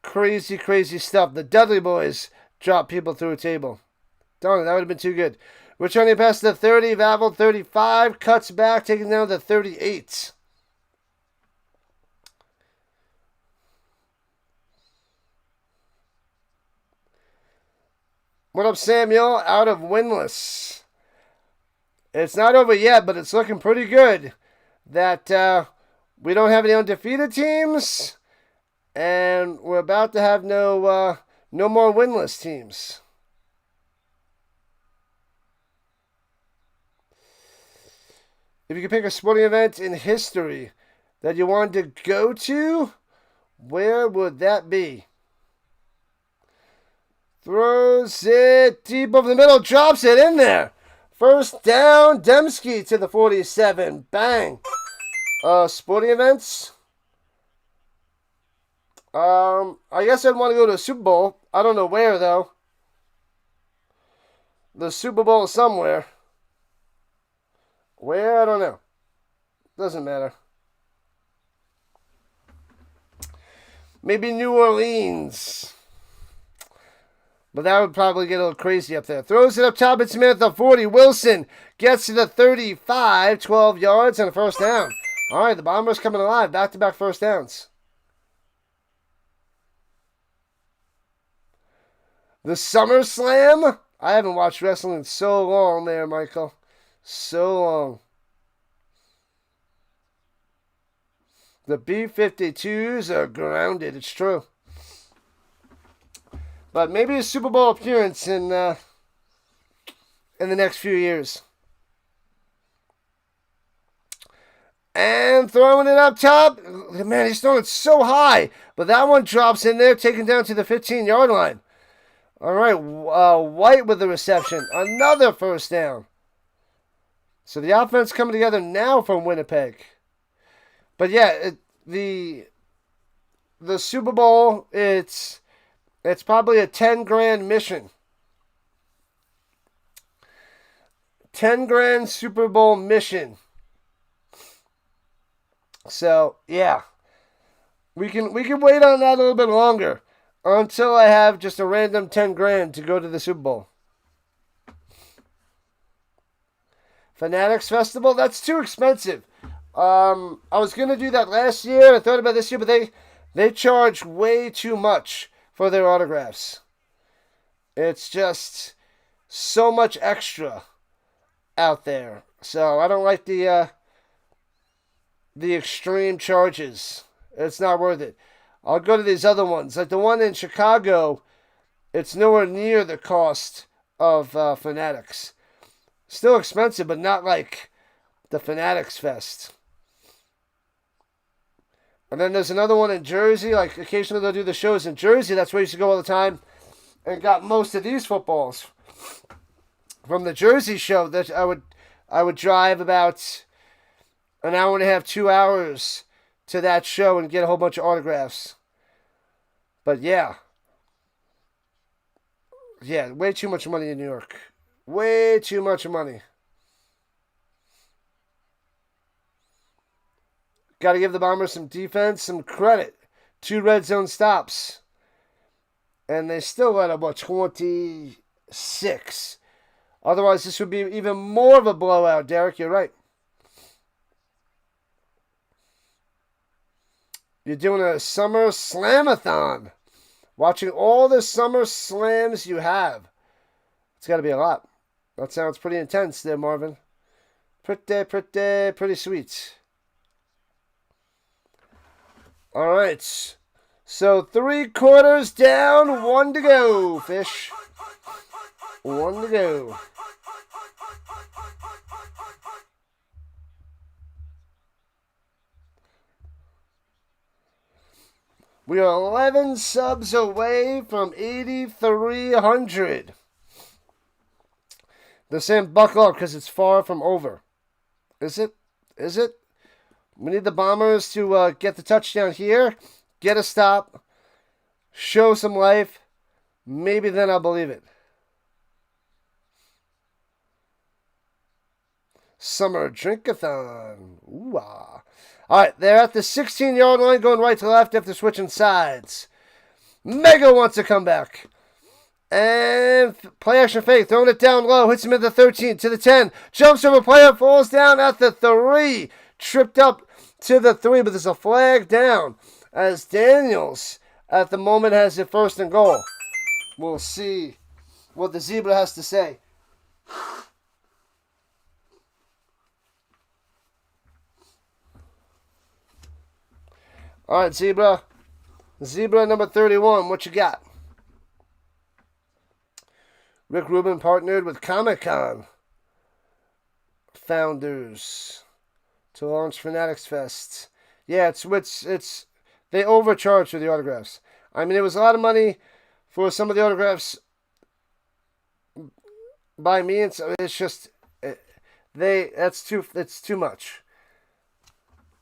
stuff. The Dudley boys drop people through a table. Darn it, that would have been too good. Returning past the 30, Vavel 35, cuts back, taking down the 38. What up, Samuel? Out of winless. It's not over yet, but it's looking pretty good that we don't have any undefeated teams, and we're about to have no more winless teams. If you could pick a sporting event in history that you wanted to go to, where would that be? Throws it deep over the middle, drops it in there. First down, Dembski to the 47. Bang. Sporting events. I guess I'd want to go to a Super Bowl. I don't know where, though. The Super Bowl is somewhere. Where? I don't know. Doesn't matter. Maybe New Orleans. But that would probably get a little crazy up there. Throws it up top at Smith, the 40. Wilson gets to the 35, 12 yards and a first down. All right, the Bombers coming alive. Back-to-back first downs. The SummerSlam. I haven't watched wrestling in so long there, Michael. So long. The B-52s are grounded. It's true. But maybe a Super Bowl appearance in the next few years. And throwing it up top. Man, he's throwing it so high. But that one drops in there, taken down to the 15-yard line. All right, White with the reception. Another first down. So the offense coming together now from Winnipeg. But yeah, the Super Bowl, it's probably a 10 grand mission. 10 grand Super Bowl mission. So, yeah. We can wait on that a little bit longer until I have just a random 10 grand to go to the Super Bowl. Fanatics Festival, that's too expensive. I was going to do that last year. I thought about this year, but they charge way too much for their autographs. It's just so much extra out there. So I don't like the extreme charges. It's not worth it. I'll go to these other ones. Like the one in Chicago, it's nowhere near the cost of Fanatics. Still expensive, but not like the Fanatics Fest. And then there's another one in Jersey. Like occasionally they'll do the shows in Jersey. That's where I used to go all the time. And got most of these footballs from the Jersey show. That I would drive about an hour and a half, 2 hours to that show and get a whole bunch of autographs. But yeah, way too much money in New York. Way too much money. Got to give the Bombers some defense, some credit. 2 red zone stops. And they still let up, 26. Otherwise, this would be even more of a blowout, Derek. You're right. You're doing a summer slamathon. Watching all the summer slams you have. It's got to be a lot. That sounds pretty intense there, Marvin. Pretty sweet. All right. So 3 quarters down, 1 to go, Fish. 1 to go. We are 11 subs away from 8,300. They're saying buckle up because it's far from over. Is it? Is it? We need the Bombers to get the touchdown here, get a stop, show some life. Maybe then I'll believe it. Summer Drinkathon. Ooh-ah. All right, they're at the 16-yard line, going right to left after switching sides. Mega wants to come back. And play action fake, throwing it down low, hits him at the 13, to the 10, jumps over player, falls down at the 3, tripped up to the 3, but there's a flag down as Daniels at the moment has it 1st and goal. We'll see what the Zebra has to say. All right, Zebra. Zebra number 31, what you got? Rick Rubin partnered with Comic-Con founders to launch Fanatics Fest. Yeah, it's they overcharge for the autographs. I mean, it was a lot of money for some of the autographs by me, and so it's just it's too much.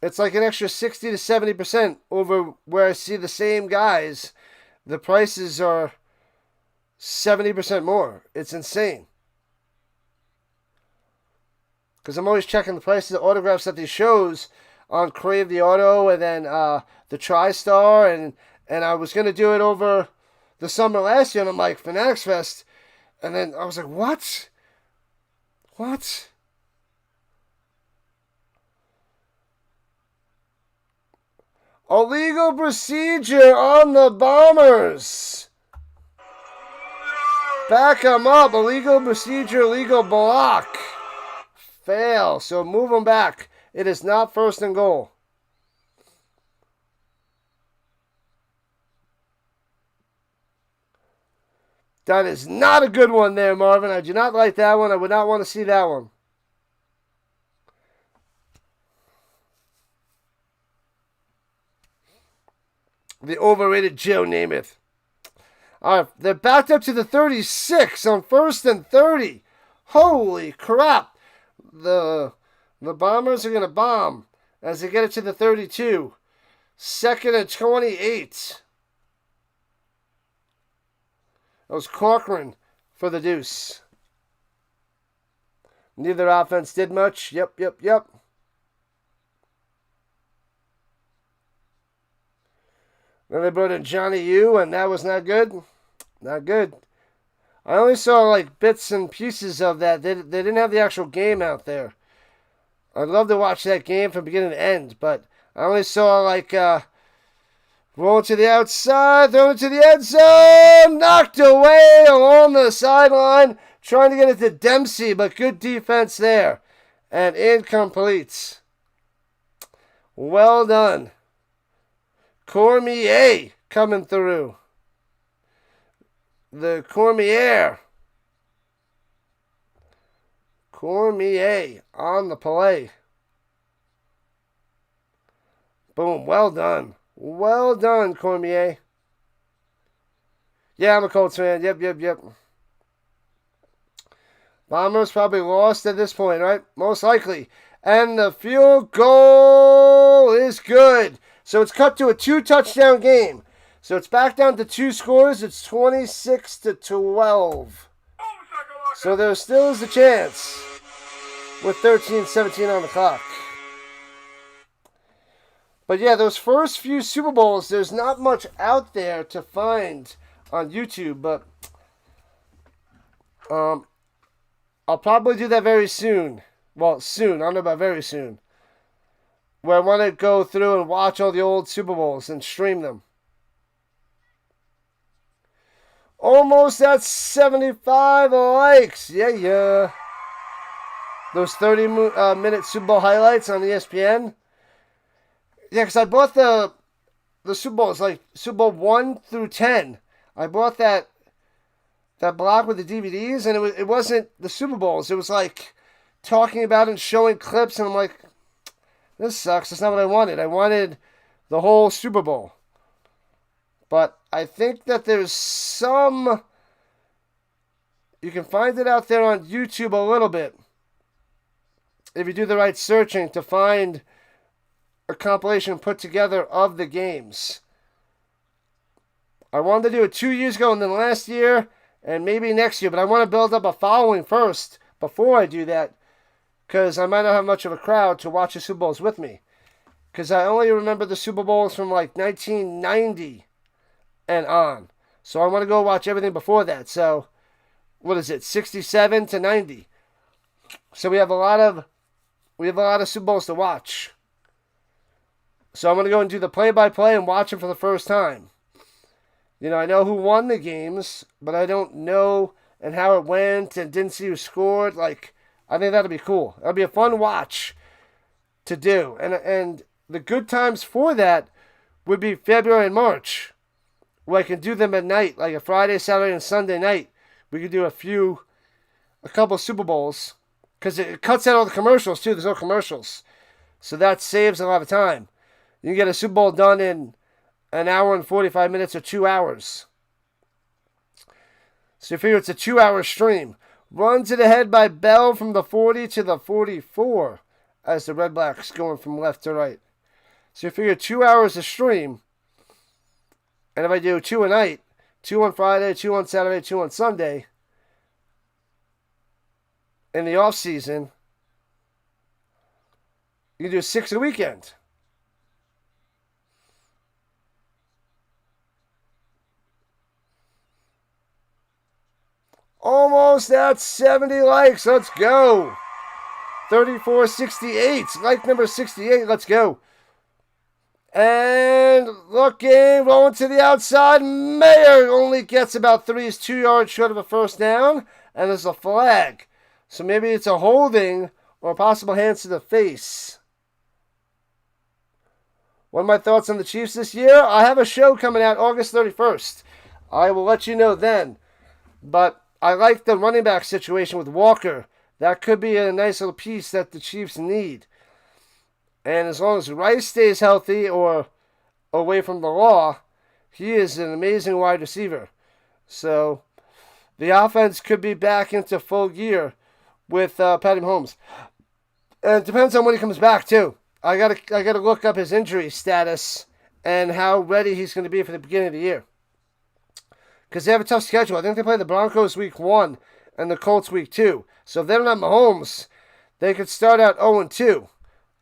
It's like an extra 60 to 70% over where I see the same guys. The prices are 70% more. It's insane. Because I'm always checking the prices of autographs at these shows on Crave the Auto and then the TriStar. And I was going to do it over the summer last year. And I'm like, Fanatics Fest. And then I was like, what? What? Illegal procedure on the Bombers. Back them up. Illegal procedure, illegal block. Fail. So move them back. It is not 1st and goal. That is not a good one there, Marvin. I do not like that one. I would not want to see that one. The overrated Joe Namath. All right, they're backed up to the 36 on 1st and 30. Holy crap. The Bombers are going to bomb as they get it to the 32. 2nd and 28. That was Corcoran for the deuce. Neither offense did much. Yep. Then they brought in Johnny U, and that was not good. Not good. I only saw like bits and pieces of that. They didn't have the actual game out there. I'd love to watch that game from beginning to end, but I only saw like rolling to the outside, throwing it to the end zone, knocked away along the sideline, trying to get it to Dempsey, but good defense there, and incomplete. Well done. Cormier coming through. The Cormier. Cormier on the play. Boom. Well done. Well done, Cormier. Yeah, I'm a Colts fan. Yep. Bombers probably lost at this point, right? Most likely. And the field goal is good. So it's cut to a 2-touchdown game. So it's back down to 2 scores. It's 26-12. So there still is a chance with 13-17 on the clock. But yeah, those first few Super Bowls, there's not much out there to find on YouTube. But I'll probably do that very soon. Well, soon. I don't know about very soon. Where I want to go through and watch all the old Super Bowls and stream them. Almost at 75 likes. Yeah. Those 30-minute Super Bowl highlights on ESPN. Yeah, because I bought the Super Bowls, like Super Bowl 1 through 10. I bought that block with the DVDs, and it wasn't the Super Bowls. It was like talking about it and showing clips, and I'm like, this sucks. That's not what I wanted. I wanted the whole Super Bowl. But I think that there's some... You can find it out there on YouTube a little bit. If you do the right searching to find a compilation put together of the games. I wanted to do it 2 years ago and then last year and maybe next year. But I want to build up a following first before I do that. Because I might not have much of a crowd to watch the Super Bowls with me. Because I only remember the Super Bowls from like 1990 and on. So I want to go watch everything before that. So, what is it? 67 to 90. So we have a lot of Super Bowls to watch. So I'm going to go and do the play-by-play and watch them for the first time. You know, I know who won the games, but I don't know and how it went and didn't see who scored. Like, I think that'll be cool. It'll be a fun watch to do. And the good times for that would be February and March, where I can do them at night, like a Friday, Saturday, and Sunday night. We could do a couple Super Bowls, because it cuts out all the commercials, too. There's no commercials. So that saves a lot of time. You can get a Super Bowl done in an hour and 45 minutes or 2 hours. So you figure it's a 2-hour stream. Runs it ahead by Bell from the 40 to the 44 as the Redblacks going from left to right. So you figure 2 hours a stream. And if I do 2 a night, 2 on Friday, 2 on Saturday, 2 on Sunday, in the off season, you can do 6 a weekend. Almost at 70 likes. Let's go. 3468. Like number 68. Let's go. And looking, rolling to the outside. Mayer only gets about 3. He's 2 yards short of a first down. And there's a flag. So maybe it's a holding or a possible hands to the face. What are my thoughts on the Chiefs this year? I have a show coming out August 31st. I will let you know then. But I like the running back situation with Walker. That could be a nice little piece that the Chiefs need. And as long as Rice stays healthy or away from the law, he is an amazing wide receiver. So the offense could be back into full gear with Patty Mahomes. And it depends on when he comes back too. I gotta look up his injury status and how ready he's going to be for the beginning of the year. Because they have a tough schedule. I think they play the Broncos week 1 and the Colts week 2. So if they're not Mahomes, they could start out 0-2.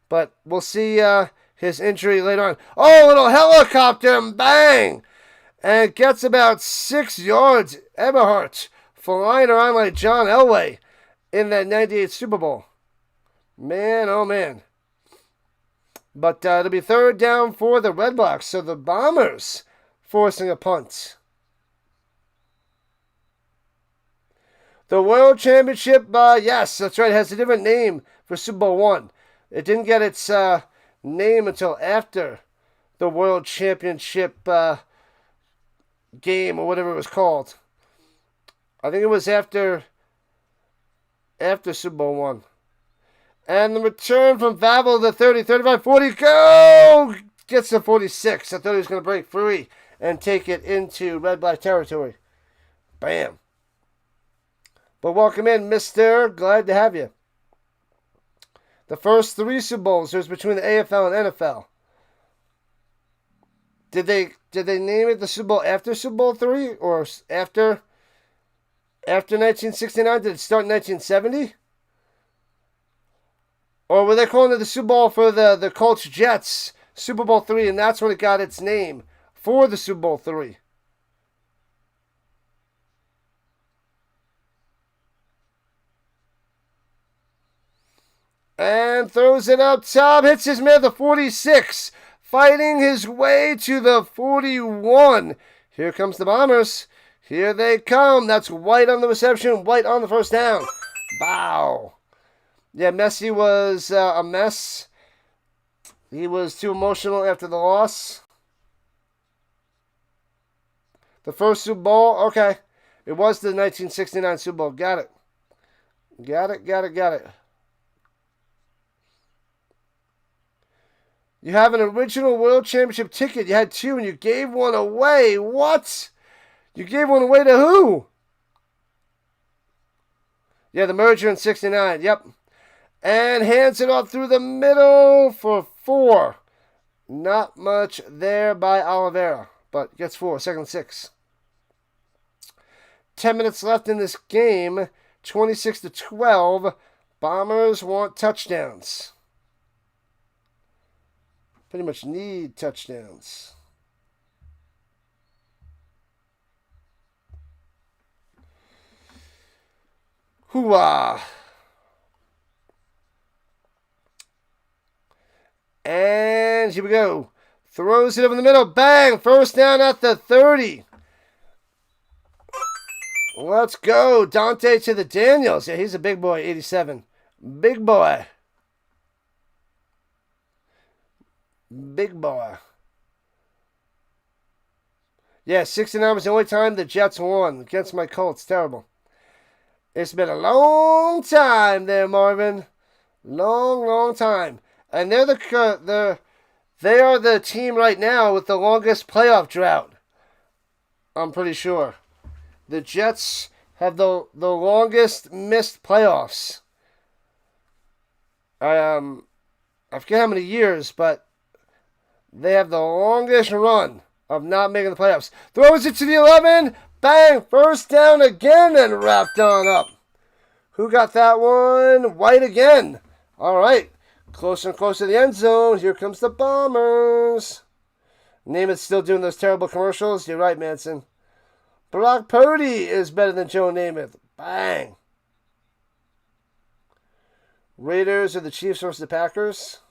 But we'll see his injury later on. Oh, a little helicopter and bang! And gets about 6 yards. Eberhardt flying around like John Elway in that 98 Super Bowl. Man, oh man. But it'll be third down for the Redblacks. So the Bombers forcing a punt. The World Championship, yes, that's right, has a different name for Super Bowl 1. It didn't get its name until after the the World Championship game or whatever it was called. I think it was after Super Bowl I. And the return from Vavel to 30, 35, 40. Go! Gets to 46. I thought he was going to break free and take it into red-black territory. Bam. But welcome in, mister. Glad to have you. The first 3 Super Bowls was between the AFL and NFL. Did they name it the Super Bowl after Super Bowl 3 or after 1969? Did it start in 1970? Or were they calling it the Super Bowl for the Colts Jets Super Bowl 3, and that's when it got its name for the Super Bowl 3? And throws it up top, hits his man at the 46, fighting his way to the 41. Here comes the Bombers. Here they come. That's White on the reception, White on the first down. Bow. Yeah, Messi was a mess. He was too emotional after the loss. The first Super Bowl, okay. It was the 1969 Super Bowl. Got it. Got it. You have an original World Championship ticket. You had 2 and you gave one away. What? You gave one away to who? Yeah, the merger in 69. Yep. And hands it off through the middle for 4. Not much there by Oliveira, but gets 4. Second 6. 10 minutes left in this game. 26-12. Bombers want touchdowns. Pretty much need touchdowns. Hooah! And here we go. Throws it over the middle. Bang! First down at the 30. Let's go. Dante to the Daniels. Yeah, he's a big boy, 87. Big boy. Big boy. Yeah, 69 was the only time the Jets won against my Colts. Terrible. It's been a long time there, Marvin. Long time. And they are the team right now with the longest playoff drought. I'm pretty sure. The Jets have the longest missed playoffs. I forget how many years, but they have the longest run of not making the playoffs. Throws it to the 11. Bang! First down again and wrapped on up. Who got that one? White again. All right. Closer and closer to the end zone. Here comes the Bombers. Namath's still doing those terrible commercials. You're right, Manson. Brock Purdy is better than Joe Namath. Bang. Raiders or the Chiefs versus the Packers.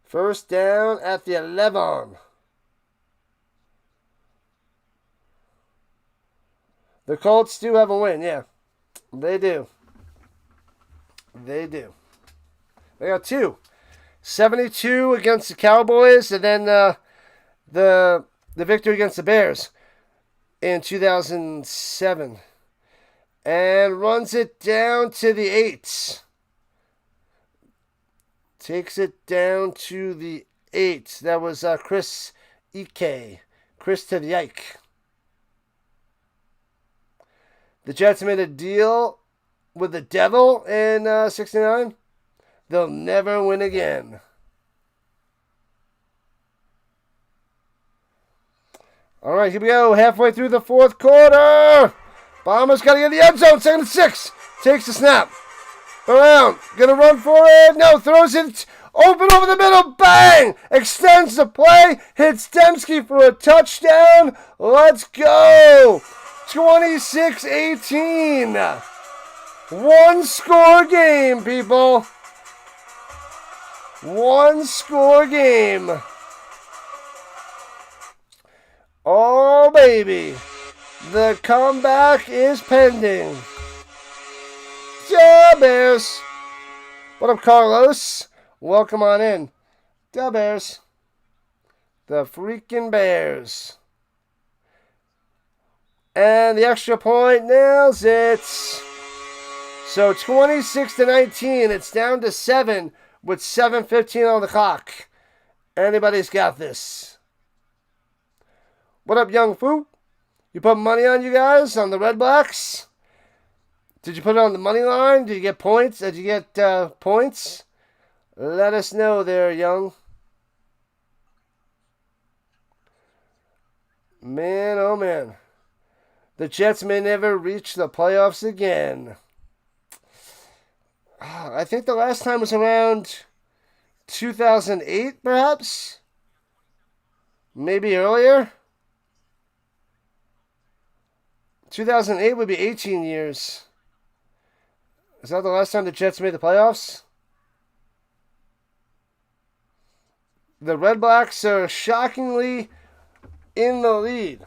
First down at the 11. The Colts do have a win, yeah. They do. They got 2. 72 against the Cowboys, and then the victory against the Bears in 2007. And runs it down to the 8. Takes it down to the 8. That was Chris Ike. Chris to the Ike. The Jets made a deal with the devil in 69. They'll never win again. All right, here we go. Halfway through the 4th quarter. Bombers got to get in the end zone. 2nd and 6. Takes the snap. Around. Gonna run for it. No, throws it open over the middle. Bang! Extends the play. Hits Dembski for a touchdown. Let's go. 26-18. 1-score game, people. 1-score game. Oh, baby. The comeback is pending. Yeah, Bears. What up, Carlos? Welcome on in. The Bears. The freaking Bears. And the extra point nails it. So 26-19. It's down to 7 with 7:15 on the clock. Anybody's got this. What up, Young Fu? You put money on you guys on the Redblacks? Did you put it on the money line? Did you get points? Did you get points? Let us know there, Young. Man, oh man. The Jets may never reach the playoffs again. I think the last time was around 2008, perhaps? Maybe earlier? 2008 would be 18 years. Is that the last time the Jets made the playoffs? The Redblacks are shockingly in the lead.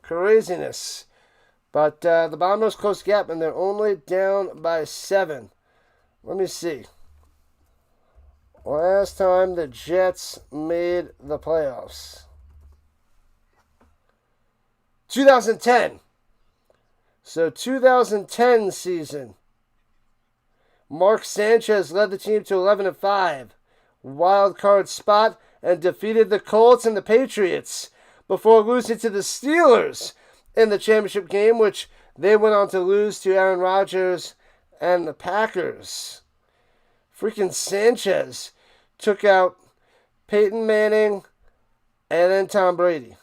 Craziness. But the Bombers close gap, and they're only down by 7. Let me see. Last time the Jets made the playoffs. 2010. So 2010 season. Mark Sanchez led the team to 11-5. Wild card spot and defeated the Colts and the Patriots before losing to the Steelers in the championship game, which they went on to lose to Aaron Rodgers and the Packers. Freaking Sanchez took out Peyton Manning and then Tom Brady.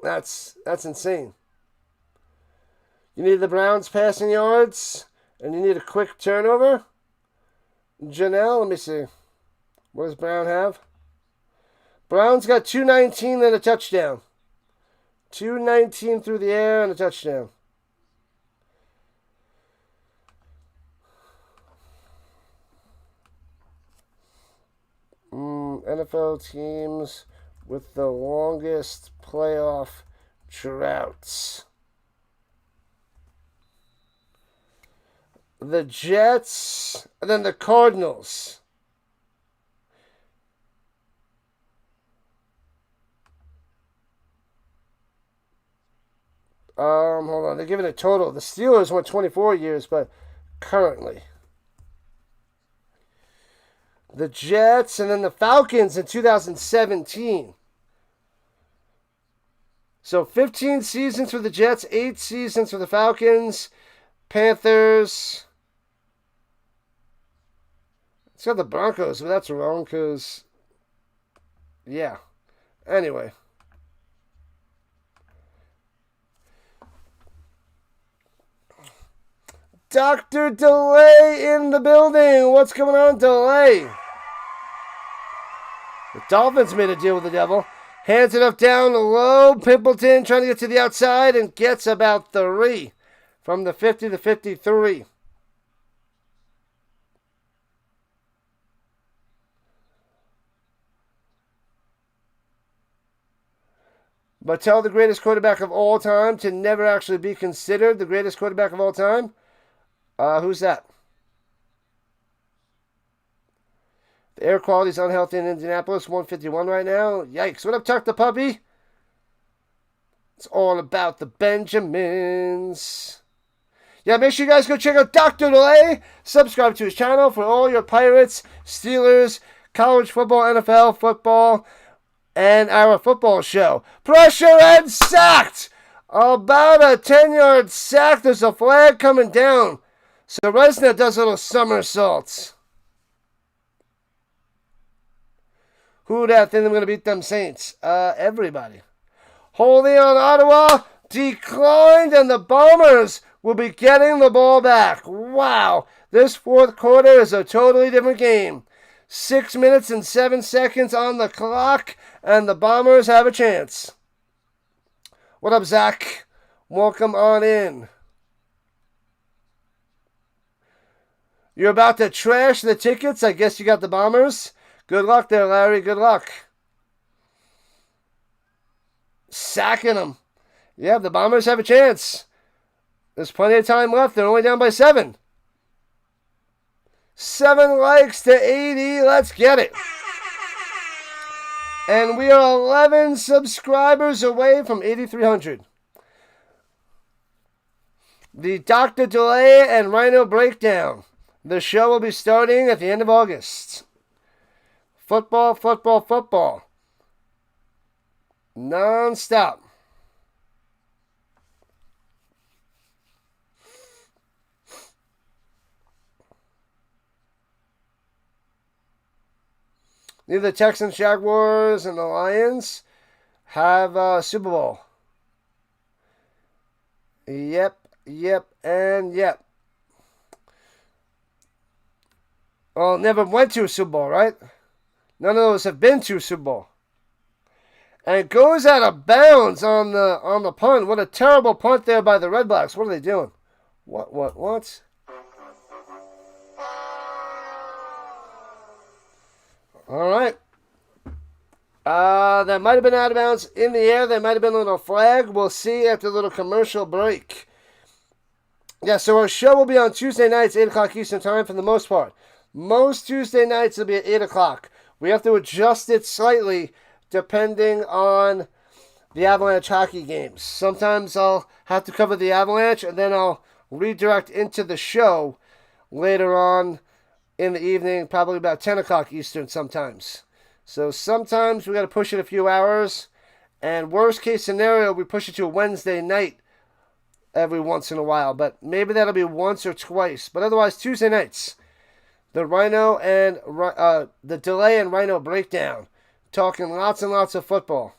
That's insane. You need the Browns passing yards, and you need a quick turnover. Janelle, let me see. What does Brown have? Brown's got 219 and a touchdown. 219 through the air and a touchdown. NFL teams with the longest playoff droughts. The Jets, and then the Cardinals. Hold on. They're giving a total. The Steelers went 24 years, but currently. The Jets, and then the Falcons in 2017. So 15 seasons for the Jets, 8 seasons for the Falcons. Panthers. It's got the Broncos, but that's wrong because, yeah. Anyway. Dr. Delay in the building. What's going on, Delay? The Dolphins made a deal with the devil. Hands it up down low. Pimpleton trying to get to the outside and gets about 3 from the 50 to 53. But tell the greatest quarterback of all time to never actually be considered the greatest quarterback of all time. Who's that? The air quality is unhealthy in Indianapolis. 151 right now. Yikes. What up, Tuck the Puppy? It's all about the Benjamins. Yeah, make sure you guys go check out Dr. Delay. Subscribe to his channel for all your Pirates, Steelers, college football, NFL football, and our football show. Pressure and sacked! About a 10-yard sack. There's a flag coming down. So Resna does little somersaults. Who that think I'm going to beat them Saints? Everybody. Holding on Ottawa declined, and the Bombers will be getting the ball back. Wow. This fourth quarter is a totally different game. 6 minutes and 7 seconds on the clock, and the Bombers have a chance. What up, Zach? Welcome on in. You're about to trash the tickets. I guess you got the Bombers. Good luck there, Larry. Good luck. Sacking them. Yeah, the Bombers have a chance. There's plenty of time left. They're only down by 7. 7 likes to 80. Let's get it. And we are 11 subscribers away from 8,300. The Dr. Delay and Rhino Breakdown. The show will be starting at the end of August. Football, football, football. Non-stop. Neither the Texans, Jaguars, and the Lions have Super Bowl. Yep, and yep. Well, never went to a Super Bowl, right? None of those have been to a Super Bowl. And it goes out of bounds on the punt. What a terrible punt there by the Redblacks. What are they doing? What? All right. That might have been out of bounds in the air. There might have been a little flag. We'll see after a little commercial break. Yeah, so our show will be on Tuesday nights, 8 o'clock Eastern Time for the most part. Most Tuesday nights will be at 8 o'clock. We have to adjust it slightly depending on the Avalanche hockey games. Sometimes I'll have to cover the Avalanche, and then I'll redirect into the show later on in the evening, probably about 10 o'clock Eastern sometimes. So sometimes we got to push it a few hours, and worst case scenario, we push it to a Wednesday night every once in a while, but maybe that'll be once or twice. But otherwise, Tuesday nights, the Rhino and the Delay and Rhino Breakdown, talking lots and lots of football.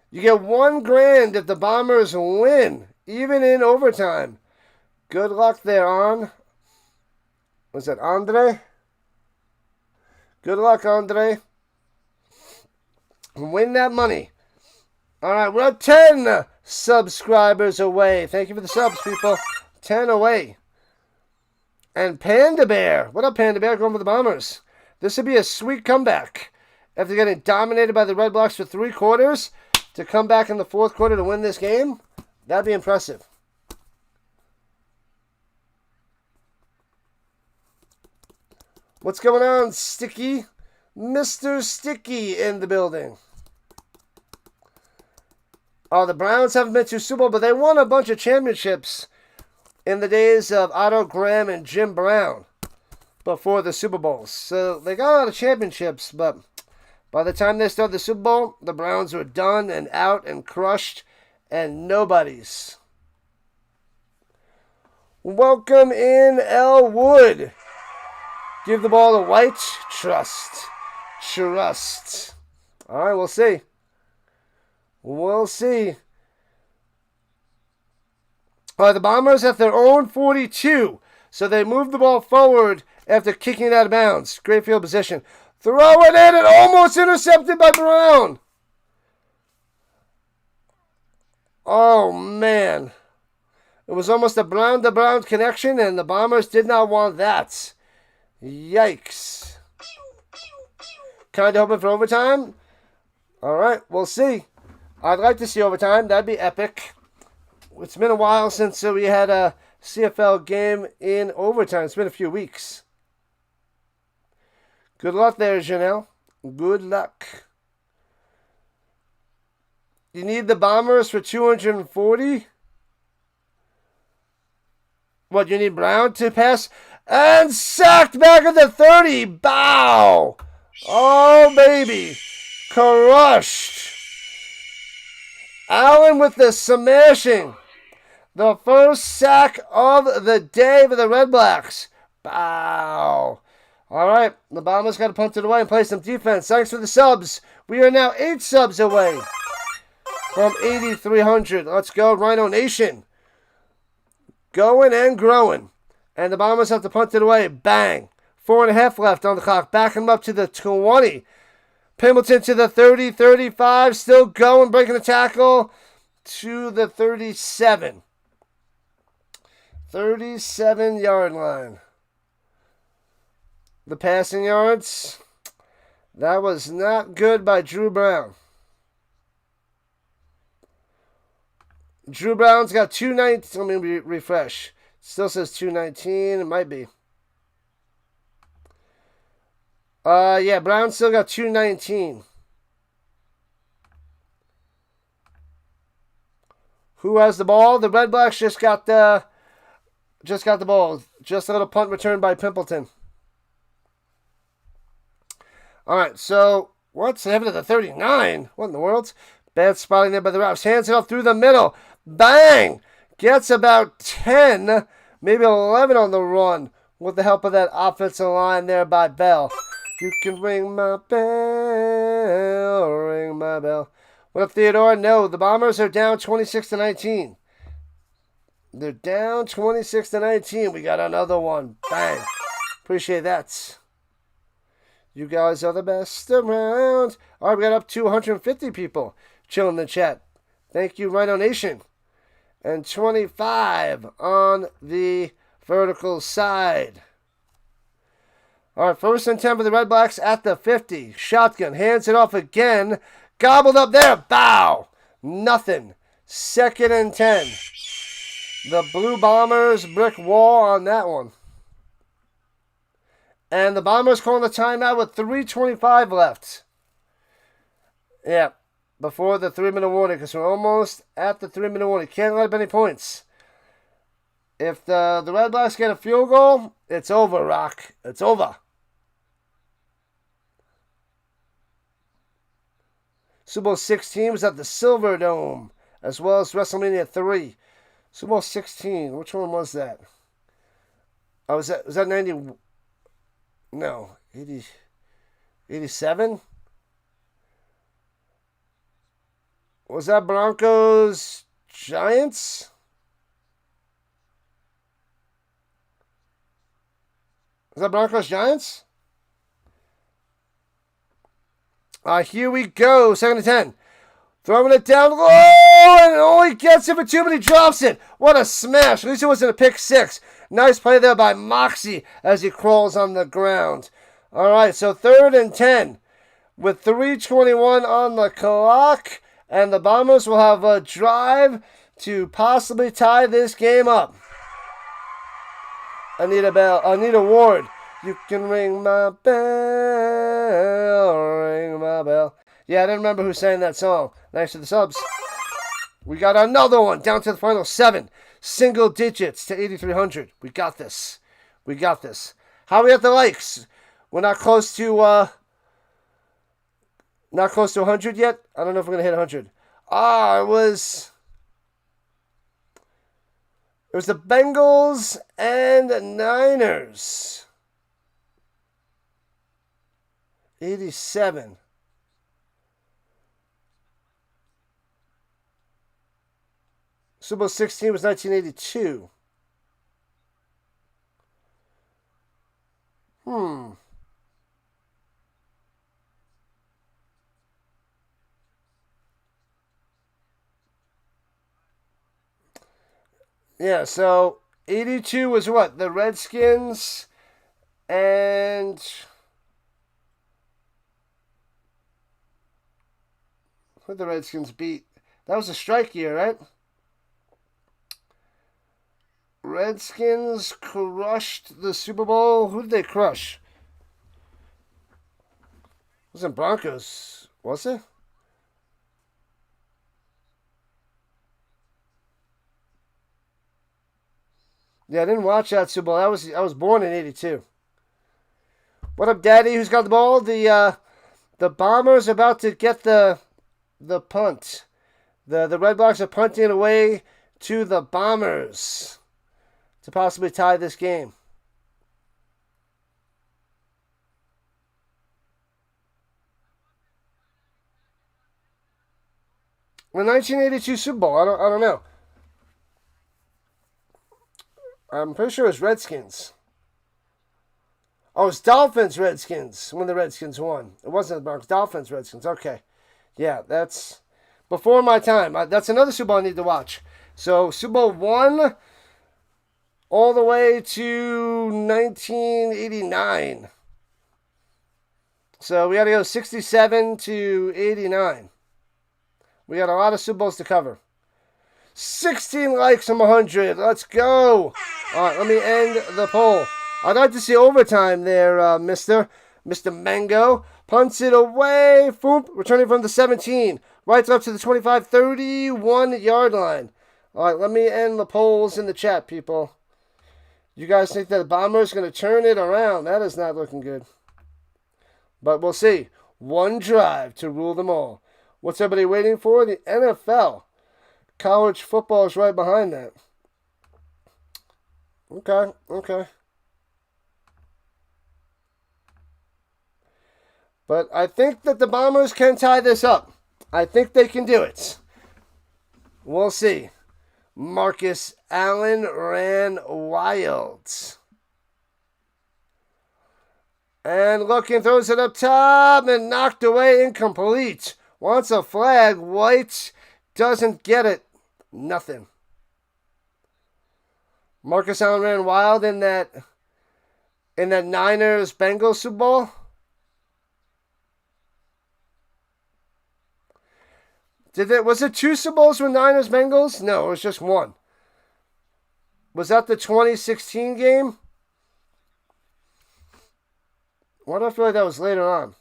You get $1,000 if the Bombers win, even in overtime. Good luck there, was that Andre? Good luck, Andre. Win that money. All right, we're at 10 subscribers away. Thank you for the subs, people. 10 away. And Panda Bear. What up, Panda Bear? Going for the Bombers. This would be a sweet comeback. After getting dominated by the Redblacks for 3 quarters, to come back in the 4th quarter to win this game, that'd be impressive. What's going on, Sticky? Mr. Sticky in the building. Oh, the Browns haven't been to Super Bowl, but they won a bunch of championships in the days of Otto Graham and Jim Brown before the Super Bowls. So they got a lot of championships, but by the time they started the Super Bowl, the Browns were done and out and crushed and nobodies. Welcome in, Elwood. Give the ball to White. Trust. All right, we'll see. We'll see. All right, the Bombers at their own 42. So they move the ball forward after kicking it out of bounds. Great field position. Throw it in and almost intercepted by Brown. Oh, man. It was almost a Brown-to-Brown connection, and the Bombers did not want that. Yikes. Kind of hoping for overtime. All right, we'll see. I'd like to see overtime. That'd be epic. It's been a while since we had a CFL game in overtime. It's been a few weeks. Good luck there, Janelle. Good luck. You need the Bombers for 240? What, you need Brown to pass? And sacked back at the 30. Bow. Oh, baby. Crushed. Allen with the smashing. The first sack of the day for the Redblacks. Bow. All right. The Bombers got to punt it away and play some defense. Thanks for the subs. We are now 8 subs away from 8,300. Let's go, Rhino Nation. Going and growing. And the Bombers have to punt it away. Bang. 4.5 left on the clock. Backing them up to the 20. Pimbleton to the 30, 35. Still going. Breaking the tackle to the 37. 37-yard line. The passing yards. That was not good by Drew Brown. Drew Brown's got 219. Let me refresh. Still says 219. It might be. Yeah, Brown still got 219. Who has the ball? The Redblacks just got the ball. Just a little punt return by Pimpleton. All right, so what's headed to the 39? What in the world? Bad spotting there by the refs. Hands it off through the middle. Bang! Gets about 10, maybe 11 on the run with the help of that offensive line there by Bell. You can ring my bell, ring my bell. What up, Theodore? No, the Bombers are down 26-19. They're down 26-19. We got another one. Bang. Appreciate that. You guys are the best around. All right, we got up to 150 people chilling in the chat. Thank you, Rhino Nation. And 25 on the vertical side. All right, 1st and 10 for the Redblacks at the 50. Shotgun, hands it off again. Gobbled up there. Bow. Nothing. 2nd and 10. The Blue Bombers brick wall on that one. And the Bombers calling the timeout with 3:25 left. Yeah, before the 3-minute warning, because we're almost at the 3-minute warning. Can't let up any points. If the Redblacks get a field goal, it's over, Rock. It's over. Super Bowl 16 was at the Silver Dome, as well as WrestleMania 3. Super Bowl 16, which one was that? Oh, was that 90? No, 87? Was that Broncos Giants? Was that Broncos Giants? Here we go. 2nd and 10. Throwing it down low, and it only gets it for 2, but he drops it. What a smash. At least it wasn't a pick 6. Nice play there by Moxie as he crawls on the ground. All right, so 3rd and 10 with 3:21 on the clock, and the Bombers will have a drive to possibly tie this game up. Anita Ward. You can ring my bell, ring my bell. Yeah, I didn't remember who sang that song. Thanks to the subs. We got another one down to the final 7. Single digits to 8,300. We got this. We got this. How are we at the likes? We're not close to 100 yet. I don't know if we're gonna hit 100. It was the Bengals and the Niners. 87. Super Bowl 16 was 1982. Yeah, so 82 was what? The Redskins and who the Redskins beat? That was a strike year, right? Redskins crushed the Super Bowl. Who did they crush? It wasn't Broncos, was it? Yeah, I didn't watch that Super Bowl. I was born in 82. What up, Daddy? Who's got the ball? The Bombers about to get the punt. The Redblacks are punting away to the Bombers to possibly tie this game. The 1982 Super Bowl. I don't know. I'm pretty sure it was Redskins. Oh, it's Dolphins Redskins when the Redskins won. It wasn't the Broncos. Dolphins Redskins. Okay. Yeah, that's before my time. That's another Super Bowl I need to watch. So Super Bowl 1 all the way to 1989. So we got to go 67 to 89. We got a lot of Super Bowls to cover. 16 likes from 100. Let's go. All right, let me end the poll. I'd like to see overtime there, Mr. Mango. Punts it away. Foop, returning from the 17. Right up to the 25, 31-yard line. All right, let me end the polls in the chat, people. You guys think that the Bombers are going to turn it around? That is not looking good. But we'll see. One drive to rule them all. What's everybody waiting for? The NFL. College football is right behind that. Okay. But I think that the Bombers can tie this up. I think they can do it. We'll see. Marcus Allen ran wild. And looking, throws it up top and knocked away, incomplete. Wants a flag. White doesn't get it. Nothing. Marcus Allen ran wild in that Niners-Bengals Super Bowl. Was it 2 Super Bowls with Niners-Bengals? No, it was just one. Was that the 2016 game? Why do I feel like that was later on?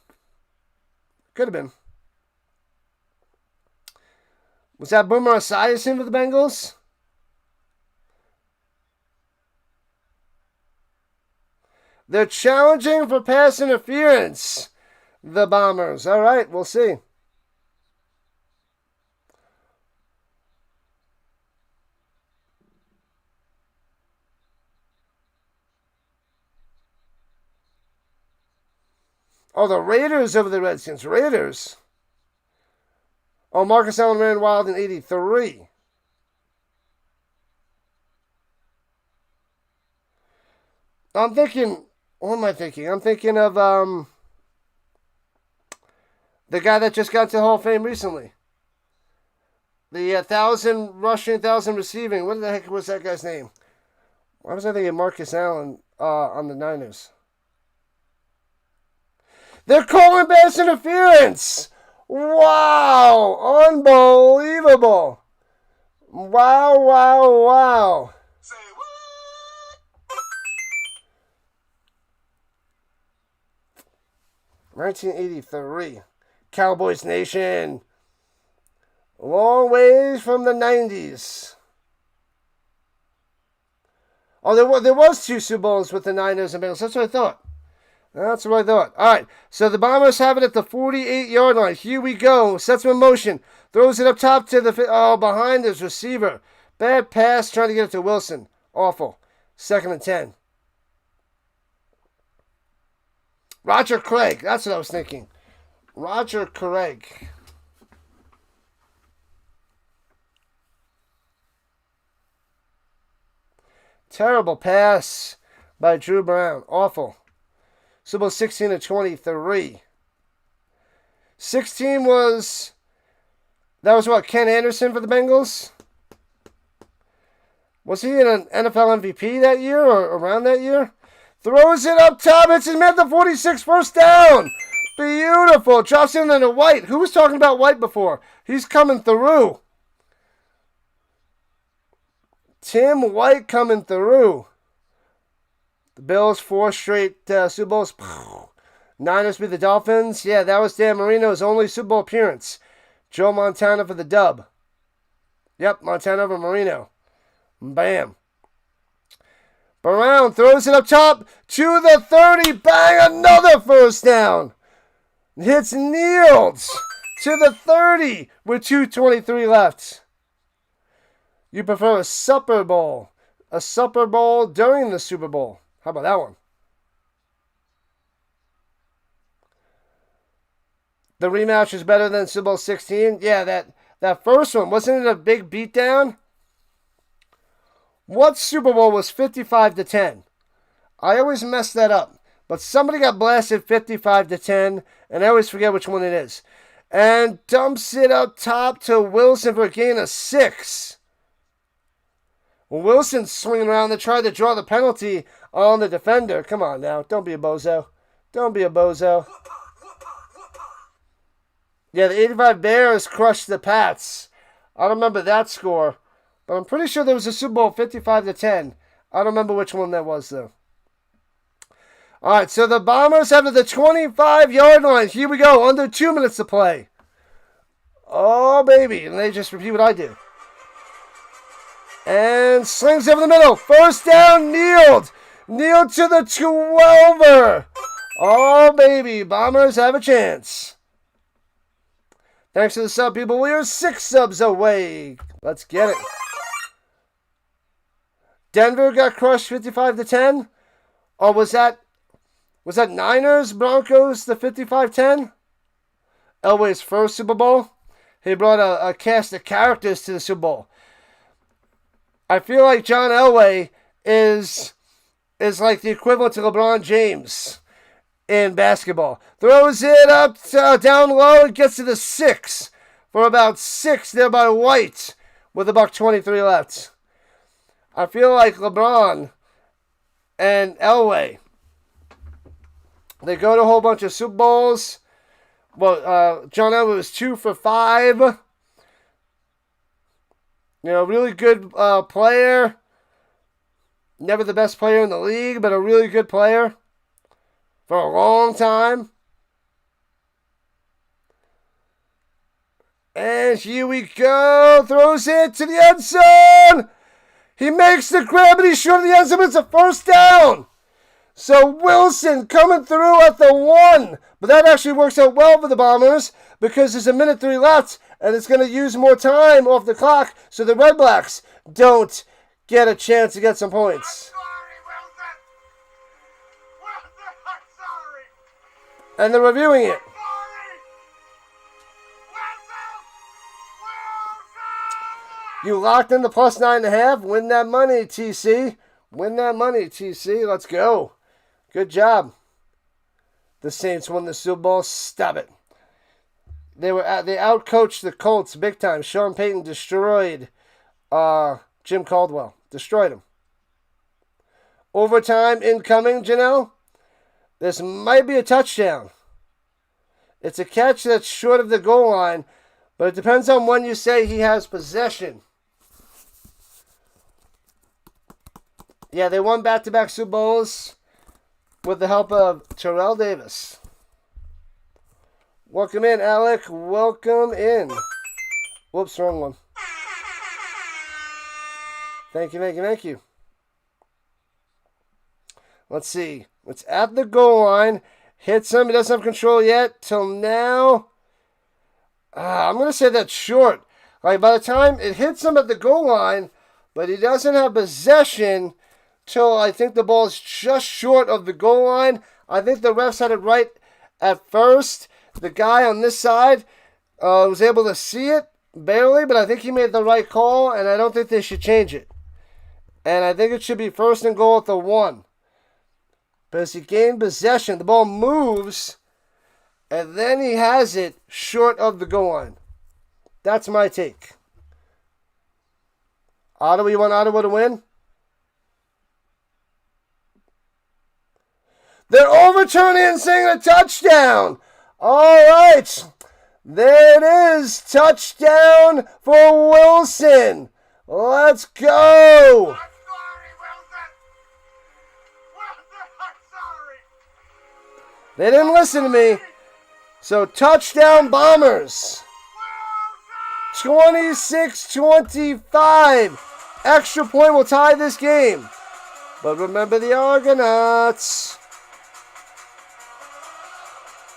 Could have been. Was that Boomer Esiason for the Bengals? They're challenging for pass interference. The Bombers. All right, we'll see. Oh, the Raiders over the Redskins. Raiders. Oh, Marcus Allen ran wild in 83. I'm thinking, what am I thinking? I'm thinking of the guy that just got to the Hall of Fame recently. The 1,000 rushing, 1,000 receiving. What the heck was that guy's name? Why was I thinking Marcus Allen on the Niners? They're calling pass interference. Wow. Unbelievable. Wow. Say what? 1983. Cowboys Nation. Long ways from the 90s. Oh, there was 2 Super Bowls with the Niners and Bengals. That's what I thought. All right, so the Bombers have it at the 48-yard line. Here we go. Sets them in motion. Throws it up top to behind his receiver. Bad pass, trying to get it to Wilson. Awful. 2nd and 10. Roger Craig. That's what I was thinking. Roger Craig. Terrible pass by Drew Brown. Awful. Super Bowl 16 to 23. 16 was, that was what, Ken Anderson for the Bengals? Was he an NFL MVP that year or around that year? Throws it up top. It's his man at the 46, first down. Beautiful. Drops in into White. Who was talking about White before? He's coming through. Tim White coming through. The Bills, 4 straight Super Bowls. Niners beat the Dolphins. Yeah, that was Dan Marino's only Super Bowl appearance. Joe Montana for the dub. Yep, Montana over Marino. Bam. Brown throws it up top to the 30. Bang, another first down. Hits Niels to the 30 with 2:23 left. You prefer a Super Bowl. A Super Bowl during the Super Bowl. How about that one? The rematch is better than Super Bowl 16. Yeah, that first one, wasn't it a big beatdown? What Super Bowl was 55-10? I always mess that up. But somebody got blasted 55-10, and I always forget which one it is. And dumps it up top to Wilson for a gain of 6. Wilson swinging around to try to draw the penalty on the defender. Come on now. Don't be a bozo. Don't be a bozo. Yeah, the 85 Bears crushed the Pats. I don't remember that score. But I'm pretty sure there was a Super Bowl 55-10. I don't remember which one that was, though. All right, so the Bombers have the 25-yard line. Here we go, under 2 minutes to play. Oh, baby. And they just repeat what I do. And slings over the middle. First down, Nealed. Nealed to the 12er. Oh, baby. Bombers have a chance. Thanks to the sub, people. We are 6 subs away. Let's get it. Denver got crushed 55-10. Or was that Niners, Broncos, the 55-10? Elway's first Super Bowl. He brought a cast of characters to the Super Bowl. I feel like John Elway is like the equivalent to LeBron James in basketball. Throws it up, down low, and gets to the 6 for about 6 there by White with about 23 left. I feel like LeBron and Elway, they go to a whole bunch of Super Bowls. Well, John Elway was 2 for 5. You know, really good player. Never the best player in the league, but a really good player for a long time. And here we go. Throws it to the end zone. He makes the grab, and he's short of the end zone. It's a first down. So Wilson coming through at the 1. But that actually works out well for the Bombers because there's 1:03 left, and it's going to use more time off the clock so the Redblacks don't get a chance to get some points. And they're reviewing it. You locked in the plus 9.5. Win that money, TC. Win that money, TC. Let's go. Good job. The Saints won the Super Bowl. Stop it. They outcoached the Colts big time. Sean Payton destroyed Jim Caldwell. Destroyed him. Overtime incoming, Janelle. This might be a touchdown. It's a catch that's short of the goal line, but it depends on when you say he has possession. Yeah, they won back-to-back Super Bowls with the help of Terrell Davis. Welcome in, Alec. Welcome in. Whoops, wrong one. Thank you. Let's see. It's at the goal line. Hits him. He doesn't have control yet. Till now. I'm going to say that's short. Like, by the time it hits him at the goal line, but he doesn't have possession till I think the ball is just short of the goal line. I think the refs had it right at first. The guy on this side was able to see it, barely, but I think he made the right call, and I don't think they should change it. And I think it should be first and goal at the 1. Because he gained possession. The ball moves, and then he has it short of the goal line. That's my take. Ottawa, you want Ottawa to win? They're overturning and saying a touchdown. All right. There it is. Touchdown for Wilson. Let's go. They didn't listen to me. So touchdown Bombers. 26-25. Extra point will tie this game. But remember the Argonauts.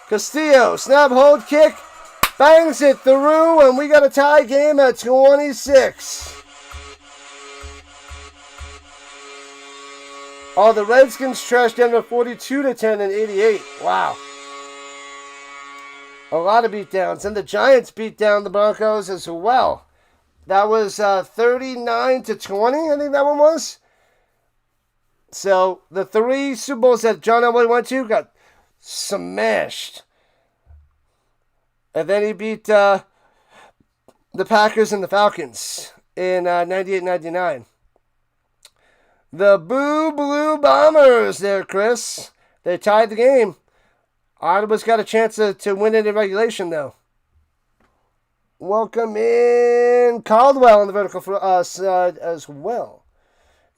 Castillo, snap, hold, kick. Bangs it through, and we got a tie game at 26. Oh, the Redskins trashed Denver 42-10 in 88. Wow. A lot of beatdowns. And the Giants beat down the Broncos as well. That was 39-20, I think that one was. So the 3 Super Bowls that John Elway went to got smashed. And then he beat the Packers and the Falcons in 98-99. The Blue Bombers there, Chris. They tied the game. Ottawa's got a chance to win it in regulation, though. Welcome in Caldwell on the vertical side as well.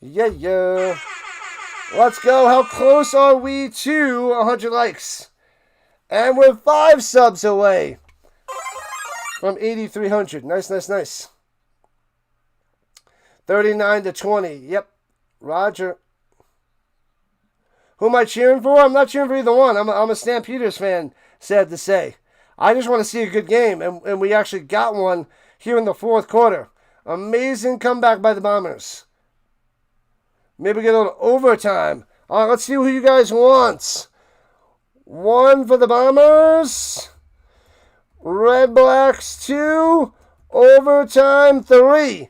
Yeah. Let's go. How close are we to 100 likes? And we're 5 subs away from 8,300. Nice. 39 to 20. Yep. Roger. Who am I cheering for? I'm not cheering for either one. I'm a Stampeders fan, sad to say. I just want to see a good game, and we actually got one here in the fourth quarter. Amazing comeback by the Bombers. Maybe get a little overtime. All right, let's see who you guys want. 1 for the Bombers. Redblacks 2. Overtime 3.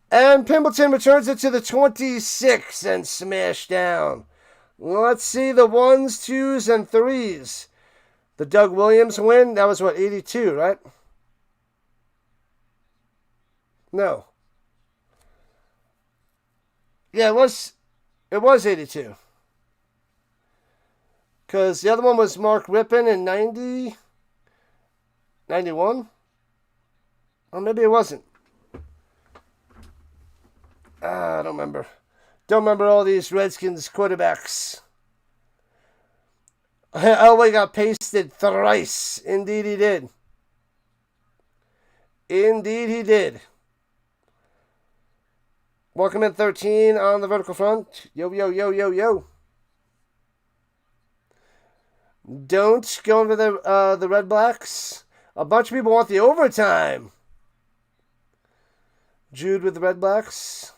And Pimbleton returns it to the 26 and smash down. Let's see the 1s, 2s, and 3s. The Doug Williams win, that was what, 82, right? No. Yeah, it was 82. Because the other one was Mark Rippon in 90, 91? Or maybe it wasn't. I don't remember. Don't remember all these Redskins quarterbacks. Elway got pasted thrice. Indeed he did. Welcome in 13 on the vertical front. Yo. Don't go over the Redblacks. A bunch of people want the overtime. Jude with the Redblacks.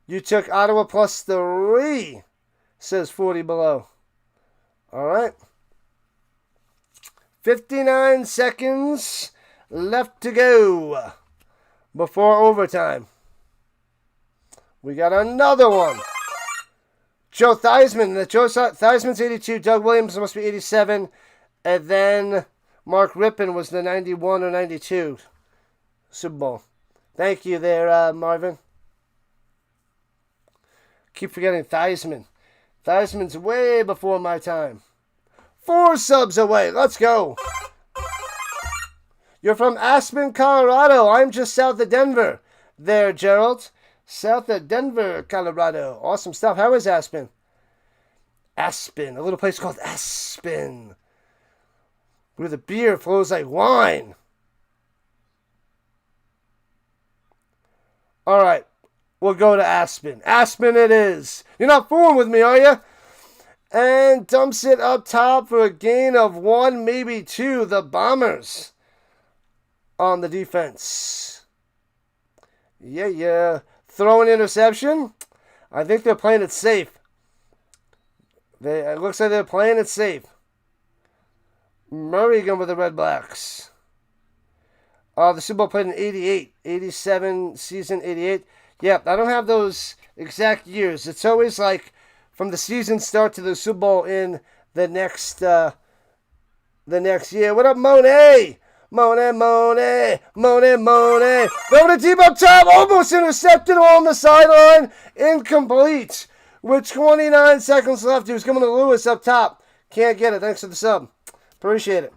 You took Ottawa plus 3, says 40 below. All right. 59 seconds left to go before overtime. We got another one. Joe Theismann. Joe Theismann's 82. Doug Williams must be 87. And then Mark Rippon was the 91 or 92 Super Bowl. Thank you there, Marvin. Keep forgetting Theismann. Theismann's way before my time. 4 subs away. Let's go. You're from Aspen, Colorado. I'm just south of Denver. There, Gerald. South of Denver, Colorado. Awesome stuff. How is Aspen? Aspen. A little place called Aspen. Where the beer flows like wine. All right. We'll go to Aspen. Aspen it is. You're not fooling with me, are you? And dumps it up top for a gain of 1, maybe 2. The Bombers on the defense. Yeah. Throw an interception. I think they're playing it safe. It looks like they're playing it safe. Murray going with the Redblacks. The Super Bowl played in 88. 87 season, 88. Yep, I don't have those exact years. It's always like from the season start to the Super Bowl in the next year. What up, Monet? Monet. Going to deep up top. Almost intercepted on the sideline. Incomplete. With 29 seconds left. He was coming to Lewis up top. Can't get it. Thanks for the sub. Appreciate it.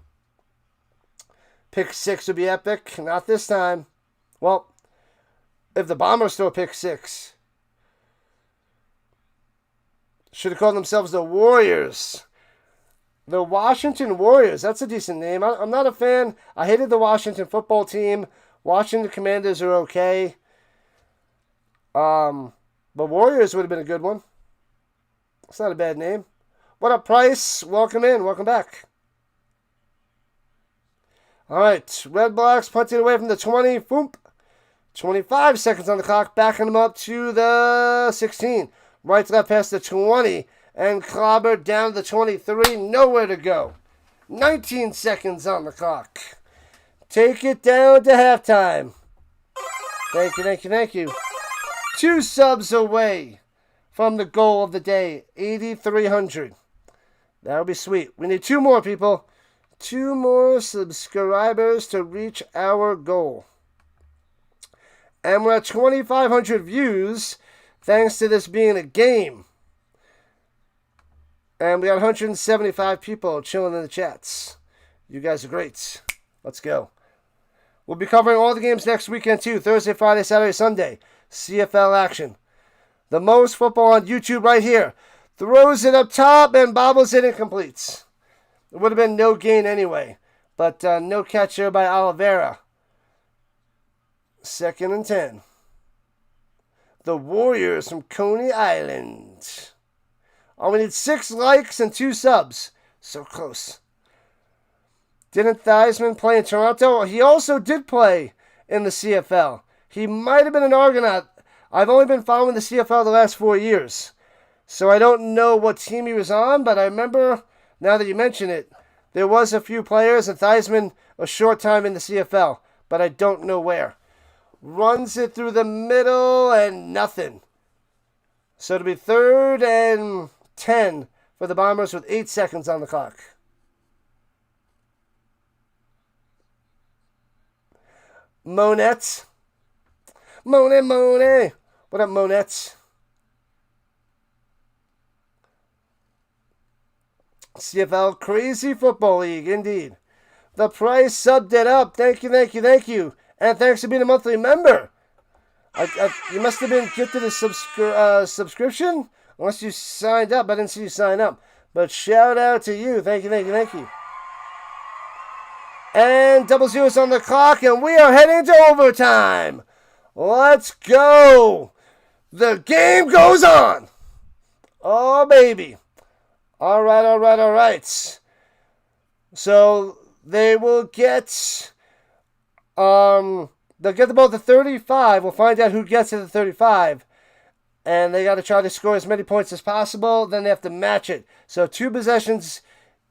Pick 6 would be epic. Not this time. Well, if the Bombers throw a pick 6. Should have called themselves the Warriors. The Washington Warriors. That's a decent name. I'm not a fan. I hated the Washington football team. Washington Commanders are okay. The Warriors would have been a good one. It's not a bad name. What up, Price? Welcome in. Welcome back. All right. Redblacks punting away from the 20. Boom. 25 seconds on the clock. Backing them up to the 16. Right to left past the 20. And clobbered down to the 23. Nowhere to go. 19 seconds on the clock. Take it down to halftime. Thank you. 2 subs away from the goal of the day. 8,300. That would be sweet. We need 2 more, people. 2 more subscribers to reach our goal. And we're at 2,500 views thanks to this being a game. And we got 175 people chilling in the chats. You guys are great. Let's go. We'll be covering all the games next weekend too. Thursday, Friday, Saturday, Sunday. CFL action. The most football on YouTube right here. Throws it up top and bobbles it and completes. It would have been no gain anyway. But no catch there by Oliveira. 2nd and 10. The Warriors from Coney Island. Oh, we need 6 likes and 2 subs. So close. Didn't Theismann play in Toronto? He also did play in the CFL. He might have been an Argonaut. I've only been following the CFL the last 4 years. So I don't know what team he was on, but I remember, now that you mention it, there was a few players, and Theismann a short time in the CFL, but I don't know where. Runs it through the middle, and nothing. So it'll be 3rd and 10 for the Bombers with 8 seconds on the clock. Monette. Monet. What up, Monette? CFL Crazy Football League, indeed. The price subbed it up. Thank you. And thanks for being a monthly member. You must have been gifted a subscription, unless you signed up. I didn't see you sign up. But shout out to you. Thank you. And 00's on the clock, and we are heading to overtime. Let's go. The game goes on. Oh, baby. All right. So they will get, they'll get the ball to 35. We'll find out who gets to the 35. And they got to try to score as many points as possible. Then they have to match it. So 2 possessions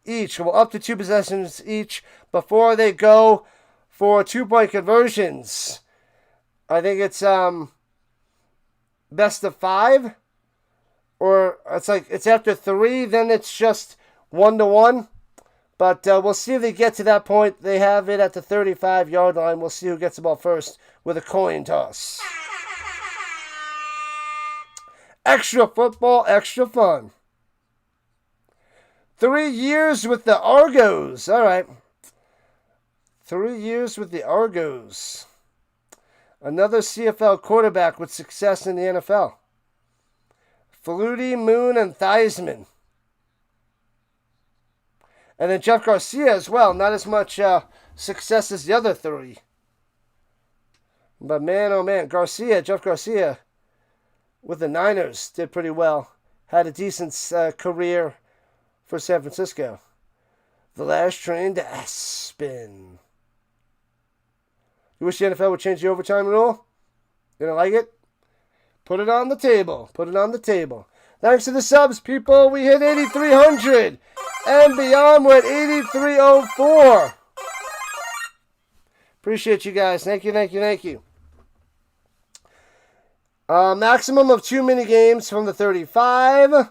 each, well, up to 2 possessions each before they go for 2-point conversions. I think it's best of 5, or it's after 3, then it's just 1-1. But we'll see if they get to that point. They have it at the 35-yard line. We'll see who gets the ball first with a coin toss. Extra football, extra fun. 3 years with the Argos. All right. 3 years with the Argos. Another CFL quarterback with success in the NFL. Flutie, Moon, and Theismann. And then Jeff Garcia as well. Not as much success as the other 3. But man, oh man, Jeff Garcia with the Niners did pretty well. Had a decent career for San Francisco. The last train to Aspen. You wish the NFL would change the overtime rule? You don't like it? Put it on the table. Thanks to the subs, people. We hit 8,300. And beyond, we're at 8,304. Appreciate you guys. Thank you. Maximum of 2 mini games from the 35.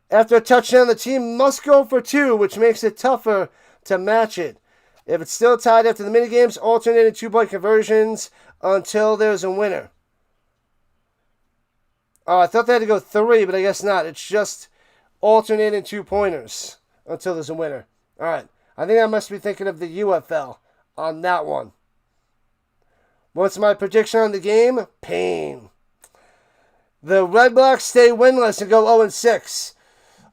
After a touchdown, the team must go for 2, which makes it tougher to match it. If it's still tied after the minigames, alternating 2-point conversions until there's a winner. Oh, I thought they had to go 3, but I guess not. It's just alternating 2-pointers until there's a winner. All right. I think I must be thinking of the UFL on that one. What's my prediction on the game? Pain. The Redblacks stay winless and go 0-6.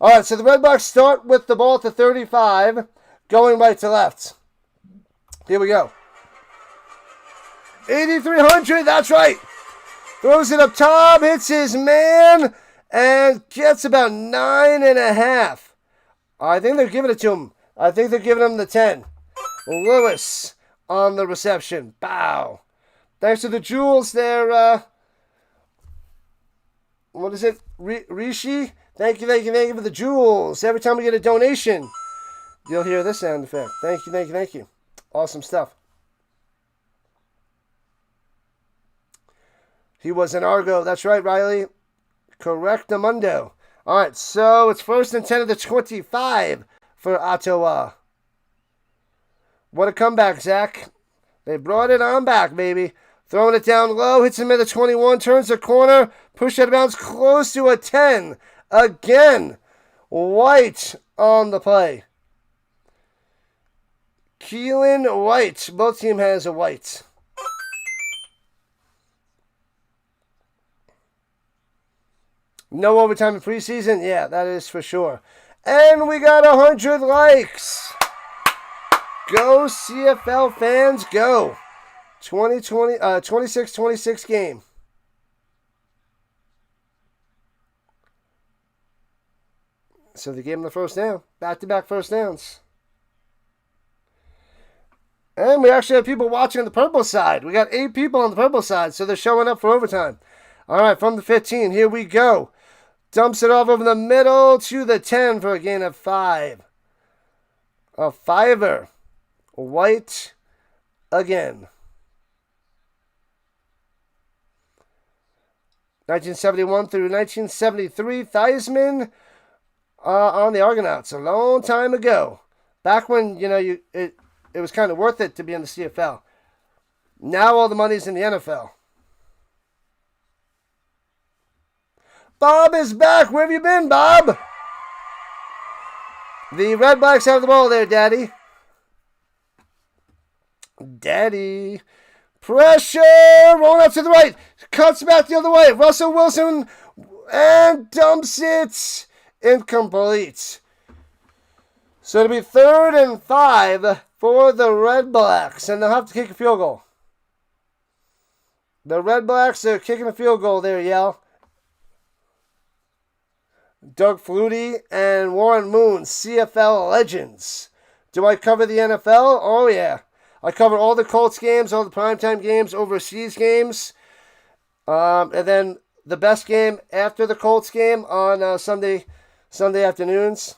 All right, so the Redblacks start with the ball at the 35, going right to left. Here we go. 8,300, that's right. Throws it up top, hits his man, and gets about 9.5. I think they're giving it to him. I think they're giving him the 10. Lewis on the reception. Bow. Thanks to the Jewels there. What is it? Rishi? Thank you for the Jewels. Every time we get a donation, you'll hear this sound effect. Thank you. Awesome stuff. He was an Argo. That's right, Riley. Correctamundo. All right, so it's 1st and 10 of the 25 for Ottawa. What a comeback, Zach. They brought it on back, baby. Throwing it down low, hits him at the 21, turns the corner, push out of bounds close to a 10. Again, White on the play. Keelan White. Both team has a White. No overtime in preseason? Yeah, that is for sure. And we got 100 likes. Go CFL fans, go. 26-26 game. So they gave him the first down. Back-to-back first downs. And we actually have people watching on the purple side. We got 8 people on the purple side, so they're showing up for overtime. All right, from the 15, here we go. Dumps it off over the middle to the 10 for a gain of 5. A fiver. White again. 1971 through 1973, Theismann on the Argonauts a long time ago. Back when, it was kind of worth it to be in the CFL. Now all the money's in the NFL. Bob is back. Where have you been, Bob? The Redblacks have the ball there, Daddy. Daddy. Pressure. Rolling out to the right. Cuts back the other way. Russell Wilson and dumps it. Incomplete. So it'll be 3rd and 5 for the Redblacks. And they'll have to kick a field goal. The Redblacks are kicking a field goal there, Yell. Doug Flutie and Warren Moon, CFL legends. Do I cover the NFL? Oh, yeah. I cover all the Colts games, all the primetime games, overseas games. And then the best game after the Colts game on Sunday afternoons.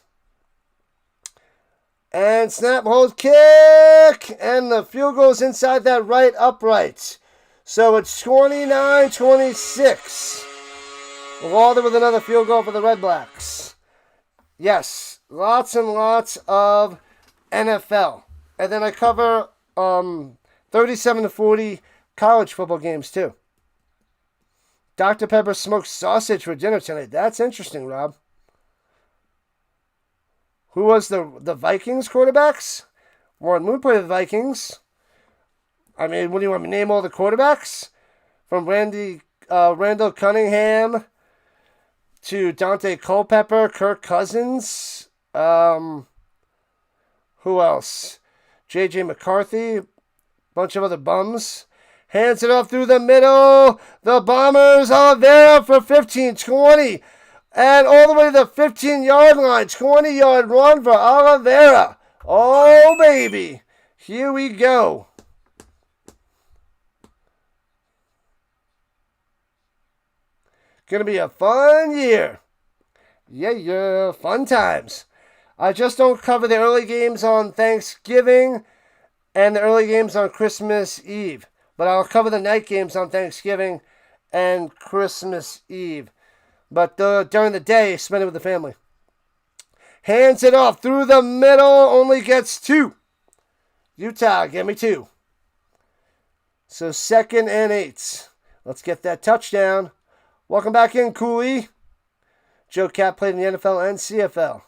And snap, hold, kick. And the field goes inside that right upright. So it's 29-26. Walden with another field goal for the Redblacks. Yes, lots and lots of NFL. And then I cover 37-40 college football games too. Dr. Pepper smoked sausage for dinner tonight. That's interesting, Rob. Who was the Vikings quarterbacks? Warren Moon played the Vikings. I mean, what do you want me to name all the quarterbacks? From Randall Cunningham to Dante Culpepper, Kirk Cousins. Who else? J.J. McCarthy. Bunch of other bums. Hands it off through the middle. The Bombers, Oliveira for 15-20. And all the way to the 15-yard line. 20-yard run for Oliveira. Oh, baby. Here we go. Gonna be a fun year. Yeah, fun times. I just don't cover the early games on Thanksgiving and the early games on Christmas Eve. But I'll cover the night games on Thanksgiving and Christmas Eve. But during the day, spend it with the family. Hands it off through the middle, only gets 2. Utah, give me 2. So 2nd and 8. Let's get that touchdown. Welcome back in, Cooley. Joe Cap played in the NFL and CFL.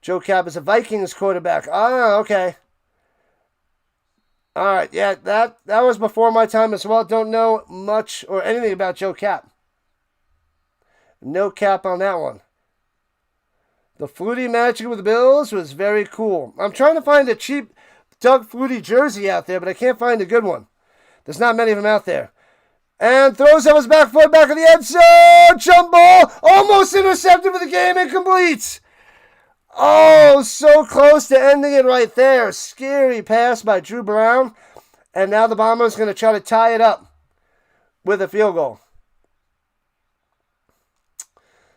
Joe Cap is a Vikings quarterback. Ah, okay. All right, yeah, that was before my time as well. Don't know much or anything about Joe Cap. No cap on that one. The Flutie magic with the Bills was very cool. I'm trying to find a cheap Doug Flutie jersey out there, but I can't find a good one. There's not many of them out there. And throws up his back foot, back of the end zone. Jump ball. Almost intercepted for the game. Incomplete. Oh, so close to ending it right there. Scary pass by Drew Brown. And now the Bombers going to try to tie it up with a field goal.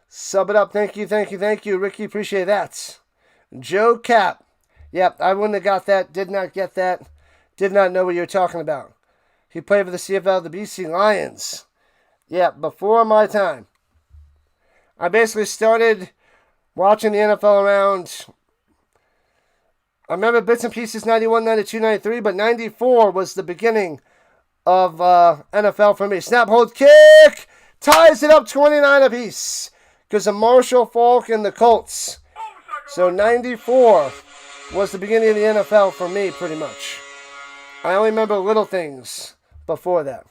Sub it up. Thank you, Ricky. Appreciate that. Joe Cap. Yep, I wouldn't have got that. Did not get that. Did not know what you were talking about. He played for the CFL, the BC Lions. Yeah, before my time. I basically started watching the NFL around, I remember bits and pieces, 91, 92, 93, but 94 was the beginning of NFL for me. Snap, hold, kick! Ties it up 29 apiece because of Marshall Faulk and the Colts. So 94 was the beginning of the NFL for me, pretty much. I only remember little things before that.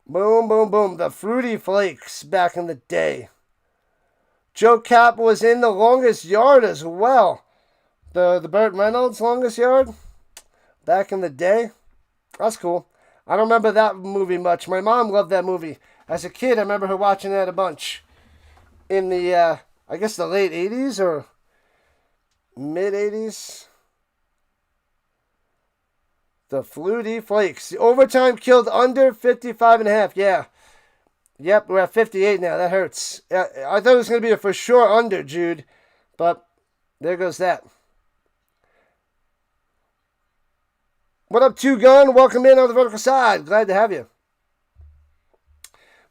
Boom, boom, boom. The Fruity Flakes back in the day. Joe Cap was in the longest yard as well. The Burt Reynolds longest yard back in the day. That's cool. I don't remember that movie much. My mom loved that movie. As a kid, I remember her watching that a bunch. In the, I guess the late 80s or mid 80s. The Fruity Flakes. The overtime killed under 55.5. Yeah. Yep, we're at 58 now. That hurts. I thought it was going to be a for sure under, Jude. But there goes that. What up, Two Gun? Welcome in on the vertical side. Glad to have you.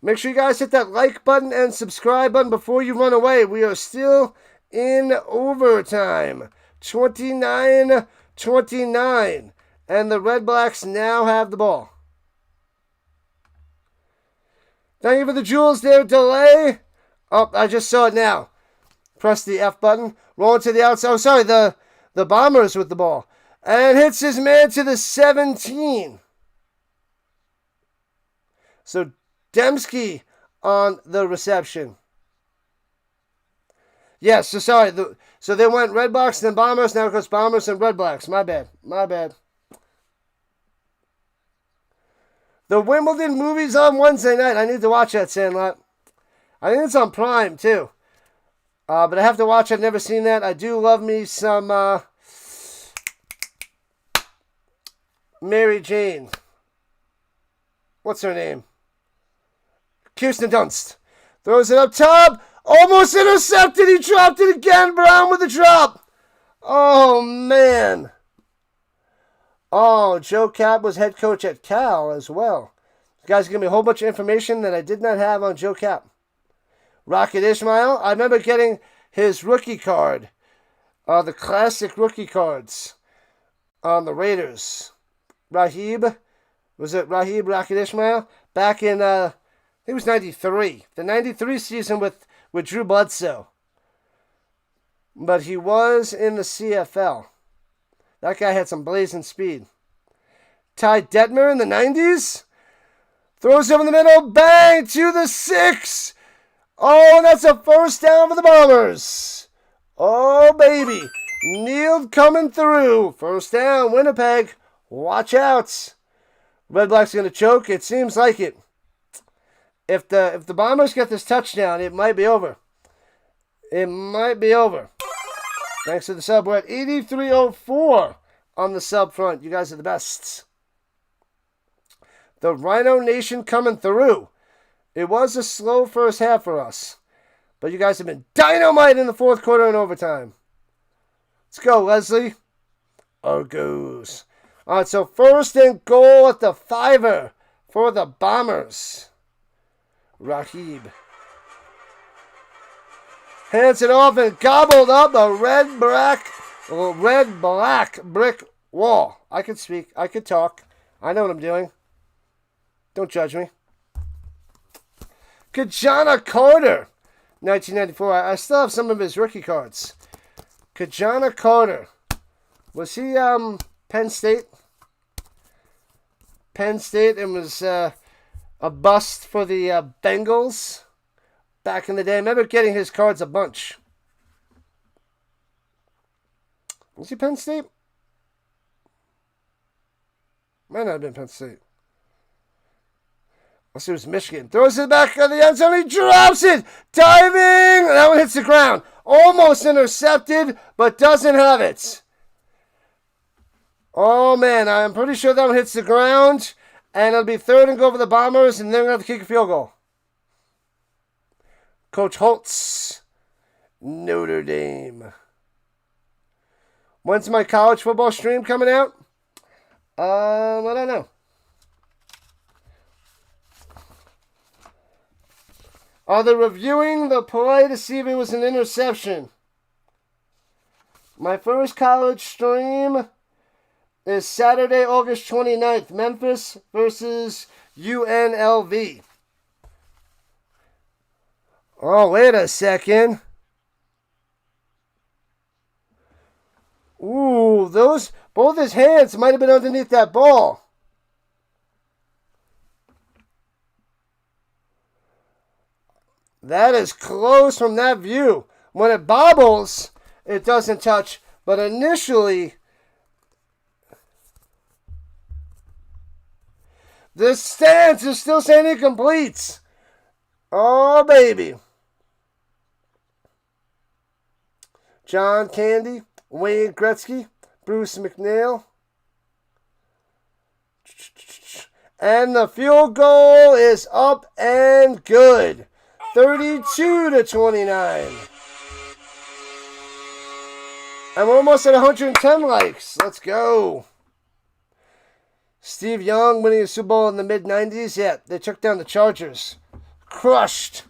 Make sure you guys hit that like button and subscribe button before you run away. We are still in overtime. 29-29. And the Redblacks now have the ball. Thank you for the jewels there, delay. Oh, I just saw it now. Press the F button. Rolling to the outside. Oh, sorry, the Bombers with the ball. And hits his man to the 17. So Dembski on the reception. Yes, so sorry. So they went Redblacks, then Bombers. Now it goes Bombers and Redblacks. My bad. The Wimbledon movie's on Wednesday night. I need to watch that, Sandlot. I think it's on Prime, too. But I have to watch it. I've never seen that. I do love me some Mary Jane. What's her name? Kirsten Dunst. Throws it up top. Almost intercepted. He dropped it again. Brown with the drop. Oh, man. Oh, Joe Cap was head coach at Cal as well. You guys give me a whole bunch of information that I did not have on Joe Cap. Rocket Ishmael. I remember getting his rookie card. The classic rookie cards on the Raiders. Rahib. Was it Rahib Rocket Ishmael? Back in, I think it was 93. The 93 season with Drew Bledsoe. But he was in the CFL. That guy had some blazing speed. Ty Detmer in the 90s. Throws over the middle. Bang! To the 6. Oh, and that's a first down for the Bombers. Oh, baby. Neal coming through. First down, Winnipeg. Watch out. Redblacks going to choke. It seems like it. If the Bombers get this touchdown, it might be over. It might be over. Thanks to the sub. We're at 8304 on the sub front. You guys are the best. The Rhino Nation coming through. It was a slow first half for us. But you guys have been dynamite in the fourth quarter and overtime. Let's go, Leslie. Argos. All right, so first and goal at the 5 for the Bombers. Rahib. Hands it off and gobbled up a red black brick wall. I could speak. I could talk. I know what I'm doing. Don't judge me. Kajana Carter, 1994. I still have some of his rookie cards. Kajana Carter. Was he Penn State? Penn State and was a bust for the Bengals. Back in the day, I remember getting his cards a bunch. Was he Penn State? Might not have been Penn State. Unless it was Michigan. Throws it back on the end zone. He drops it. Diving. That one hits the ground. Almost intercepted, but doesn't have it. Oh, man. I'm pretty sure that one hits the ground. And it'll be third and go for the Bombers, and they're going to have to kick a field goal. Coach Holtz, Notre Dame. When's my college football stream coming out? I don't know. Are they reviewing the play to see if it was an interception? My first college stream is Saturday, August 29th. Memphis versus UNLV. Oh, wait a second. Ooh, both his hands might have been underneath that ball. That is close from that view. When it bobbles, it doesn't touch. But initially, the stance is still saying incomplete. Oh, baby. John Candy, Wayne Gretzky, Bruce McNeil. And the field goal is up and good. 32-29. And we're almost at 110 likes. Let's go. Steve Young winning a Super Bowl in the mid-90s. Yeah, they took down the Chargers. Crushed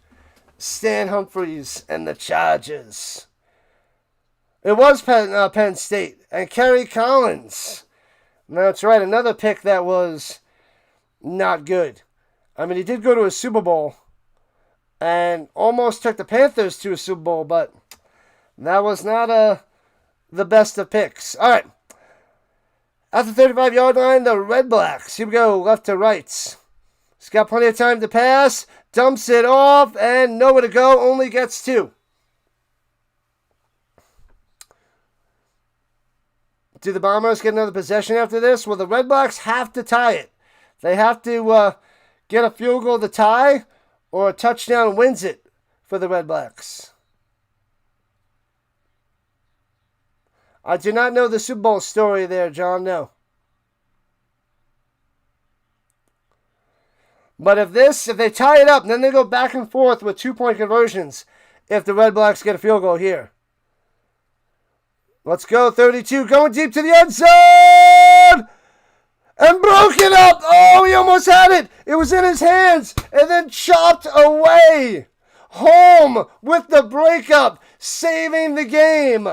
Stan Humphries and the Chargers. It was Penn State. And Kerry Collins. That's right, another pick that was not good. I mean, he did go to a Super Bowl and almost took the Panthers to a Super Bowl, but that was not the best of picks. All right. At the 35-yard line, the Redblacks. Here we go, left to right. He's got plenty of time to pass. Dumps it off, and nowhere to go. Only gets 2. Do the Bombers get another possession after this? Well, the Redblacks have to tie it. They have to get a field goal to tie, or a touchdown wins it for the Redblacks. I do not know the Super Bowl story there, John. No. But if they tie it up, then they go back and forth with 2-point conversions if the Redblacks get a field goal here. Let's go, 32, going deep to the end zone! And broken up! Oh, he almost had it! It was in his hands, and then chopped away! Home with the breakup, saving the game.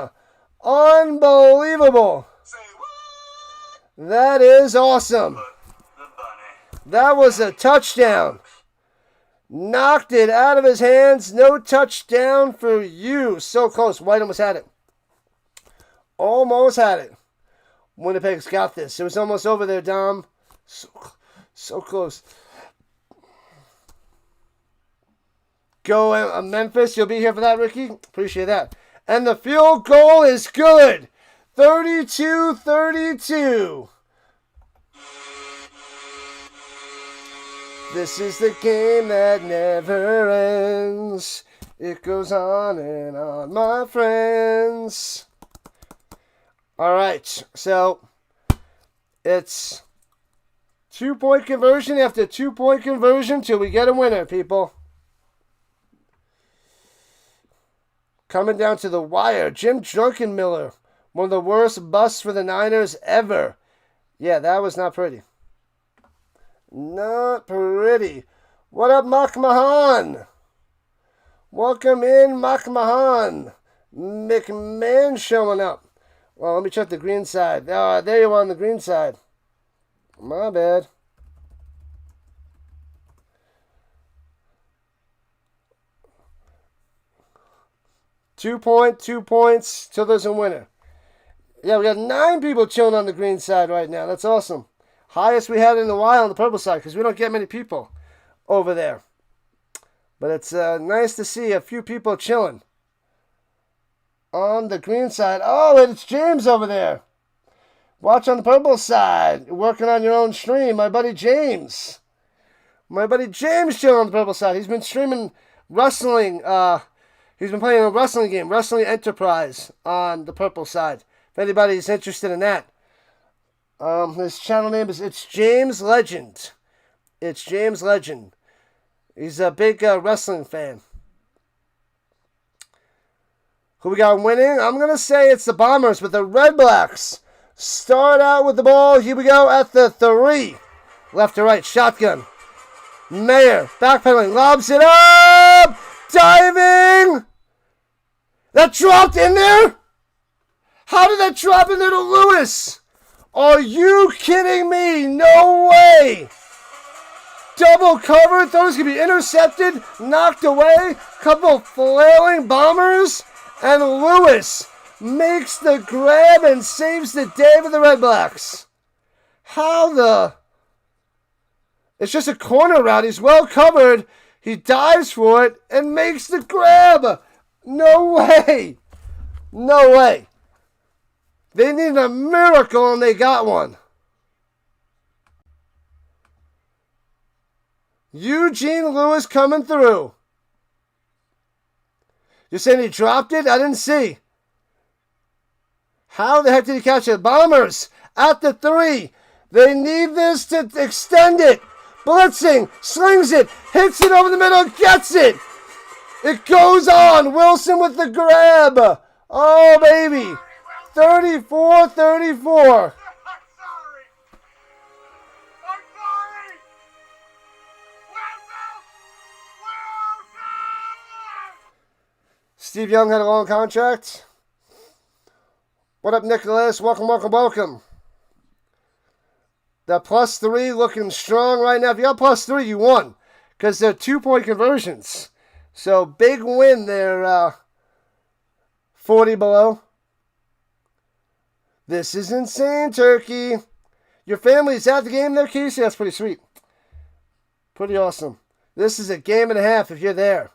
Unbelievable. Say what? That is awesome. The bunny. That was a touchdown. Knocked it out of his hands. No touchdown for you. So close. White almost had it. Almost had it. Winnipeg's got this. It was almost over there, Dom. So close. Go Memphis. You'll be here for that, Ricky. Appreciate that. And the field goal is good. 32-32. This is the game that never ends. It goes on and on, my friends. All right, so it's 2-point conversion after 2-point conversion till we get a winner, people. Coming down to the wire, Jim Druckenmiller, one of the worst busts for the Niners ever. Yeah, that was not pretty. Not pretty. What up, Mahan? Welcome in, Mahan. McMahon showing up. Well, let me check the green side. There you are on the green side. My bad. Two points till there's a winner. Yeah, we got 9 people chilling on the green side right now. That's awesome. Highest we had in a while on the purple side because we don't get many people over there. But it's nice to see a few people chilling on the green side. Oh, and it's James over there. Watch on the purple side. You're working on your own stream. My buddy James. My buddy James chilling on the purple side. He's been streaming wrestling. He's been playing a wrestling game, Wrestling Enterprise, on the purple side. If anybody's interested in that. His channel name is It's James Legend. It's James Legend. He's a big wrestling fan. Who we got winning? I'm going to say it's the Bombers, but the Redblacks start out with the ball. Here we go at the 3. Left to right, shotgun. Mayer, backpedaling, lobs it up! Diving! That dropped in there? How did that drop in there to Lewis? Are you kidding me? No way! Double cover. Thought it was going to be intercepted. Knocked away. Couple flailing Bombers. And Lewis makes the grab and saves the day for the Redblacks. How the... It's just a corner route. He's well covered. He dives for it and makes the grab. No way. No way. They needed a miracle and they got one. Eugene Lewis coming through. You're saying he dropped it? I didn't see. How the heck did he catch it? Bombers at the 3. They need this to extend it. Blitzing, slings it, hits it over the middle, gets it. It goes on. Wilson with the grab. Oh, baby. 34-34. I'm sorry. Steve Young had a long contract. What up, Nicholas? Welcome, welcome, welcome. The +3 looking strong right now. If you got +3, you won. Because they're 2-point conversions. So, big win there, 40 below. This is insane, Turkey. Your family's at the game there, Casey? That's pretty sweet. Pretty awesome. This is a game and a half if you're there.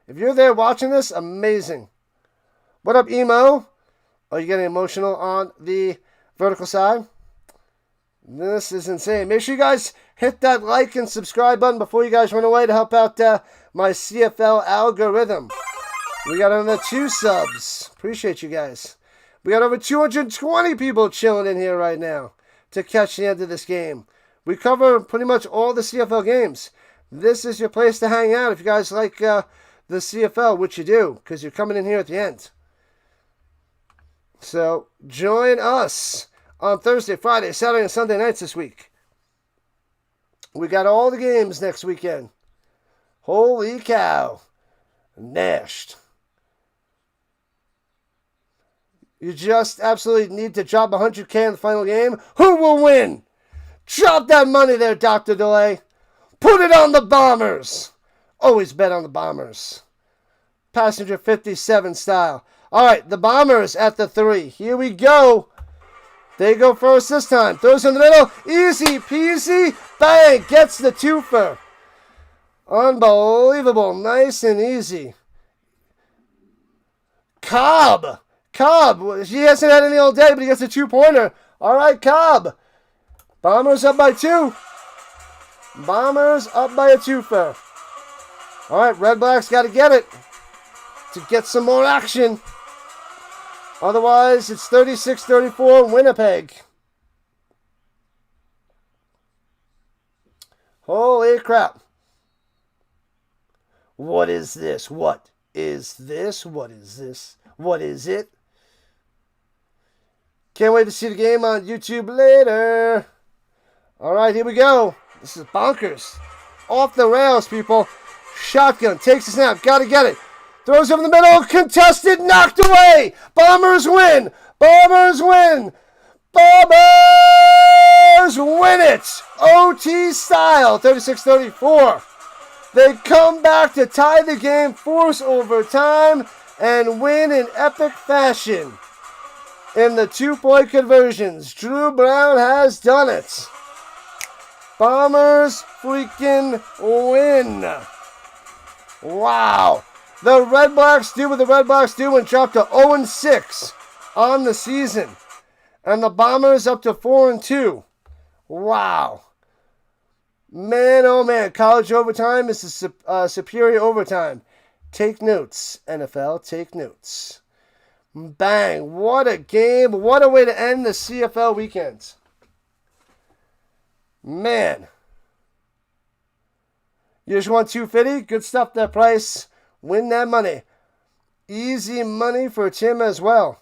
If you're there watching this, amazing. What up, Emo? Are you getting emotional on the vertical side? This is insane. Make sure you guys hit that like and subscribe button before you guys run away to help out my CFL algorithm. We got another 2 subs. Appreciate you guys. We got over 220 people chilling in here right now to catch the end of this game. We cover pretty much all the CFL games. This is your place to hang out if you guys like the CFL, which you do, because you're coming in here at the end. So, join us on Thursday, Friday, Saturday, and Sunday nights this week. We got all the games next weekend. Holy cow. Nashed. You just absolutely need to drop 100K in the final game. Who will win? Drop that money there, Dr. Delay. Put it on the Bombers. Always bet on the Bombers. Passenger 57 style. All right, the Bombers at the 3. Here we go. They go first this time. Throws in the middle. Easy peasy. Bang. Gets the twofer. Unbelievable. Nice and easy. Cobb. He hasn't had any all day, but he gets a 2-pointer. All right, Cobb. Bombers up by 2. Bombers up by a twofer. All right, Redblacks got to get it to get some more action. Otherwise, it's 36-34 Winnipeg. Holy crap. What is this? What is this? What is this? What is it? Can't wait to see the game on YouTube later. All right, here we go. This is bonkers. Off the rails, people. Shotgun. Takes the snap. Got to get it. Throws over the middle. Contested. Knocked away. Bombers win. Bombers win. Bombers win it. OT style. 36-34. They come back to tie the game, force overtime, and win in epic fashion. In the 2-point conversions, Drew Brown has done it. Bombers freaking win. Wow. The Redblacks do what the Redblacks do and drop to 0-6 on the season. And the Bombers up to 4-2. Wow. Man, oh man, college overtime is a superior overtime. Take notes, NFL, take notes. Bang, what a game. What a way to end the CFL weekend. Man. You just want 250? Good stuff, that price. Win that money. Easy money for Tim as well.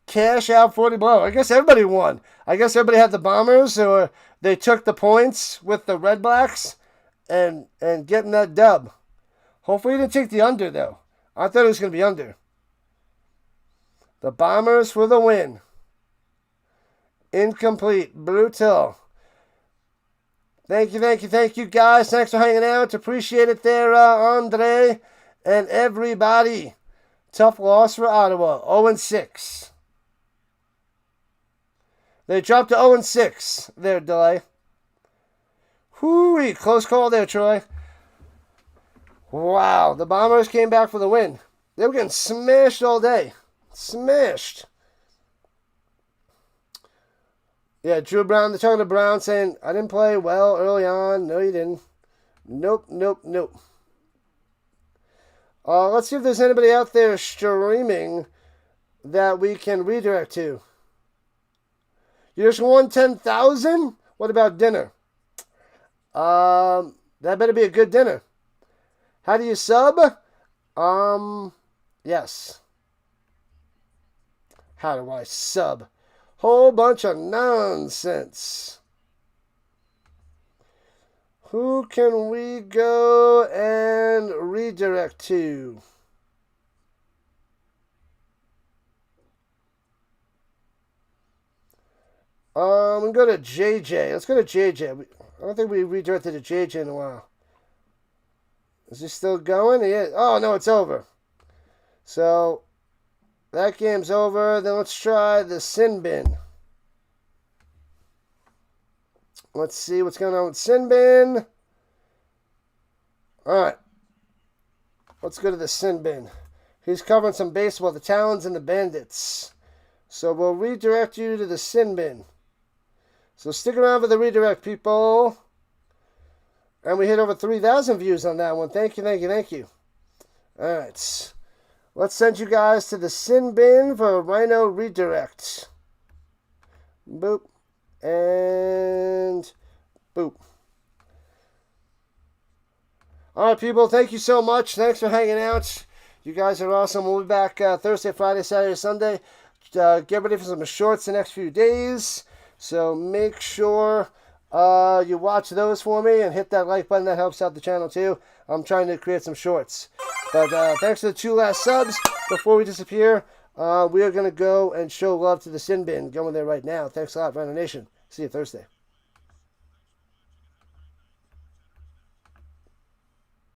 Cash out 40 below. I guess everybody won. I guess everybody had the Bombers, or they took the points with the Redblacks and getting that dub. Hopefully you didn't take the under, though. I thought it was going to be under. The Bombers for the win. Incomplete. Brutal. Thank you, guys. Thanks for hanging out. Appreciate it there, Andre and everybody. Tough loss for Ottawa. 0-6. They dropped to 0-6 there, Delay. Whoo-wee. Close call there, Troy. Wow, the Bombers came back for the win. They were getting smashed all day. Smashed. Yeah, Drew Brown, they're talking to Brown saying, I didn't play well early on. No, you didn't. Nope. Let's see if there's anybody out there streaming that we can redirect to. You just won 10,000? What about dinner? That better be a good dinner. How do you sub? Yes. How do I sub? Whole bunch of nonsense. Who can we go and redirect to? We go to JJ. Let's go to JJ. I don't think we redirected to JJ in a while. Is he still going? He is. Oh, no, it's over. So, that game's over. Then let's try the Sin Bin. Let's see what's going on with Sin Bin. All right. Let's go to the Sin Bin. He's covering some baseball, the Talons and the Bandits. So we'll redirect you to the Sin Bin. So stick around for the redirect, people. And we hit over 3,000 views on that one. Thank you. All right. Let's send you guys to the Sin Bin for a Rhino redirect. Boop. And boop. All right, people. Thank you so much. Thanks for hanging out. You guys are awesome. We'll be back Thursday, Friday, Saturday, Sunday. Get ready for some shorts the next few days. So make sure you watch those for me and hit that like button. That helps out the channel too. I'm trying to create some shorts. But thanks for the 2 last subs. Before we disappear, we are going to go and show love to the Sin Bin. Going there right now. Thanks a lot, Rhino Nation. See you Thursday.